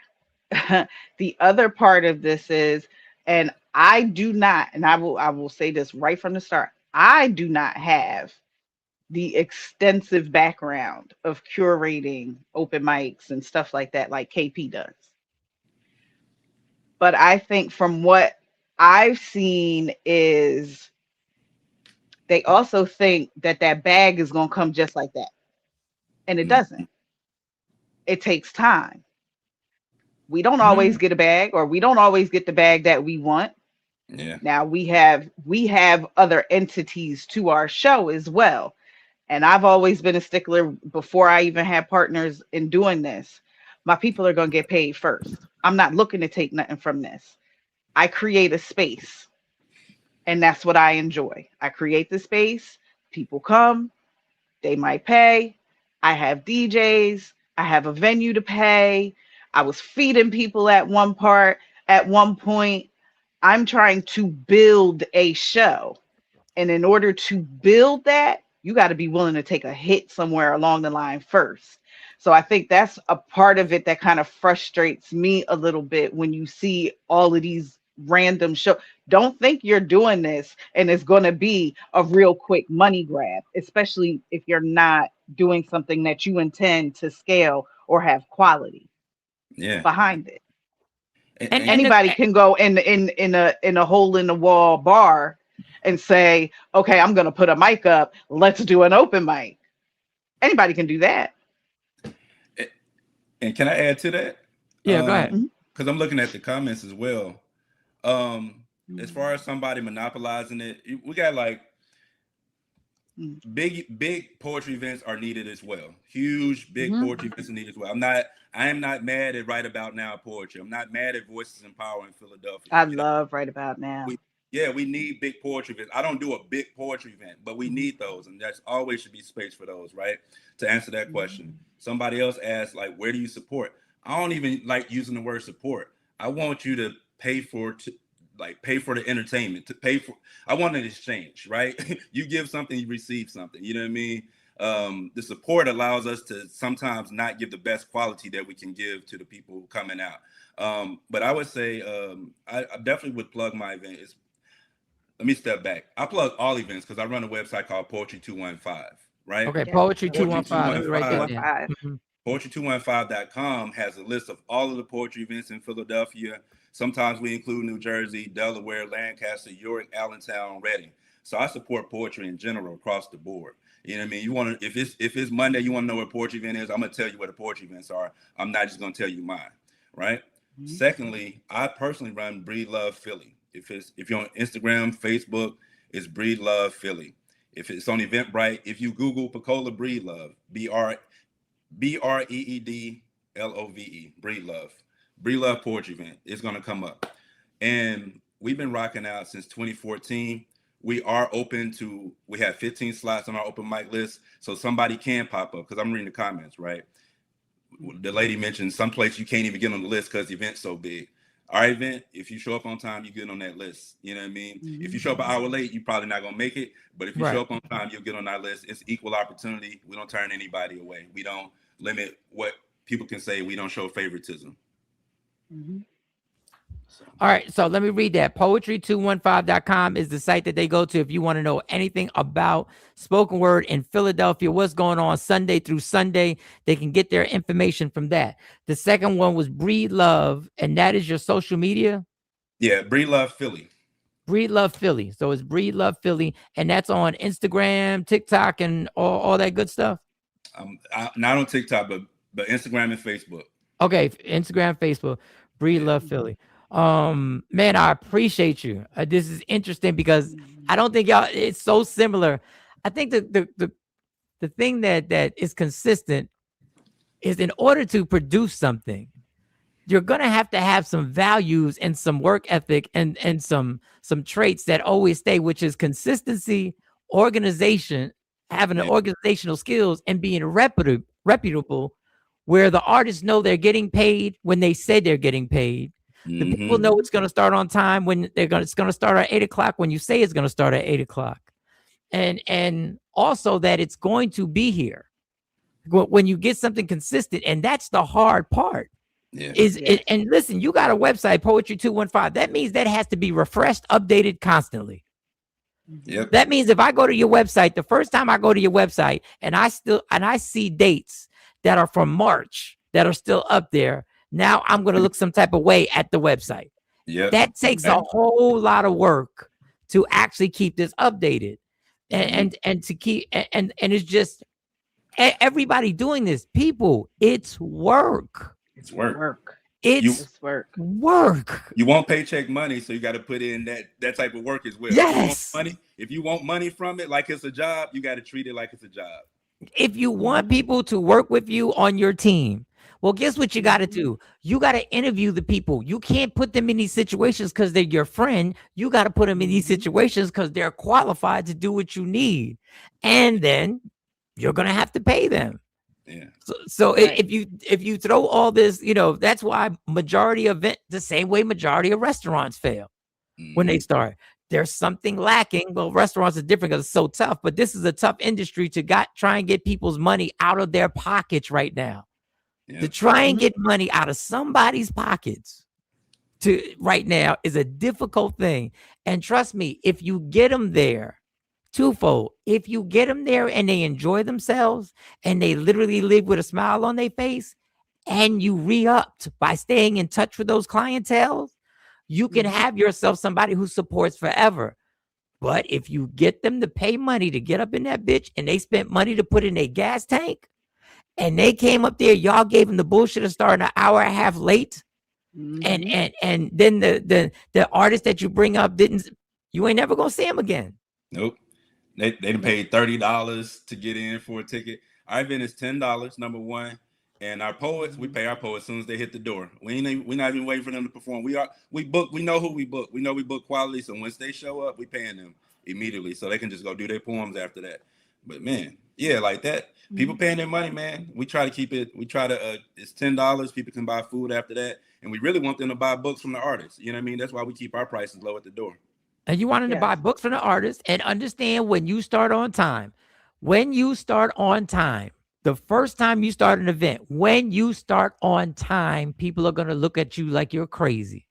the other part of this is, and I do not, and I will say this right from the start, I do not have the extensive background of curating open mics and stuff like that, like KP does. But I think from what I've seen is they also think that bag is going to come just like that. And it doesn't. It takes time. We don't always get a bag, or we don't always get the bag that we want. Yeah. Now we have other entities to our show as well. And I've always been a stickler before I even had partners in doing this. My people are going to get paid first. I'm not looking to take nothing from this. I create a space, and that's what I enjoy. I create the space. People come, they might pay. I have DJs. I have a venue to pay. I was feeding people at one point. I'm trying to build a show. And in order to build that, you got to be willing to take a hit somewhere along the line first. So I think that's a part of it that kind of frustrates me a little bit when you see all of these random shows. Don't think you're doing this and it's going to be a real quick money grab, especially if you're not doing something that you intend to scale or have quality behind it. And anybody can go in a hole in the wall bar and say, okay, I'm going to put a mic up. Let's do an open mic. Anybody can do that. And can I add to that? Yeah, go ahead. Because I'm looking at the comments as well. As far as somebody monopolizing it, we got like big poetry events are needed as well. Huge, big poetry events are needed as well. I am not mad at Right About Now poetry. I'm not mad at Voices in Power in Philadelphia. I love Right About Now. We need big poetry events. I don't do a big poetry event, but we need those, and there's always should be space for those, right? To answer that question, somebody else asked, like, where do you support? I don't even like using the word support. I want you to pay for the entertainment, I want an exchange, right? You give something, you receive something. You know what I mean? The support allows us to sometimes not give the best quality that we can give to the people coming out. But I would say I definitely would plug my event. Let me step back. I plug all events because I run a website called Poetry 215, right? Okay, Poetry 215. Let me write that down. Poetry215.com has a list of all of the poetry events in Philadelphia. Sometimes we include New Jersey, Delaware, Lancaster, York, Allentown, Reading. So I support poetry in general across the board. You know what I mean? You want to, if it's Monday, you want to know what a poetry event is, I'm gonna tell you what the poetry events are. I'm not just gonna tell you mine, right? Secondly, I personally run Breed Love Philly. If you're on Instagram, Facebook, it's Breed Love Philly. If it's on Eventbrite, if you Google Pecola Breed Love, BREEDLOVE, Breed Love. Breed Love Poetry Event is going to come up. And we've been rocking out since 2014. We are we have 15 slots on our open mic list. So somebody can pop up because I'm reading the comments, right? The lady mentioned someplace you can't even get on the list because the event's so big. Our event, if you show up on time, you get on that list. You know what I mean? If you show up an hour late, you're probably not going to make it. But if you show up on time, you'll get on our list. It's equal opportunity. We don't turn anybody away. We don't limit what people can say. We don't show favoritism. All right, so let me read that. Poetry215.com is the site that they go to if you want to know anything about spoken word in Philadelphia, what's going on Sunday through Sunday. They can get their information from that. The second one was Breed Love, and that is your social media? Yeah, Breed Love Philly. Breed Love Philly. So it's Breed Love Philly, and that's on Instagram, TikTok, and all that good stuff? Not on TikTok, but Instagram and Facebook. Okay, Instagram, Facebook, Breed Love Philly. Man, I appreciate you. This is interesting because I don't think y'all, it's so similar. I think the thing that is consistent is in order to produce something, you're gonna have to have some values and some work ethic and some traits that always stay, which is consistency, organization, having the organizational skills, and being reputable, where the artists know they're getting paid when they say they're getting paid. The people know it's going to start on time when it's going to start at 8 o'clock when you say it's going to start at 8 o'clock. And also that it's going to be here when you get something consistent. And that's the hard part. And listen, you got a website, Poetry215. That means that has to be refreshed, updated constantly. That means if I go to your website, the first time I go to your website and I see dates that are from March that are still up there, now I'm going to look some type of way at the website. That takes a whole lot of work to actually keep this updated and to keep, and it's just everybody doing this. People, it's work. It's work. It's work. You want paycheck money, so you got to put in that type of work as well. Yes. If you want money from it like it's a job, you got to treat it like it's a job. If you want people to work with you on your team, well, guess what you got to do? You got to interview the people. You can't put them in these situations because they're your friend. You got to put them in these situations because they're qualified to do what you need. And then you're going to have to pay them. So if you throw all this, that's why the same way majority of restaurants fail when they start. There's something lacking. Well, restaurants are different because it's so tough, but this is a tough industry to try and get people's money out of their pockets right now. To try and get money out of somebody's pockets right now is a difficult thing. And trust me, if you get them there, twofold. If you get them there and they enjoy themselves and they literally live with a smile on their face, and you re-upped by staying in touch with those clientele, you can have yourself somebody who supports forever. But if you get them to pay money to get up in that bitch and they spent money to put in a gas tank, and they came up there, y'all gave them the bullshit of starting an hour and a half late, and then the artist that you bring up you ain't never gonna see him again. Nope. They done paid $30 to get in for a ticket. Our event is $10, number one. And our poets, we pay our poets as soon as they hit the door. We're not even waiting for them to perform. We know who we book. We know we book quality. So once they show up, we paying them immediately. So they can just go do their poems after that. But man, yeah, like that. People paying their money, man. We try to keep it, it's $10. People can buy food after that. And we really want them to buy books from the artists. You know what I mean? That's why we keep our prices low at the door. And you want them to buy books from the artists and understand when you start on time. When you start on time, the first time you start an event, when you start on time, people are going to look at you like you're crazy.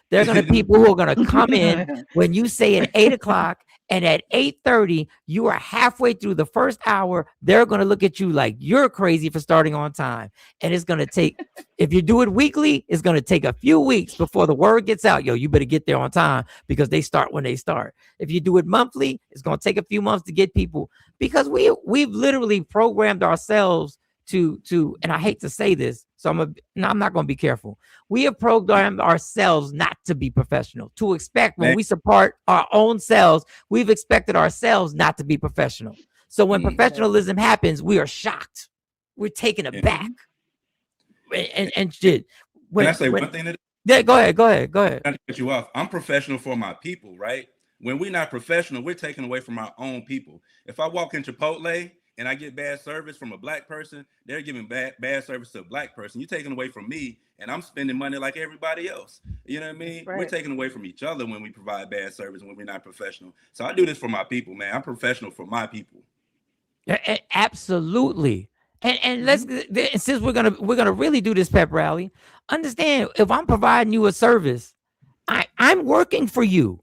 There are going to be people who are going to come in when you say at 8 o'clock, and at 8:30, you are halfway through the first hour. They're going to look at you like you're crazy for starting on time. And it's going to take, if you do it weekly, it's going to take a few weeks before the word gets out. Yo, you better get there on time because they start when they start. If you do it monthly, it's going to take a few months to get people, because we've literally programmed ourselves to, and I hate to say this, so I'm not going to be careful. We have programmed ourselves not to be professional, to expect when we support our own selves, we've expected ourselves not to be professional. So when professionalism happens, we are shocked. We're taken aback. And shit. Can I say one thing? Yeah, go ahead. Not to cut you off. I'm professional for my people, right? When we're not professional, we're taking away from our own people. If I walk in Chipotle and I get bad service from a black person, they're giving bad service to a black person. You're taking away from me, and I'm spending money like everybody else. You know what I mean? Right. We're taking away from each other when we provide bad service, when we're not professional. So I do this for my people, man. I'm professional for my people. Yeah, absolutely. And let's, since we're gonna really do this pep rally, understand, if I'm providing you a service, I'm working for you.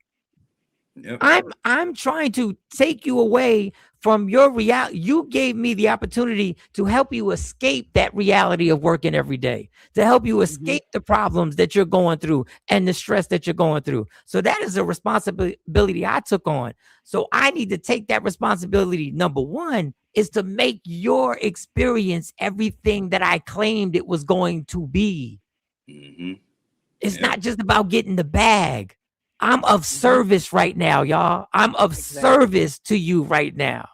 Yep. I'm trying to take you away from your reality. You gave me the opportunity to help you escape that reality of working every day, to help you escape the problems that you're going through and the stress that you're going through. So that is a responsibility I took on. So I need to take that responsibility. Number one is to make your experience everything that I claimed it was going to be. It's not just about getting the bag. I'm of service right now, y'all. I'm of service to you right now.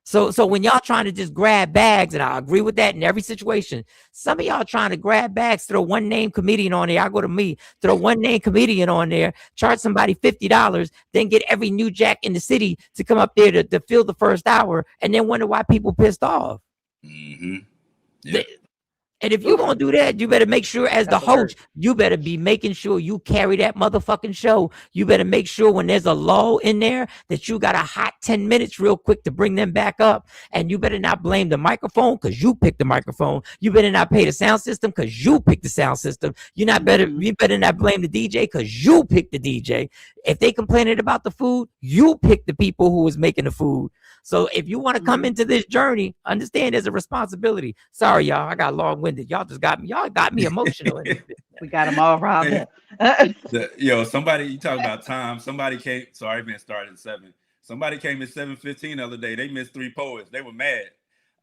So when y'all trying to just grab bags, and I agree with that in every situation, some of y'all trying to grab bags, throw one name comedian on there. I go to me, throw one name comedian on there, charge somebody $50, then get every new jack in the city to come up there to fill the first hour, and then wonder why people pissed off. Yeah. And if you're going to do that, you better make sure, as the host, you better be making sure you carry that motherfucking show. You better make sure when there's a lull in there that you got a hot 10 minutes real quick to bring them back up. And you better not blame the microphone because you picked the microphone. You better not pay the sound system because you picked the sound system. You better not blame the DJ because you picked the DJ. If they complaining about the food, you picked the people who was making the food. So if you want to come into this journey, understand there's a responsibility. Sorry, y'all, I got long-winded. Y'all got me emotional. We got them all wrong. Somebody, you talk about time. Somebody came, so our event started at 7. Somebody came at 7:15 the other day. They missed 3 poets. They were mad.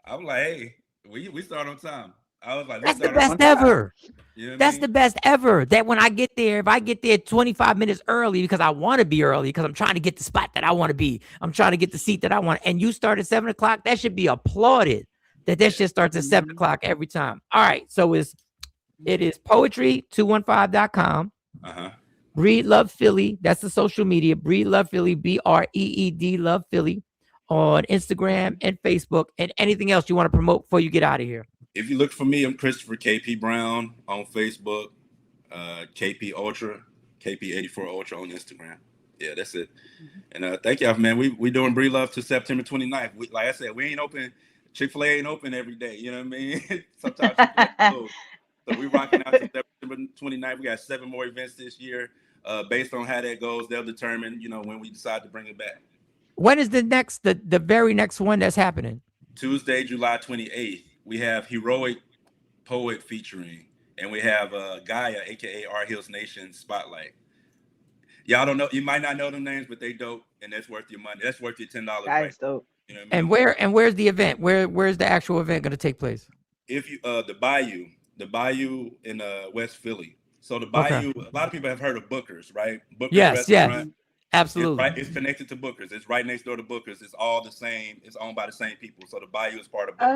I was like, hey, we start on time. I was like, that's the best ever. You know that's the best ever. That when I get there, if I get there 25 minutes early because I want to be early, because I'm trying to get the spot that I want to be, I'm trying to get the seat that I want, and you start at 7 o'clock, that should be applauded. That shit starts at 7 o'clock every time. All right, so it is poetry215.com. Breed Love Philly. That's the social media. Breed Love Philly. BREED Love Philly on Instagram and Facebook, and anything else you want to promote before you get out of here. If you look for me, I'm Christopher KP Brown on Facebook, KP Ultra, KP84 Ultra on Instagram. Yeah, that's it. And thank y'all, man. We doing Breed Love to September 29th. Like I said, we ain't open. Chick-fil-A ain't open every day. You know what I mean? Sometimes so we rocking out to September 29th. We got 7 more events this year. Based on how that goes, they'll determine, when we decide to bring it back. When is the very next one that's happening? Tuesday, July 28th. We have Heroic Poet featuring, and we have Gaia, aka R Hills Nation Spotlight. Y'all don't know, you might not know them names, but they dope, and that's worth your money. That's worth your $10. Guys, dope. You know what I mean? And where's the event? Where's the actual event going to take place? If you the Bayou in West Philly. So the Bayou, a lot of people have heard of Booker's, right? Booker's yes. Absolutely. It's connected to Booker's. It's right next door to Booker's. It's all the same. It's owned by the same people. So the Bayou is part of Booker's.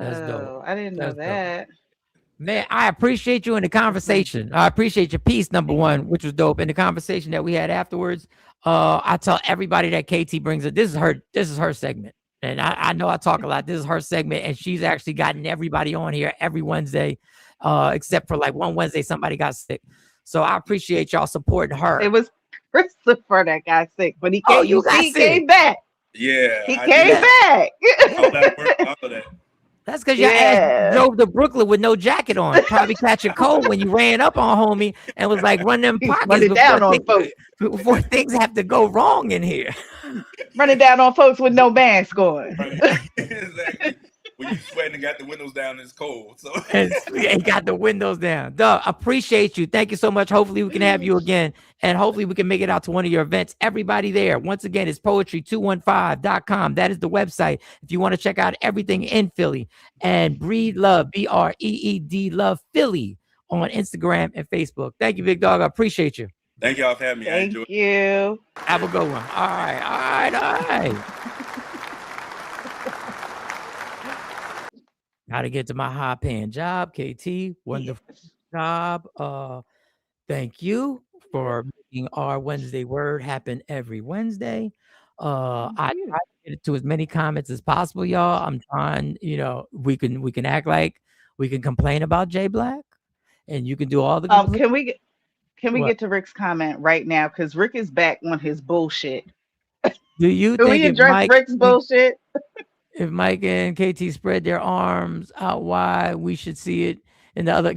That's dope. Oh, I didn't know That's dope. that. Man, I appreciate you in the conversation. I appreciate your piece, number one, which was dope. In the conversation that we had afterwards, I tell everybody that KT brings it. This is her segment. And I know I talk a lot. This is her segment, and she's actually gotten everybody on here every Wednesday, except for like one Wednesday somebody got sick. So I appreciate y'all supporting her. It was Christopher that got sick, but he came. He came back. Yeah, he came back. All of that. That's because your ass drove to Brooklyn with no jacket on. Probably catch a cold when you ran up on homie and was like, run them pockets before things have to go wrong in here. Running down on folks with no mask on. Exactly. When you sweating and got the windows down, it's cold. So he got the windows down. Duh, appreciate you. Thank you so much. Hopefully we can have you again. And hopefully we can make it out to one of your events. Everybody there. Once again, it's poetry215.com. That is the website. If you want to check out everything in Philly. And Breed Love, BREED Love Philly on Instagram and Facebook. Thank you, big dog. I appreciate you. Thank y'all for having me. Thank you. Have a good one. All right. Got to get to my high paying job. KT, wonderful job. Thank you for making our Wednesday word happen every Wednesday. I try to get to as many comments as possible, y'all. I'm trying, we can act like we can complain about Jay Black, and you can do all the can we get to Rick's comment right now? Because Rick is back on his bullshit. Do you Can think we address Rick's bullshit? If Mike and KT spread their arms out wide, we should see it in the other.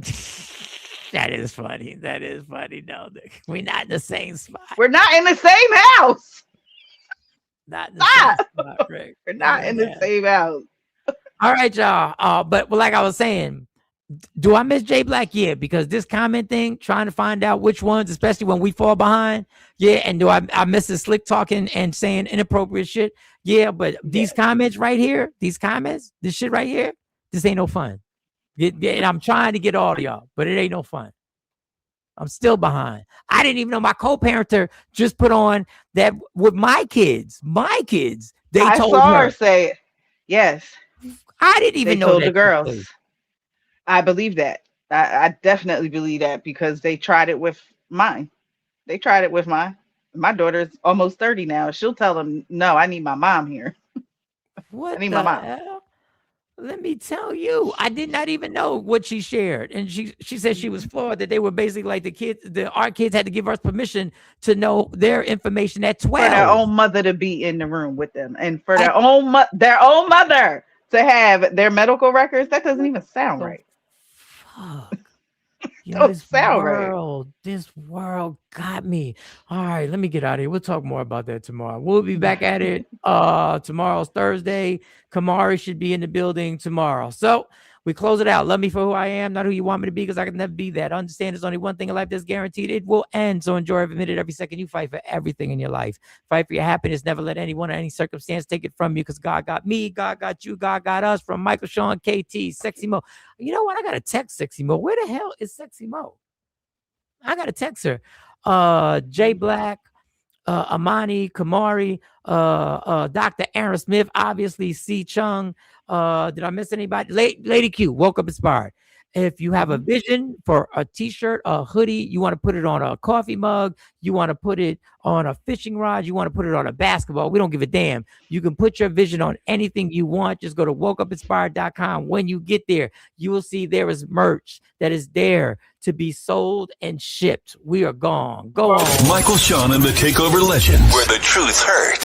That is funny. No, we're not in the same spot. We're not in the same house. Not in the same spot, Rick. We're not in the same house. All right, y'all. But like I was saying, do I miss Jay Black? Yeah, because this comment thing, trying to find out which ones, especially when we fall behind. Yeah, and do I miss the slick talking and saying inappropriate shit? Yeah, but these comments right here, this shit right here, this ain't no fun. And I'm trying to get all of y'all, but it ain't no fun. I'm still behind. I didn't even know my co-parenter just put on that with my kids. I saw her say it. Yes. I didn't even know told the girls. I believe that. I definitely believe that because they tried it with mine. My daughter's almost 30 now. She'll tell them, no, I need my mom here. What I need my mom. Hell? Let me tell you, I did not even know what she shared. And she said she was floored that they were basically like our kids had to give us permission to know their information at 12. For their own mother to be in the room with them. And for their own mother to have their medical records. That doesn't even sound right. Fuck. This world got me. All right, let me get out of here. We'll talk more about that tomorrow. We'll be back at it. Tomorrow's Thursday. Kamari should be in the building tomorrow. So we close it out. Love me for who I am, not who you want me to be, because I can never be that. Understand there's only one thing in life that's guaranteed. It will end. So enjoy every minute, every second. You fight for everything in your life. Fight for your happiness. Never let anyone or any circumstance take it from you, because God got me, God got you, God got us. From Michael, Sean, KT, Sexy Mo. You know what? I got to text Sexy Mo. Where the hell is Sexy Mo? I got to text her. Jay Black, Amani, Kamari, Dr. Aaron Smith, obviously C. Chung. Did I miss anybody? Lady Q, woke up inspired. If you have a vision for a t-shirt, a hoodie, you want to put it on a coffee mug, you want to put it on a fishing rod, you want to put it on a basketball, we don't give a damn. You can put your vision on anything you want. Just go to wokeupinspired.com. When you get there, you will see there is merch that is there to be sold and shipped. We are gone. Go on. Michael, Sean, and the Takeover Legends, where the truth hurts.